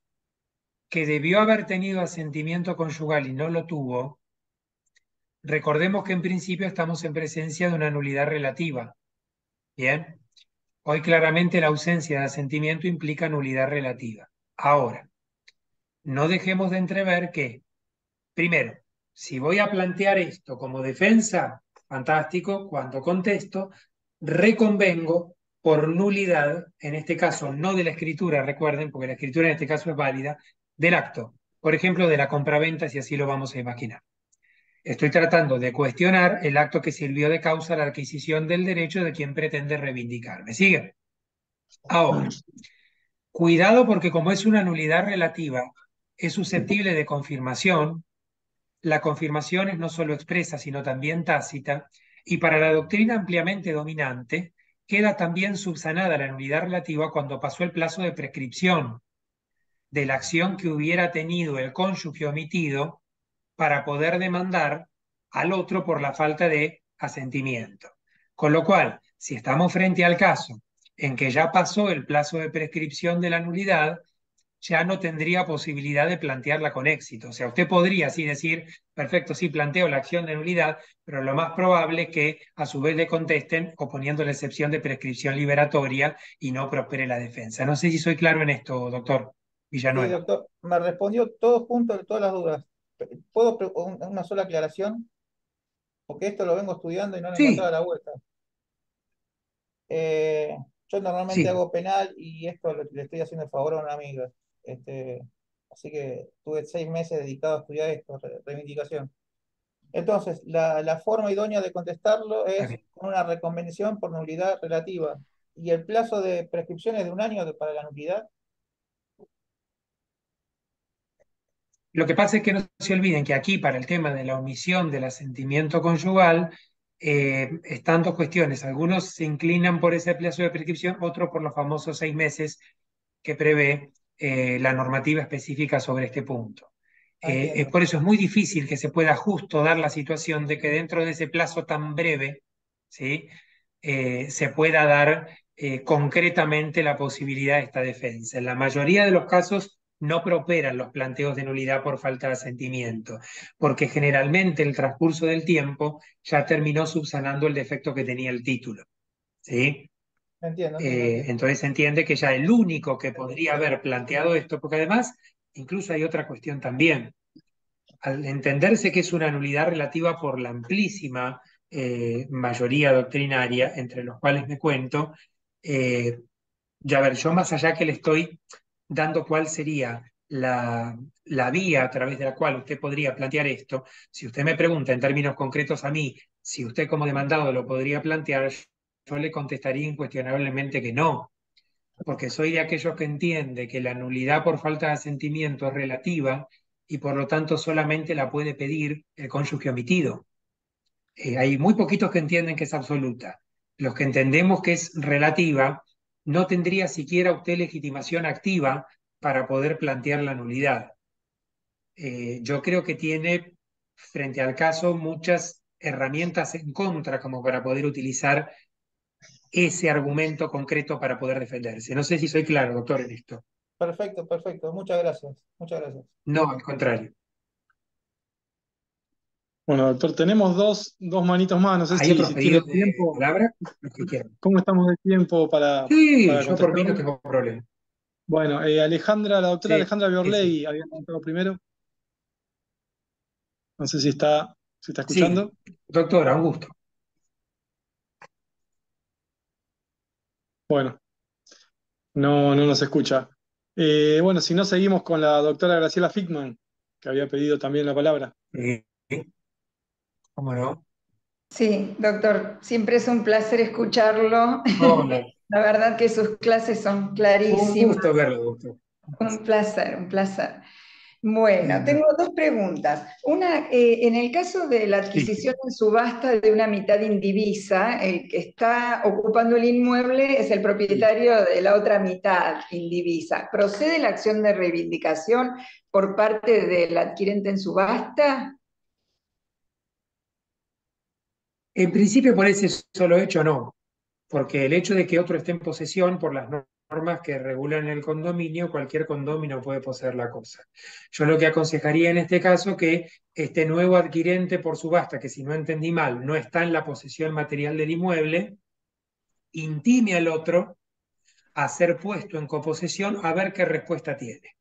que debió haber tenido asentimiento conyugal y no lo tuvo, recordemos que en principio estamos en presencia de una nulidad relativa. Bien, hoy claramente la ausencia de asentimiento implica nulidad relativa. Ahora, no dejemos de entrever que, primero, si voy a plantear esto como defensa, fantástico, cuando contesto, reconvengo por nulidad, en este caso no de la escritura, recuerden, porque la escritura en este caso es válida, del acto, por ejemplo, de la compraventa, si así lo vamos a imaginar. Estoy tratando de cuestionar el acto que sirvió de causa a la adquisición del derecho de quien pretende reivindicar. ¿Me sigue? Ahora, cuidado porque como es una nulidad relativa, es susceptible de confirmación. La confirmación es no solo expresa, sino también tácita, y para la doctrina ampliamente dominante, queda también subsanada la nulidad relativa cuando pasó el plazo de prescripción de la acción que hubiera tenido el cónyuge omitido para poder demandar al otro por la falta de asentimiento. Con lo cual, si estamos frente al caso en que ya pasó el plazo de prescripción de la nulidad, ya no tendría posibilidad de plantearla con éxito. O sea, usted podría así decir, perfecto, sí planteo la acción de nulidad, pero lo más probable es que a su vez le contesten oponiendo la excepción de prescripción liberatoria y no prospere la defensa. No sé si soy claro en esto, doctor Sí, Villanueva. doctor, me respondió todo junto de todas las dudas. ¿Puedo una sola aclaración? Porque esto lo vengo estudiando y no le encontraba Sí, la vuelta. Eh, yo normalmente sí. hago penal y esto le estoy haciendo el favor a una amiga. Este, así que tuve 6 meses dedicados a estudiar esto, reivindicación. Entonces, la forma idónea de contestarlo Está es bien. con una reconvención por nulidad relativa. Y el plazo de prescripción es de 1 año para la nulidad. Lo que pasa es que no se olviden que aquí, para el tema de la omisión del asentimiento conyugal, están dos cuestiones. Algunos se inclinan por ese plazo de prescripción, otros por los famosos 6 meses que prevé la normativa específica sobre este punto. Entiendo. Por eso es muy difícil que se pueda justo dar la situación de que dentro de ese plazo tan breve, ¿sí? Se pueda dar concretamente la posibilidad de esta defensa. En la mayoría de los casos no prosperan los planteos de nulidad por falta de asentimiento, porque generalmente el transcurso del tiempo ya terminó subsanando el defecto que tenía el título. ¿Sí? Entiendo. Entonces se entiende que ya el único que podría haber planteado esto, porque además incluso hay otra cuestión también. Al entenderse que es una nulidad relativa por la amplísima mayoría doctrinaria, entre los cuales me cuento, eh, ya ver, yo más allá que le estoy dando cuál sería la vía a través de la cual usted podría plantear esto, si usted me pregunta en términos concretos a mí, si usted como demandado lo podría plantear, yo le contestaría incuestionablemente que no, porque soy de aquellos que entiende que la nulidad por falta de asentimiento es relativa y por lo tanto solamente la puede pedir el cónyuge omitido. Hay muy poquitos que entienden que es absoluta. Los que entendemos que es relativa, no tendría siquiera usted legitimación activa para poder plantear la nulidad. Yo creo que tiene frente al caso muchas herramientas en contra como para poder utilizar ese argumento concreto para poder defenderse. No sé si soy claro, doctor, en esto. Perfecto, perfecto. Muchas gracias. Muchas gracias. No, al contrario. Bueno, doctor, tenemos dos manitos más. No sé ¿Hay otros si tiene pedidos de tiempo. palabra? Los que quieran. ¿Cómo estamos de tiempo Sí, para yo por mí no contestar? tengo problema. Bueno, la doctora Sí, Alejandra sí, sí. Biorley había contado primero. No sé si está Sí, escuchando. doctora, un gusto. Bueno, no nos escucha. Bueno, si no, seguimos con la doctora Graciela Fickman, que había pedido también la palabra. Sí, ¿cómo no? Sí, doctor, siempre es un placer escucharlo. Hola, La verdad que sus clases son un clarísimas. gusto verlo, doctor. Un placer, un placer. Bueno, Lindo. tengo dos preguntas. Una, en el caso de la Sí. adquisición en subasta de una mitad indivisa, el que está ocupando el inmueble es el propietario de la otra mitad indivisa. ¿Procede la acción de reivindicación por parte del adquirente en subasta? En principio, por ese solo hecho, no. Porque el hecho de que otro esté en posesión, por las normas que regulan el condominio, cualquier condominio puede poseer la cosa. Yo lo que aconsejaría en este caso que este nuevo adquirente por subasta, que si no entendí mal, no está en la posesión material del inmueble, intime al otro a ser puesto en coposesión a ver qué respuesta tiene.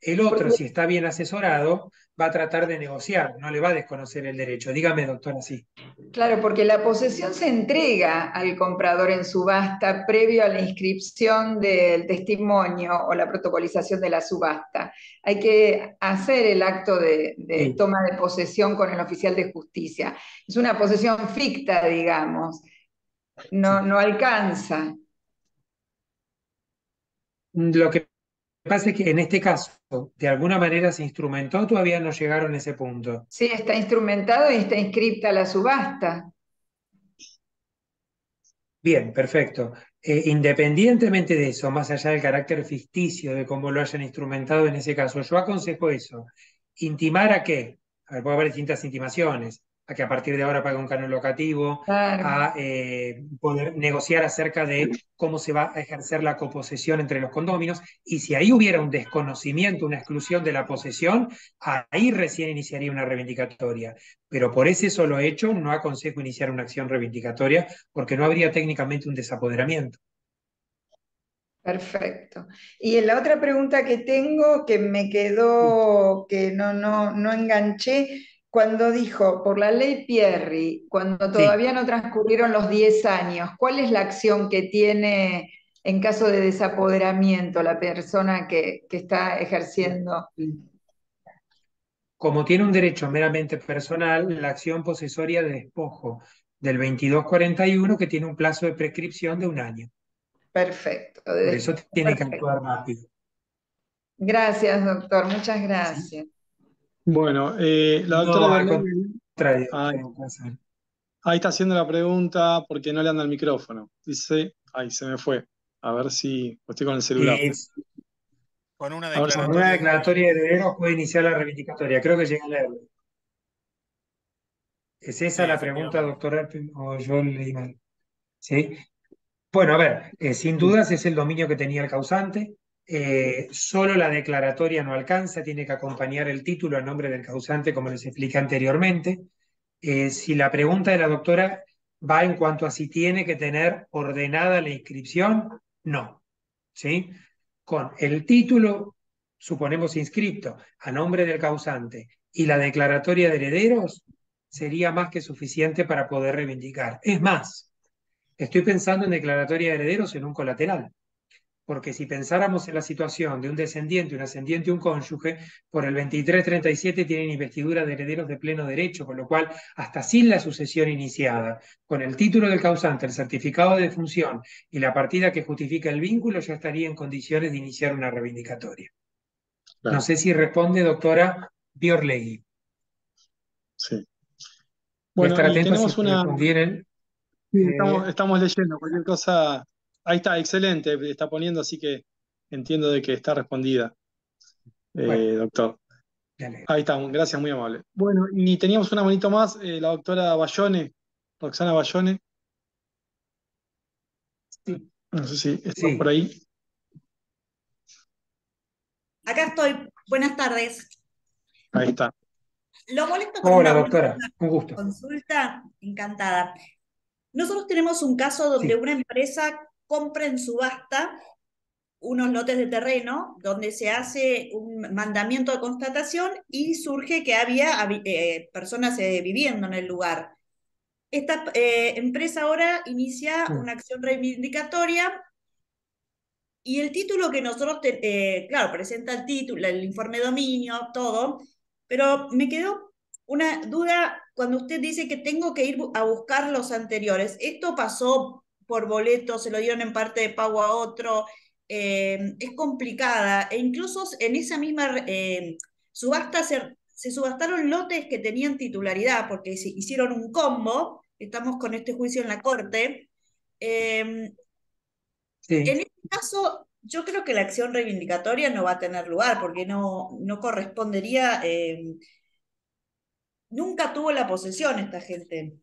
El otro, Porque si está bien asesorado, va a tratar de negociar, no le va a desconocer el derecho. Dígame, doctor, así. claro, porque la posesión se entrega al comprador en subasta previo a la inscripción del testimonio o la protocolización de la subasta. Hay que hacer el acto de Sí. toma de posesión con el oficial de justicia. Es una posesión ficta, digamos. No, no alcanza. Lo que pasa es que en este caso, de alguna manera se instrumentó, todavía no llegaron a ese punto. Sí, está instrumentado y está inscripta la subasta. Bien, perfecto. Independientemente de eso, más allá del carácter ficticio de cómo lo hayan instrumentado en ese caso, yo aconsejo eso. ¿Intimar a qué? A ver, puede haber distintas intimaciones. A que a partir de ahora pague un canon locativo, Claro. a poder negociar acerca de cómo se va a ejercer la coposesión entre los condóminos. Y si ahí hubiera un desconocimiento, una exclusión de la posesión, ahí recién iniciaría una reivindicatoria. Pero por ese solo hecho no aconsejo iniciar una acción reivindicatoria porque no habría técnicamente un desapoderamiento. Perfecto. Y en la otra pregunta que tengo, que me quedó, que no enganché, cuando dijo, por la ley Pierri, cuando Sí, todavía no transcurrieron los 10 años, ¿cuál es la acción que tiene en caso de desapoderamiento la persona que está ejerciendo? como tiene un derecho meramente personal, la acción posesoria de despojo del 2241 que tiene un plazo de prescripción de un año. Perfecto, Por eso tiene que perfecto. actuar rápido. Gracias, doctor, muchas ¿Sí? gracias. Bueno, la doctora No, al Biorley, contrario. ahí, Fue un placer. ahí está haciendo la pregunta porque no le anda el micrófono. Dice, ahí se me fue. A ver si estoy con el celular. Es- Con una Ahora sí. con una declaratoria de declaratoria de herederos. herederos puede iniciar la reivindicatoria. Creo que llega a leerlo. ¿Es Sí, esa la pregunta, efectivamente. doctor Erpin, o yo leí mal? ¿Sí? Bueno, a ver, sin Sí. dudas es el dominio que tenía el causante. Solo la declaratoria no alcanza, tiene que acompañar el título a nombre del causante, como les expliqué anteriormente. Si la pregunta de la doctora va en cuanto a si tiene que tener ordenada la inscripción, no. ¿Sí? Con el título, suponemos inscripto, a nombre del causante y la declaratoria de herederos, sería más que suficiente para poder reivindicar. Es más, estoy pensando en declaratoria de herederos en un colateral. porque si pensáramos en la situación de un descendiente, un ascendiente y un cónyuge, por el 2337 tienen investidura de herederos de pleno derecho, con lo cual, hasta sin la sucesión iniciada, con el título del causante, el certificado de defunción y la partida que justifica el vínculo, ya estaría en condiciones de iniciar una reivindicatoria. Claro. No sé si responde, doctora Biorlegui. Sí. Voy a Bueno, estar y atento si tenemos una... respondieron. Sí, estamos leyendo cualquier cosa. Ahí está, excelente, está poniendo, así que entiendo de que está respondida, Bueno, doctor. dale. Ahí está, gracias, muy amable. Bueno, y teníamos una manito más, la doctora Bayone, Roxana Bayone, Sí, no sé si está por sí. ahí. Acá estoy. Buenas tardes. Ahí está. Lo molesto con Hola, una doctora, última un gusto. consulta. Encantada. Nosotros tenemos un caso donde Sí. una empresa compra en subasta unos lotes de terreno donde se hace un mandamiento de constatación y surge que había personas viviendo en el lugar. Esta empresa ahora inicia una acción reivindicatoria y el título que nosotros, claro, presenta el título, el informe de dominio, todo, pero me quedó una duda cuando usted dice que tengo que ir a buscar los anteriores. ¿Esto pasó por boleto, se lo dieron en parte de pago a otro? Es complicada e incluso en esa misma subasta se subastaron lotes que tenían titularidad porque se hicieron un combo, estamos con este juicio en la corte. Sí. En este caso, yo creo que la acción reivindicatoria no va a tener lugar porque no correspondería, nunca tuvo la posesión esta gente.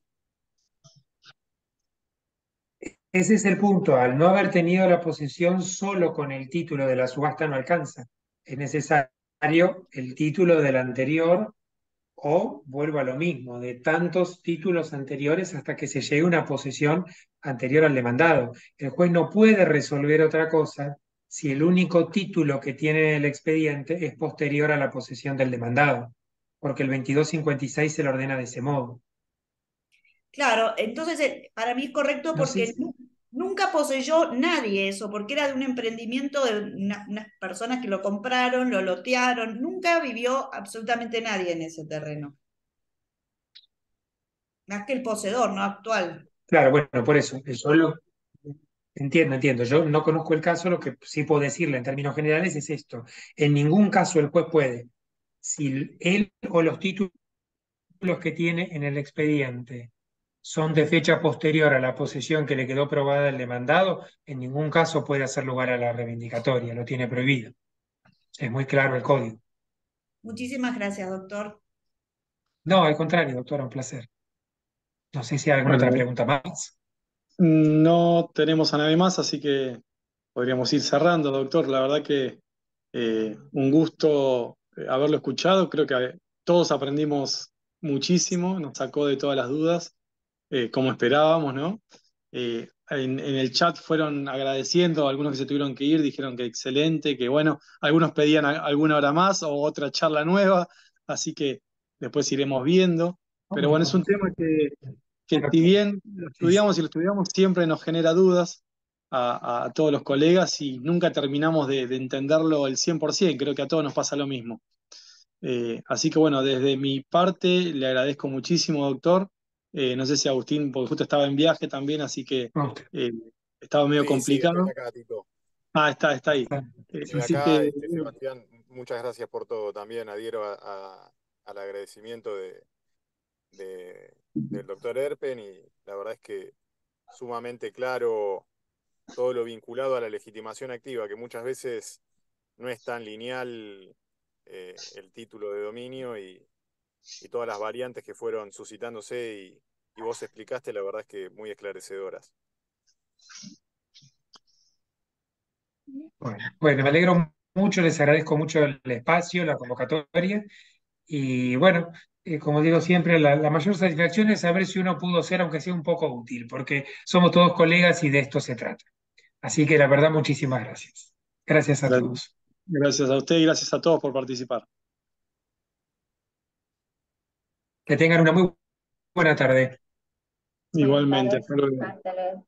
Ese es el punto. Al no haber tenido la posesión, solo con el título de la subasta no alcanza. Es necesario el título del anterior o, vuelvo a lo mismo, de tantos títulos anteriores hasta que se llegue a una posesión anterior al demandado. El juez no puede resolver otra cosa si el único título que tiene el expediente es posterior a la posesión del demandado, porque el 2256 se lo ordena de ese modo. Claro, entonces para mí es correcto No sé porque si- nunca poseyó nadie eso, porque era de un emprendimiento de unas personas que lo compraron, lo lotearon, nunca vivió absolutamente nadie en ese terreno. Más que el poseedor, ¿no? Actual. Claro, bueno, por eso, entiendo. Yo no conozco el caso, lo que sí puedo decirle en términos generales es esto. En ningún caso el juez puede, si él o los títulos que tiene en el expediente son de fecha posterior a la posesión que le quedó probada al demandado, en ningún caso puede hacer lugar a la reivindicatoria, lo tiene prohibido. Es muy claro el código. Muchísimas gracias, doctor. No, al contrario, doctora, un placer. No sé si hay alguna Bueno, otra pregunta más. no tenemos a nadie más, así que podríamos ir cerrando, doctor. La verdad que un gusto haberlo escuchado. Creo que todos aprendimos muchísimo, nos sacó de todas las dudas, como esperábamos, ¿no? En el chat fueron agradeciendo, algunos que se tuvieron que ir dijeron que excelente, que bueno, algunos pedían alguna hora más o otra charla nueva, así que después iremos viendo. Pero bueno, es un tema que si bien lo estudiamos y lo estudiamos, siempre nos genera dudas a todos los colegas y nunca terminamos de entenderlo el 100%. Creo que a todos nos pasa lo mismo. Así que bueno, desde mi parte le agradezco muchísimo, doctor. No sé si Agustín, porque justo estaba en viaje también, así que eh, estaba medio Sí, estoy complicado. acá, Tito. Ah, está ahí. Estoy Así acá, que Sebastián, muchas gracias por todo. También adhiero al agradecimiento del doctor Erpen y la verdad es que sumamente claro todo lo vinculado a la legitimación activa, que muchas veces no es tan lineal el título de dominio y todas las variantes que fueron suscitándose y vos explicaste, la verdad es que muy esclarecedoras. Bueno, me alegro mucho, les agradezco mucho el espacio, la convocatoria y bueno, como digo siempre, la mayor satisfacción es saber si uno pudo ser, aunque sea un poco útil, porque somos todos colegas y de esto se trata. Así que la verdad, muchísimas gracias. Gracias a todos. gracias a usted y gracias a todos por participar. Que tengan una muy buena tarde. Igualmente, Buenas hasta tardes. luego. Hasta luego.